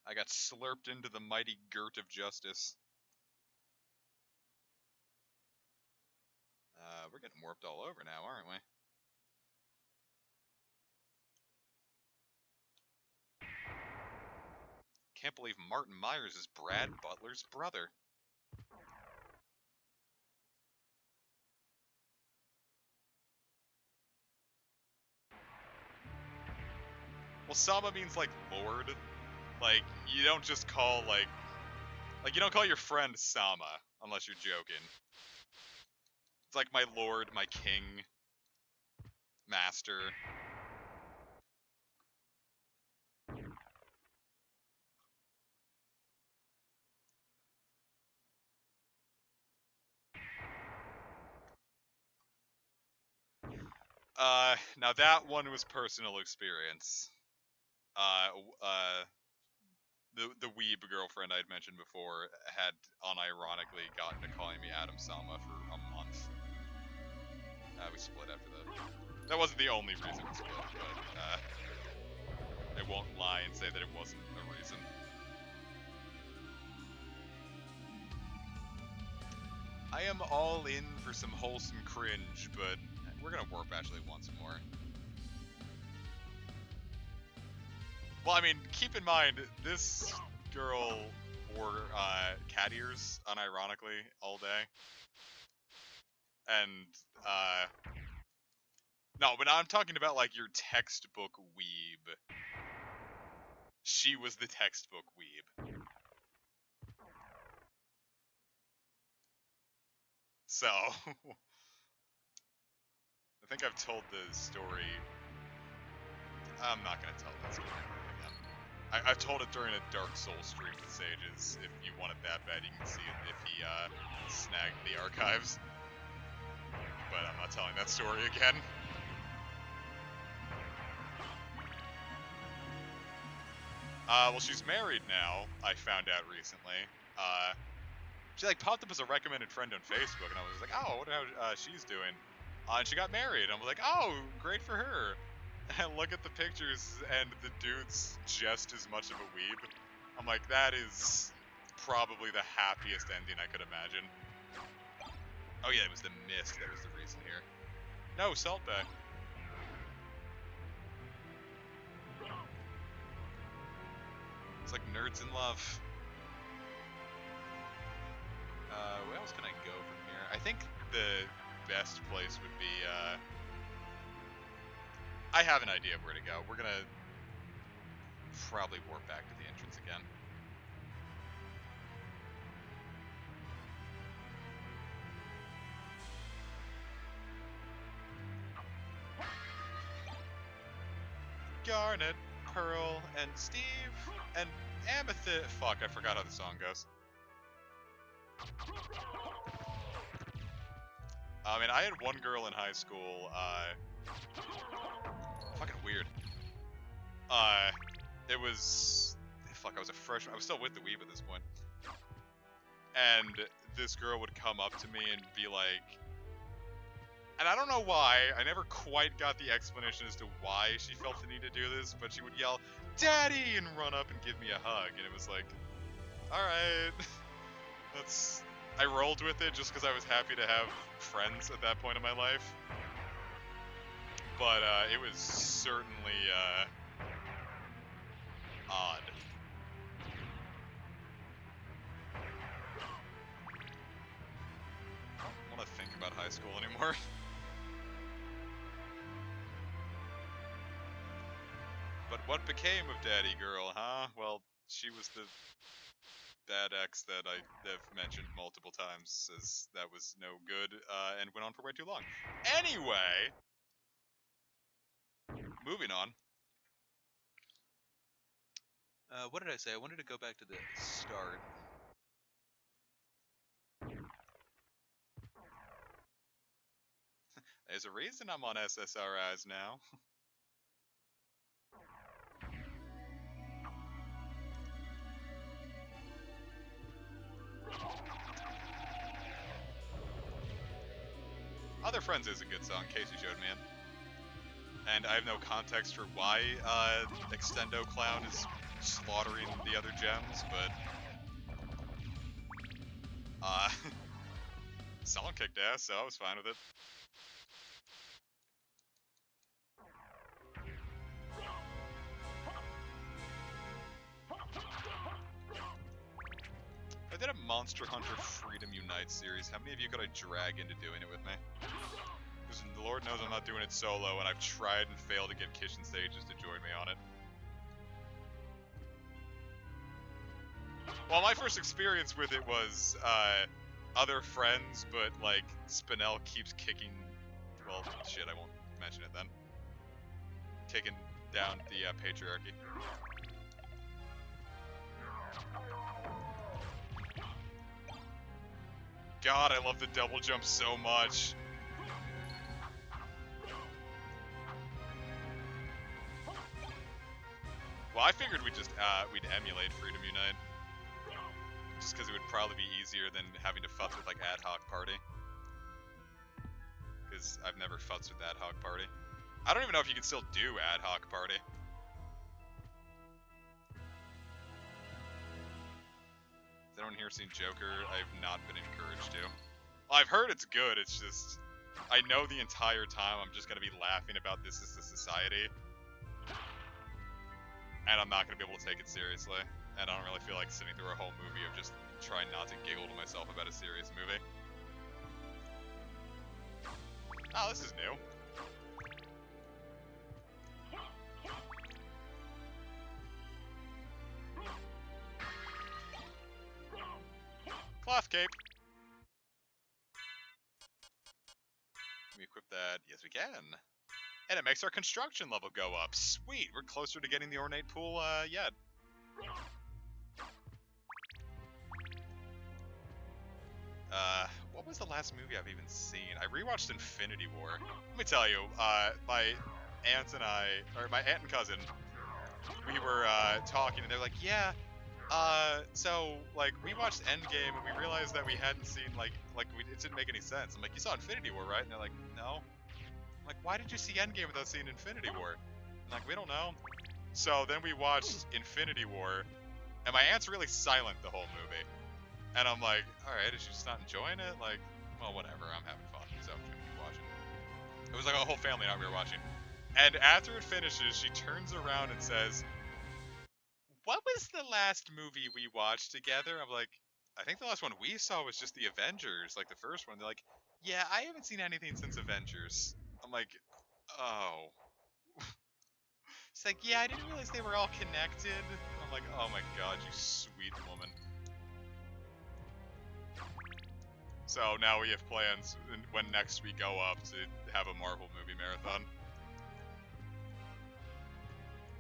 I got slurped into the mighty girt of justice. We're getting warped all over now, aren't we? Can't believe Martin Myers is Brad Butler's brother. Well, Sama means, like, Lord. Like, you don't just call, like, you don't call your friend Sama, unless you're joking. It's like my lord, my king, master. Now that one was personal experience. The weeb girlfriend I'd mentioned before had unironically gotten to calling me Adam Sama for a month. We split after that. That wasn't the only reason we split, but I won't lie and say that it wasn't a reason. I am all in for some wholesome cringe, but we're gonna warp actually once more. Well, I mean, keep in mind, this girl wore cat ears, unironically, all day. And, no, but I'm talking about, like, your textbook weeb. She was the textbook weeb. So, I think I've told the story. I'm not gonna tell that story again. I've told it during a Dark Souls stream with Sages. If you want it that bad, you can see it if he snagged the archives. But I'm not telling that story again. Well, she's married now, I found out recently. She, like, popped up as a recommended friend on Facebook, and I was like, oh, I wonder how she's doing. And she got married. I was like, oh, great for her. And look at the pictures, and the dude's just as much of a weeb. I'm like, that is probably the happiest ending I could imagine. Oh yeah, it was the mist that was the reason here. No, Salt Bay. It's like nerds in love. Where else can I go from here? I think the best place would be, I have an idea of where to go. We're gonna probably warp back to the entrance again. Garnet, Pearl, and Steve, and Amethyst. Fuck, I forgot how the song goes. I mean, I had one girl in high school, fucking weird. It was, fuck, I was a freshman, I was still with the weeb at this point. And this girl would come up to me and be like, and I don't know why, I never quite got the explanation as to why she felt the need to do this, but she would yell, "Daddy!" and run up and give me a hug, and it was like, alright, that's, I rolled with it just because I was happy to have friends at that point in my life. But, it was certainly, odd. I don't want to think about high school anymore. But what became of Daddy Girl, huh? Well, she was the bad ex that I have mentioned multiple times, as that was no good, and went on for way too long. Anyway, moving on. What did I say? I wanted to go back to the start. There's a reason I'm on SSRIs now. Other Friends is a good song, Casey showed me it. And I have no context for why Extendo Clown is slaughtering the other gems, but song kicked ass, so I was fine with it. I did a Monster Hunter Freedom Unite series. How many of you could I drag into doing it with me? Because the Lord knows I'm not doing it solo, and I've tried and failed to get Kitchen Sages to join me on it. Well, my first experience with it was, other friends, but, like, Spinel keeps kicking... Well, shit, I won't mention it then. Kicking down the, patriarchy. God, I love the double jump so much. Well, I figured we'd just, we'd emulate Freedom Unite. Just because it would probably be easier than having to futz with, like, Ad Hoc Party. Because I've never futzed with Ad Hoc Party. I don't even know if you can still do Ad Hoc Party. anyone here seen Joker? I have not been encouraged to. Well, I've heard it's good. It's just I know the entire time I'm just gonna be laughing about This Is the Society, and I'm not gonna be able to take it seriously. And I don't really feel like sitting through a whole movie of just trying not to giggle to myself about a serious movie. Oh, this is new. Cloth cape. Can we equip that? Yes, we can. And it makes our construction level go up. Sweet, we're closer to getting the ornate pool yet. What was the last movie I've even seen? I rewatched Infinity War. Let me tell you, my aunt and I, or my aunt and cousin, we were talking, and they're like, yeah, so, like, we watched Endgame, and we realized that we hadn't seen, it didn't make any sense. I'm like, you saw Infinity War, right? And they're like, no. I'm like, why did you see Endgame without seeing Infinity War? I'm like, we don't know. So then we watched Infinity War, and my aunt's really silent the whole movie. And I'm like, alright, is she just not enjoying it? Like, well, whatever, I'm having fun, so I'm gonna keep watching. It was like a whole family night we were watching. And after it finishes, she turns around and says, what was the last movie we watched together? I'm like, I think the last one we saw was just the Avengers, like the first one. They're like, yeah, I haven't seen anything since Avengers. I'm like, oh. It's like, yeah, I didn't realize they were all connected. I'm like, oh my god, you sweet woman. So now we have plans when next we go up to have a Marvel movie marathon.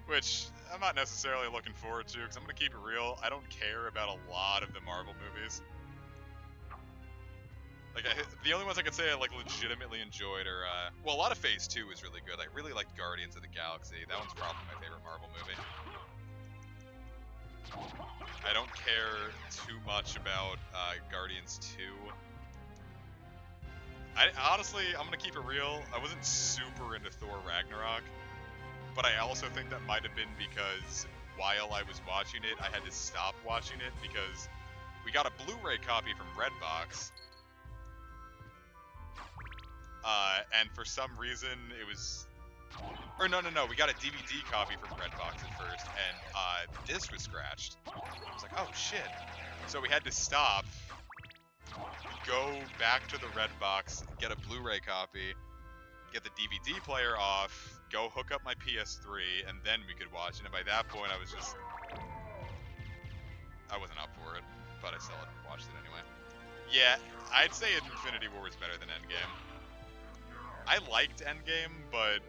Which I'm not necessarily looking forward to, because I'm going to keep it real. I don't care about a lot of the Marvel movies. Like, the only ones I could say I legitimately enjoyed are, well, a lot of Phase 2 is really good. I really liked Guardians of the Galaxy. That one's probably my favorite Marvel movie. I don't care too much about Guardians 2. Honestly, I'm going to keep it real. I wasn't super into Thor Ragnarok. But I also think that might have been because while I was watching it, I had to stop watching it because we got a Blu-ray copy from Redbox. And for some reason it was... Or no, we got a DVD copy from Redbox at first, and the disc was scratched. I was like, oh shit. So we had to stop, go back to the Redbox, get a Blu-ray copy, get the DVD player off, go hook up my PS3, and then we could watch it. And by that point, I wasn't up for it, but I still watched it anyway. Yeah, I'd say Infinity War was better than Endgame. I liked Endgame, but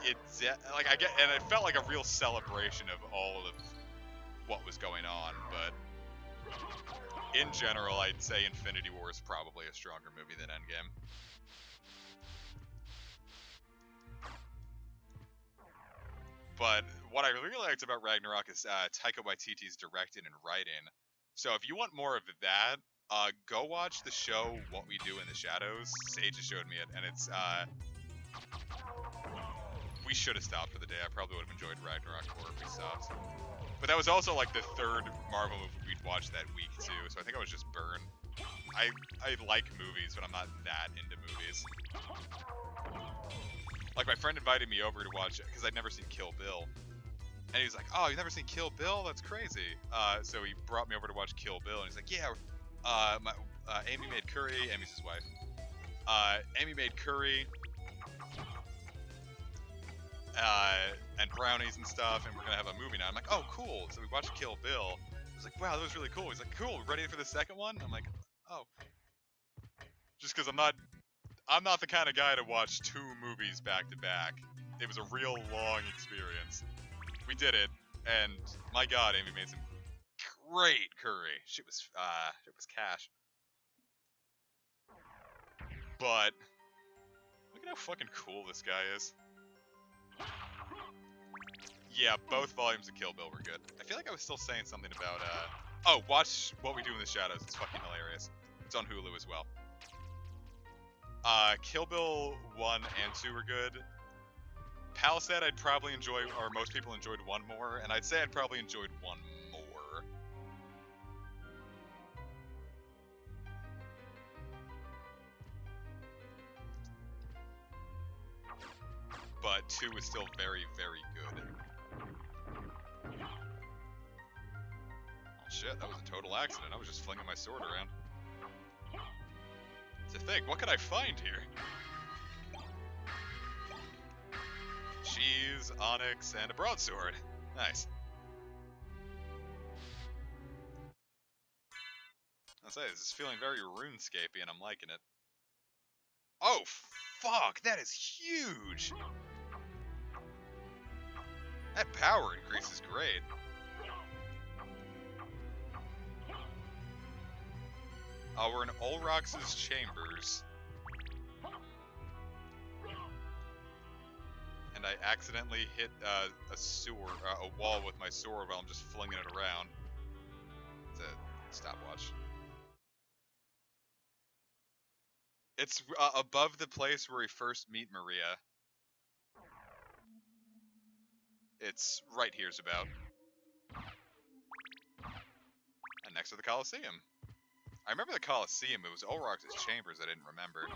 it felt like a real celebration of all of what was going on. But in general, I'd say Infinity War is probably a stronger movie than Endgame. But what I really liked about Ragnarok is Taika Waititi's directing and writing. So if you want more of that, go watch the show What We Do in the Shadows. Sage has showed me it, and it's... we should have stopped for the day. I probably would have enjoyed Ragnarok more if we stopped. But that was also like the third Marvel movie we'd watched that week too, so I think I was just burned. I like movies, but I'm not that into movies. Like, my friend invited me over to watch it, because I'd never seen Kill Bill. And he was like, oh, you've never seen Kill Bill? That's crazy. So he brought me over to watch Kill Bill, and he's like, yeah, Amy made curry. Amy's his wife. Amy made curry. And brownies and stuff, and we're going to have a movie now. I'm like, oh, cool. So we watched Kill Bill. I was like, wow, that was really cool. He's like, cool, ready for the second one? I'm like, oh. Just because I'm not the kind of guy to watch 2 movies back to back. It was a real long experience. We did it, and my god, Amy made some great curry. It was cash. But look at how fucking cool this guy is. Yeah, both volumes of Kill Bill were good. I feel like I was still saying something about oh, watch What We Do in the Shadows. It's fucking hilarious. It's on Hulu as well. Kill Bill 1 and 2 were good. Palisade I'd probably enjoy, or most people enjoyed 1 more, and I'd say I'd probably enjoyed 1 more. 2 is still very, very good. Oh shit, that was a total accident. I was just flinging my sword around. To think, what could I find here? Cheese, onyx, and a broadsword. Nice. I'll say, this is feeling very RuneScapey, and I'm liking it. Oh, fuck! That is huge! That power increase is great. Oh, we're in Olrox's chambers. And I accidentally hit a wall with my sword while I'm just flinging it around. It's a stopwatch. It's above the place where we first meet Maria. It's right here's about. And next to the Colosseum. I remember the Colosseum, it was Olrox's chambers I didn't remember.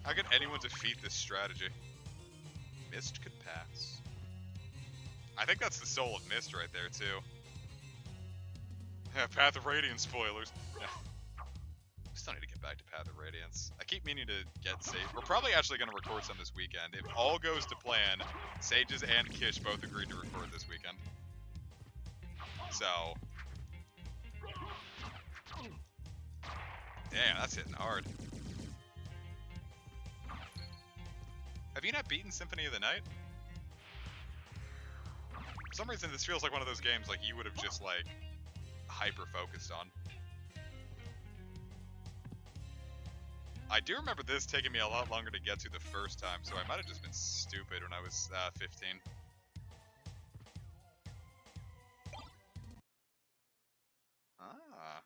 How could anyone defeat this strategy? Mist could pass. I think that's the soul of Mist right there, too. Yeah, Path of Radiance spoilers. Yeah. We still need to get back to Path of Radiance. I keep meaning to get Sage. We're probably actually going to record some this weekend. If all goes to plan, Sages and Kish both agreed to record this weekend. So. Damn, that's hitting hard. Have you not beaten Symphony of the Night? For some reason, this feels like one of those games like you would have just, like, hyper-focused on. I do remember this taking me a lot longer to get to the first time, so I might have just been stupid when I was 15. Ah.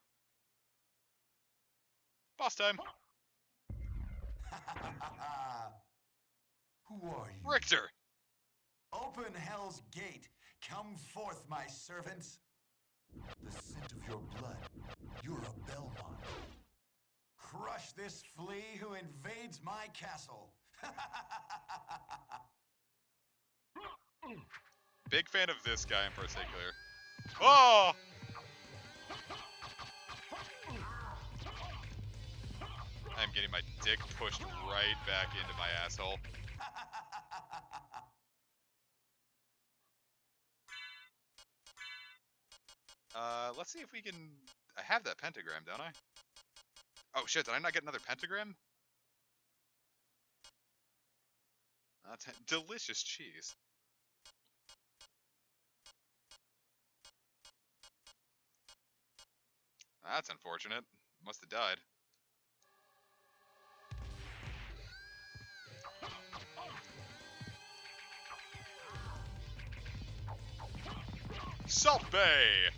Boss time! Who are you? Richter! Open Hell's Gate. Come forth, my servants. The scent of your blood. You're a Belmont. Crush this flea who invades my castle. Big fan of this guy in particular. Oh! I'm getting my dick pushed right back into my asshole. Let's see if we can... I have that pentagram, don't I? Oh shit, did I not get another pentagram? Delicious cheese. That's unfortunate. Must have died. Salt Bay!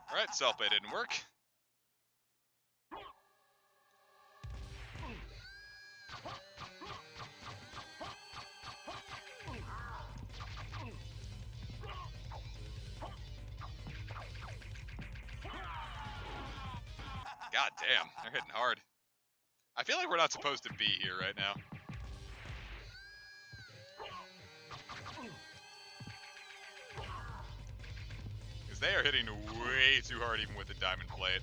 Alright, Salt Bay didn't work. God damn, they're hitting hard. I feel like we're not supposed to be here right now. Because they are hitting way too hard even with the diamond plate.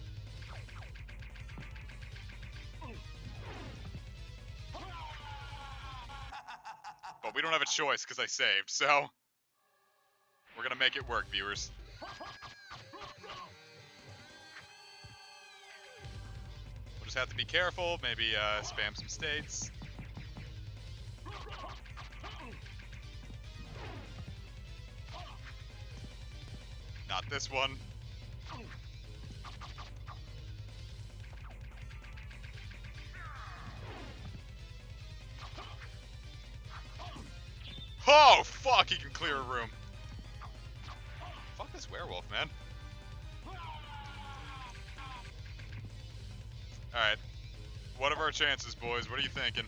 But we don't have a choice because I saved, so... We're gonna make it work, viewers. We'll just have to be careful, maybe spam some states. Not this one. Oh, fuck, he can clear a room. Fuck this werewolf, man. Alright. What are our chances, boys? What are you thinking?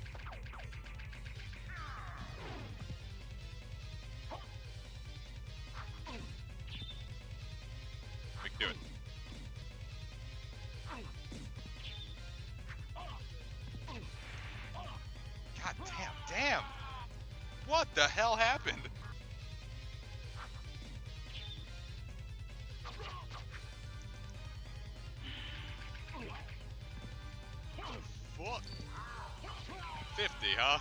the hell happened? Fuck. 50, huh?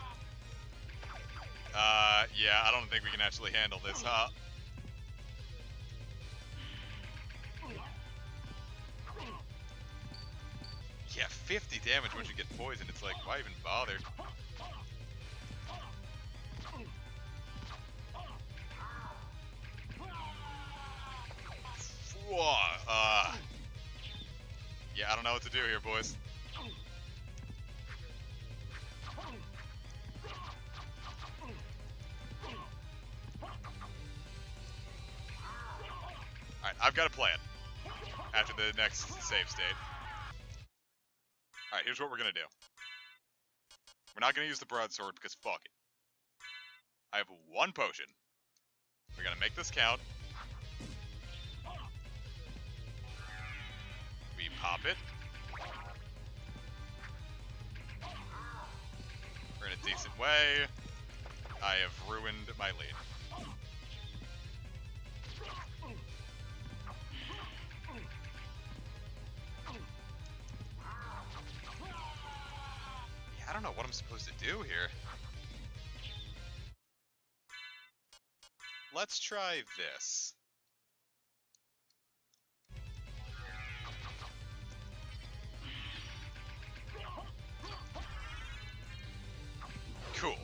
Yeah, I don't think we can actually handle this, huh? Yeah, 50 damage once you get poisoned. It's like, why even bother? Whoa, yeah, I don't know what to do here, boys. Alright, I've got a plan. After the next save state. Alright, here's what we're gonna do. We're not gonna use the broadsword because fuck it. I have one potion. We're gonna make this count. We pop it. We're in a decent way. I have ruined my lead. Yeah, I don't know what I'm supposed to do here. Let's try this. Cool.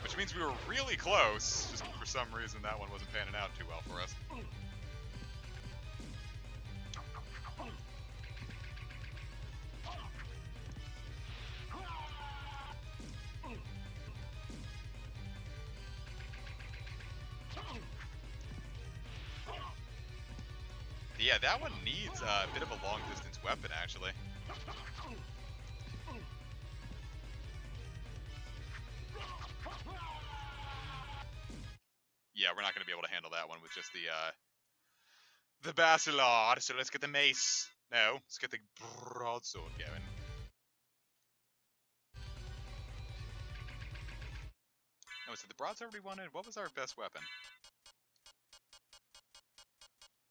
Which means we were really close, just for some reason that one wasn't panning out too well for us. Yeah, that one needs a bit of a long-distance weapon, actually. Yeah, we're not going to be able to handle that one with just the Bacillard, so let's get the mace. No, let's get the broadsword going. Oh, so the broadsword we wanted, what was our best weapon?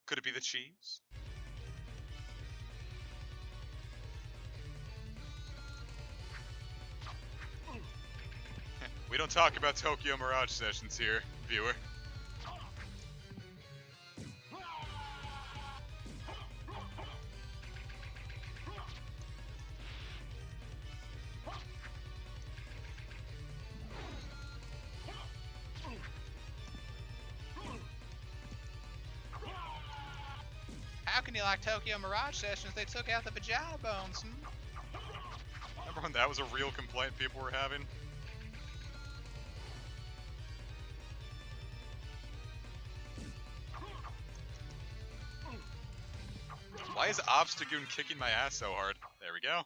Could it be the cheese? We don't talk about Tokyo Mirage sessions here, viewer. How can you like Tokyo Mirage sessions? They took out the vagina bones. Remember when that was a real complaint people were having? Why is Obstagoon kicking my ass so hard? There we go.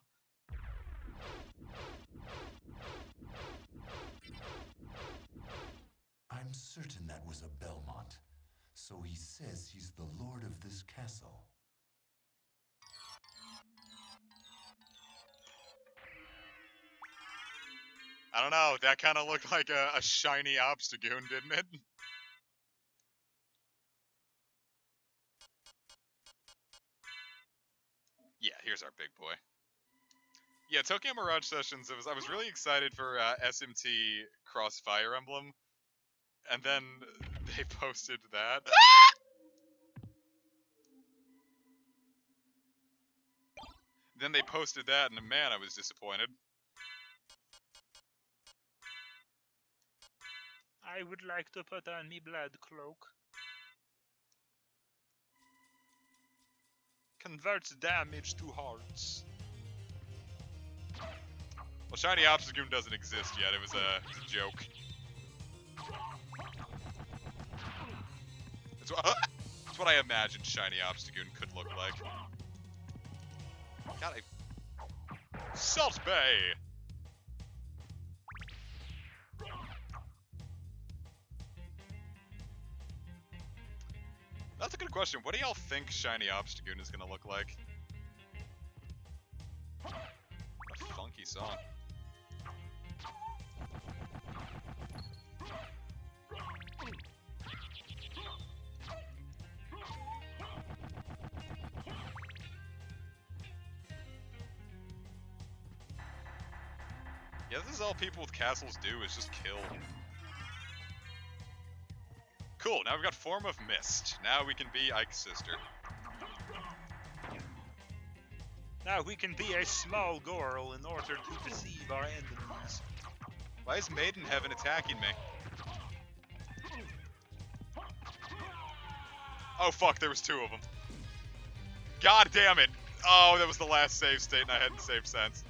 I'm certain that was a Belmont. So he says he's the lord of this castle. I don't know, that kind of looked like a shiny Obstagoon, didn't it? Yeah, here's our big boy. Yeah, Tokyo Mirage Sessions, I was really excited for SMT Cross Fire Emblem, and then they posted that. Then they posted that, and man, I was disappointed. I would like to put on me blood cloak. Converts damage to hearts. Well, Shiny Obstagoon doesn't exist yet, it was a joke. That's what I imagined Shiny Obstagoon could look like. God, Salt Bay! That's a good question. What do y'all think Shiny Obstagoon is gonna look like? A funky song. Yeah, this is all people with castles do, is just kill. Cool, now we've got Form of Mist. Now we can be Ike's sister. Now we can be a small girl in order to deceive our enemies. Why is Maiden Heaven attacking me? Oh fuck, there was 2 of them. God damn it! Oh, that was the last save state and I hadn't saved since.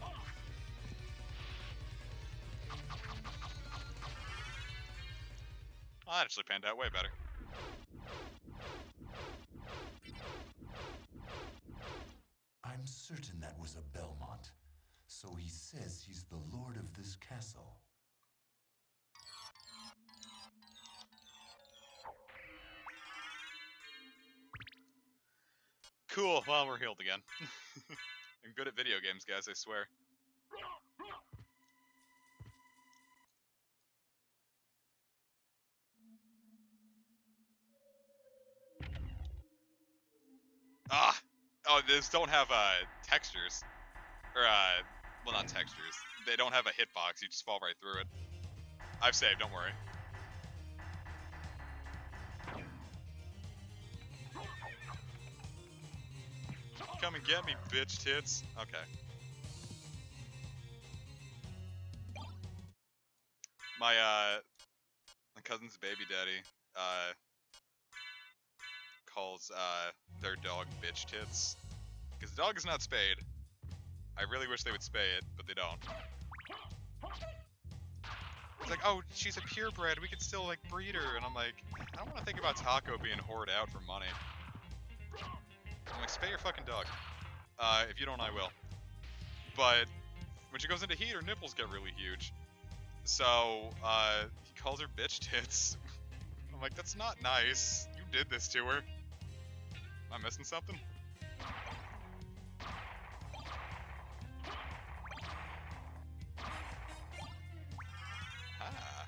Well, that actually panned out way better. I'm certain that was a Belmont. So he says he's the lord of this castle. Cool, well, we're healed again. I'm good at video games, guys, I swear. Ah! Oh, these don't have, textures. Or, well, not textures. They don't have a hitbox, you just fall right through it. I've saved, don't worry. Come and get me, bitch tits. Okay. My cousin's baby daddy, calls, their dog bitch tits. Because the dog is not spayed. I really wish they would spay it, but they don't. It's like, oh, she's a purebred, we could still, like, breed her. And I'm like, I don't want to think about Taco being whored out for money. I'm like, spay your fucking dog. If you don't, I will. But when she goes into heat, her nipples get really huge. So, he calls her bitch tits. I'm like, that's not nice. You did this to her. Am I missing something? Ah.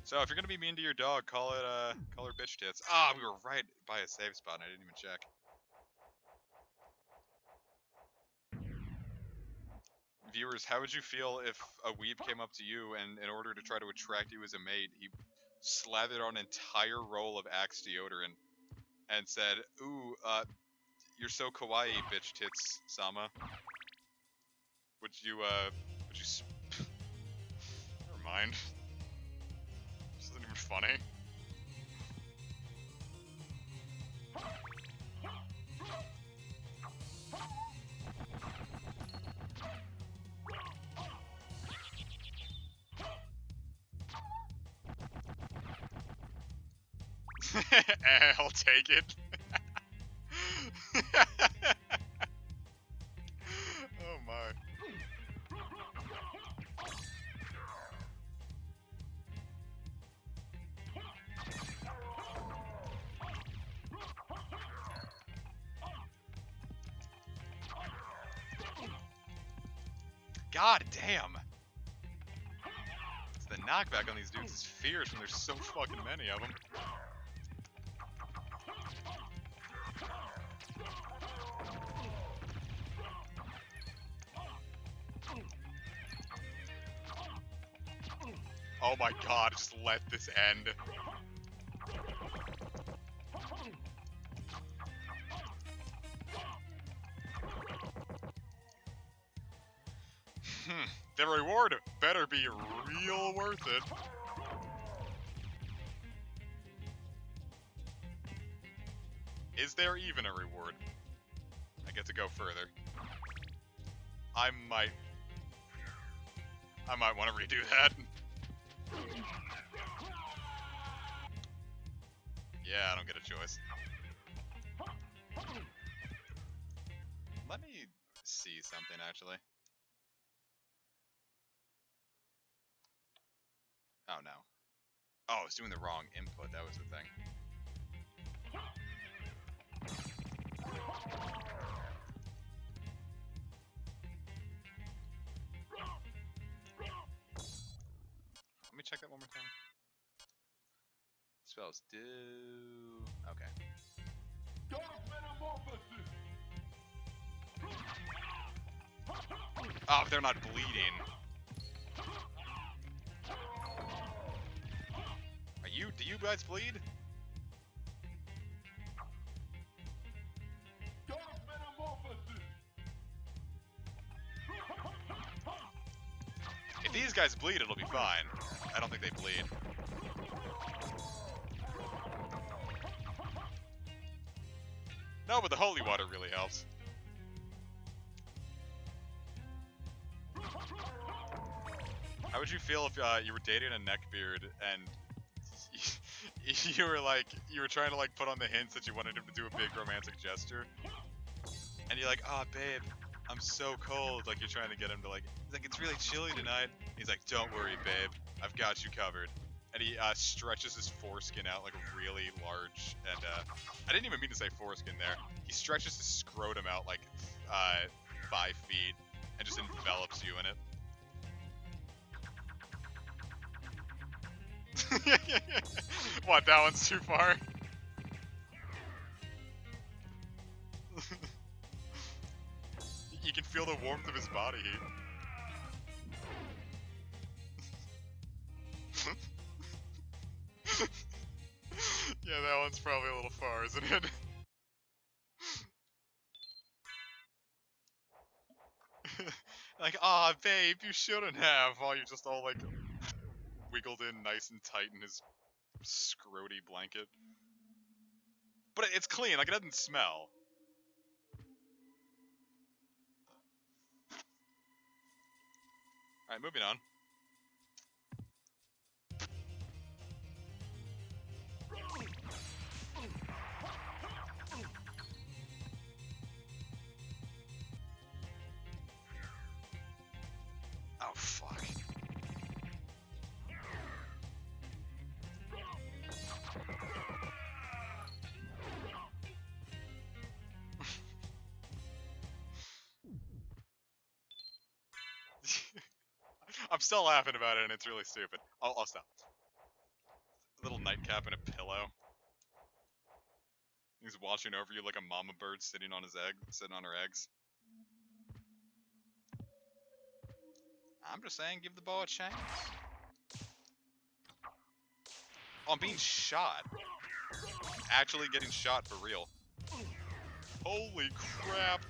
So if you're gonna be mean to your dog, call her bitch tits. Ah, we were right by a save spot and I didn't even check. Viewers, how would you feel if a weeb came up to you and in order to try to attract you as a mate, he slathered on an entire roll of Axe deodorant and said, ooh, you're so kawaii, bitch tits, Sama. Would you, never mind. This isn't even funny. I'll take it. Oh my. God damn. The knockback on these dudes is fierce when there's so fucking many of them. Oh my god, just let this end. The reward better be real worth it. Is there even a reward? I get to go further. I might want to redo that. Yeah, I don't get a choice. Let me see something, actually. Oh, no. Oh, I was doing the wrong input, that was the thing. Let me check that one more time. Spells do... Okay. Oh, they're not bleeding. Do you guys bleed? If these guys bleed, it'll be fine. I don't think they bleed. No, but the holy water really helps. How would you feel if you were dating a neckbeard and you were trying to like put on the hints that you wanted him to do a big romantic gesture, and you're like, "Oh, babe, I'm so cold." Like you're trying to get him to like, he's like, "It's really chilly tonight." He's like, "Don't worry, babe, I've got you covered." And he stretches his foreskin out like really large, and I didn't even mean to say foreskin there. He stretches his scrotum out like 5 feet and just envelops you in it. What, that one's too far? You can feel the warmth of his body heat. Yeah, that one's probably a little far, isn't it? Like, aw, babe, you shouldn't have, while you're just all, like, wiggled in nice and tight in his scroty blanket. But it's clean, like, it doesn't smell. Alright, moving on. Oh, fuck. I'm still laughing about it, and it's really stupid. I'll stop. A little nightcap and a pillow. He's watching over you like a mama bird sitting on her eggs. I'm just saying, give the bow a chance. Oh, I'm being shot. Actually getting shot for real. Holy crap.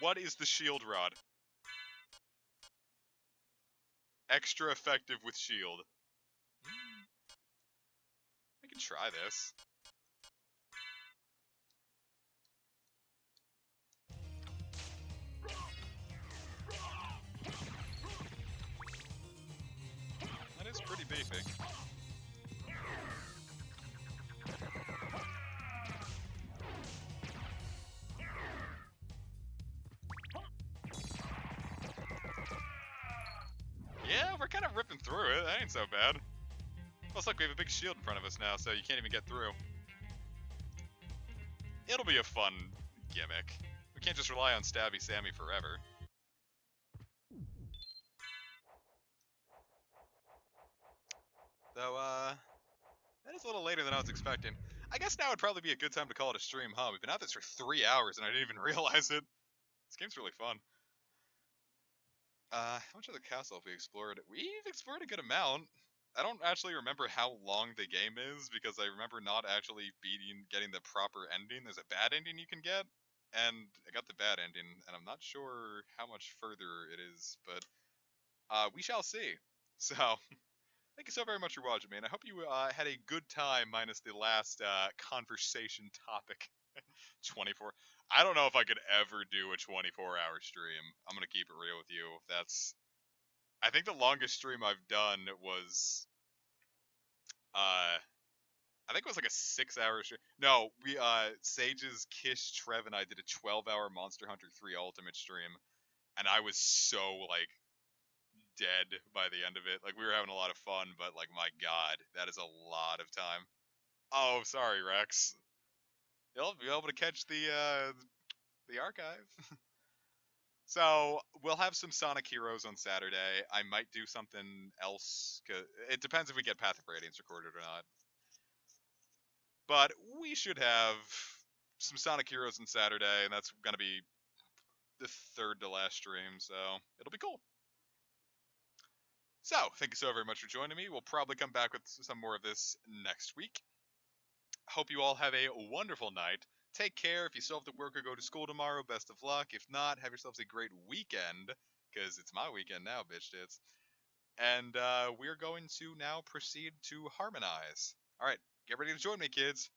What is the shield rod? Extra effective with shield. I can try this. That is pretty beefy. Yeah, we're kind of ripping through it. That ain't so bad. Plus, look, we have a big shield in front of us now, so you can't even get through. It'll be a fun gimmick. We can't just rely on Stabby Sammy forever. Though, that is a little later than I was expecting. I guess now would probably be a good time to call it a stream, huh? We've been at this for 3 hours and I didn't even realize it. This game's really fun. How much of the castle have we explored? We've explored a good amount. I don't actually remember how long the game is because I remember not actually getting the proper ending. There's a bad ending you can get, and I got the bad ending, and I'm not sure how much further it is, but we shall see. So, thank you so very much for watching, man. I hope you had a good time minus the last conversation topic. 24. I don't know if I could ever do a 24-hour stream. I'm gonna keep it real with you. I think the longest stream I've done was, I think it was like a 6-hour stream. No, Sage's, Kish, Trev, and I did a 12-hour Monster Hunter 3 Ultimate stream, and I was so like dead by the end of it. Like we were having a lot of fun, but like my god, that is a lot of time. Oh, sorry, Rex. You'll be able to catch the archive. So we'll have some Sonic Heroes on Saturday. I might do something else. It depends if we get Path of Radiance recorded or not. But we should have some Sonic Heroes on Saturday, and that's going to be the third to last stream, so it'll be cool. So, thank you so very much for joining me. We'll probably come back with some more of this next week. Hope you all have a wonderful night. Take care. If you still have to work or go to school tomorrow, best of luck. If not, have yourselves a great weekend, because it's my weekend now, bitch tits. And we're going to now proceed to harmonize. All right, get ready to join me, kids.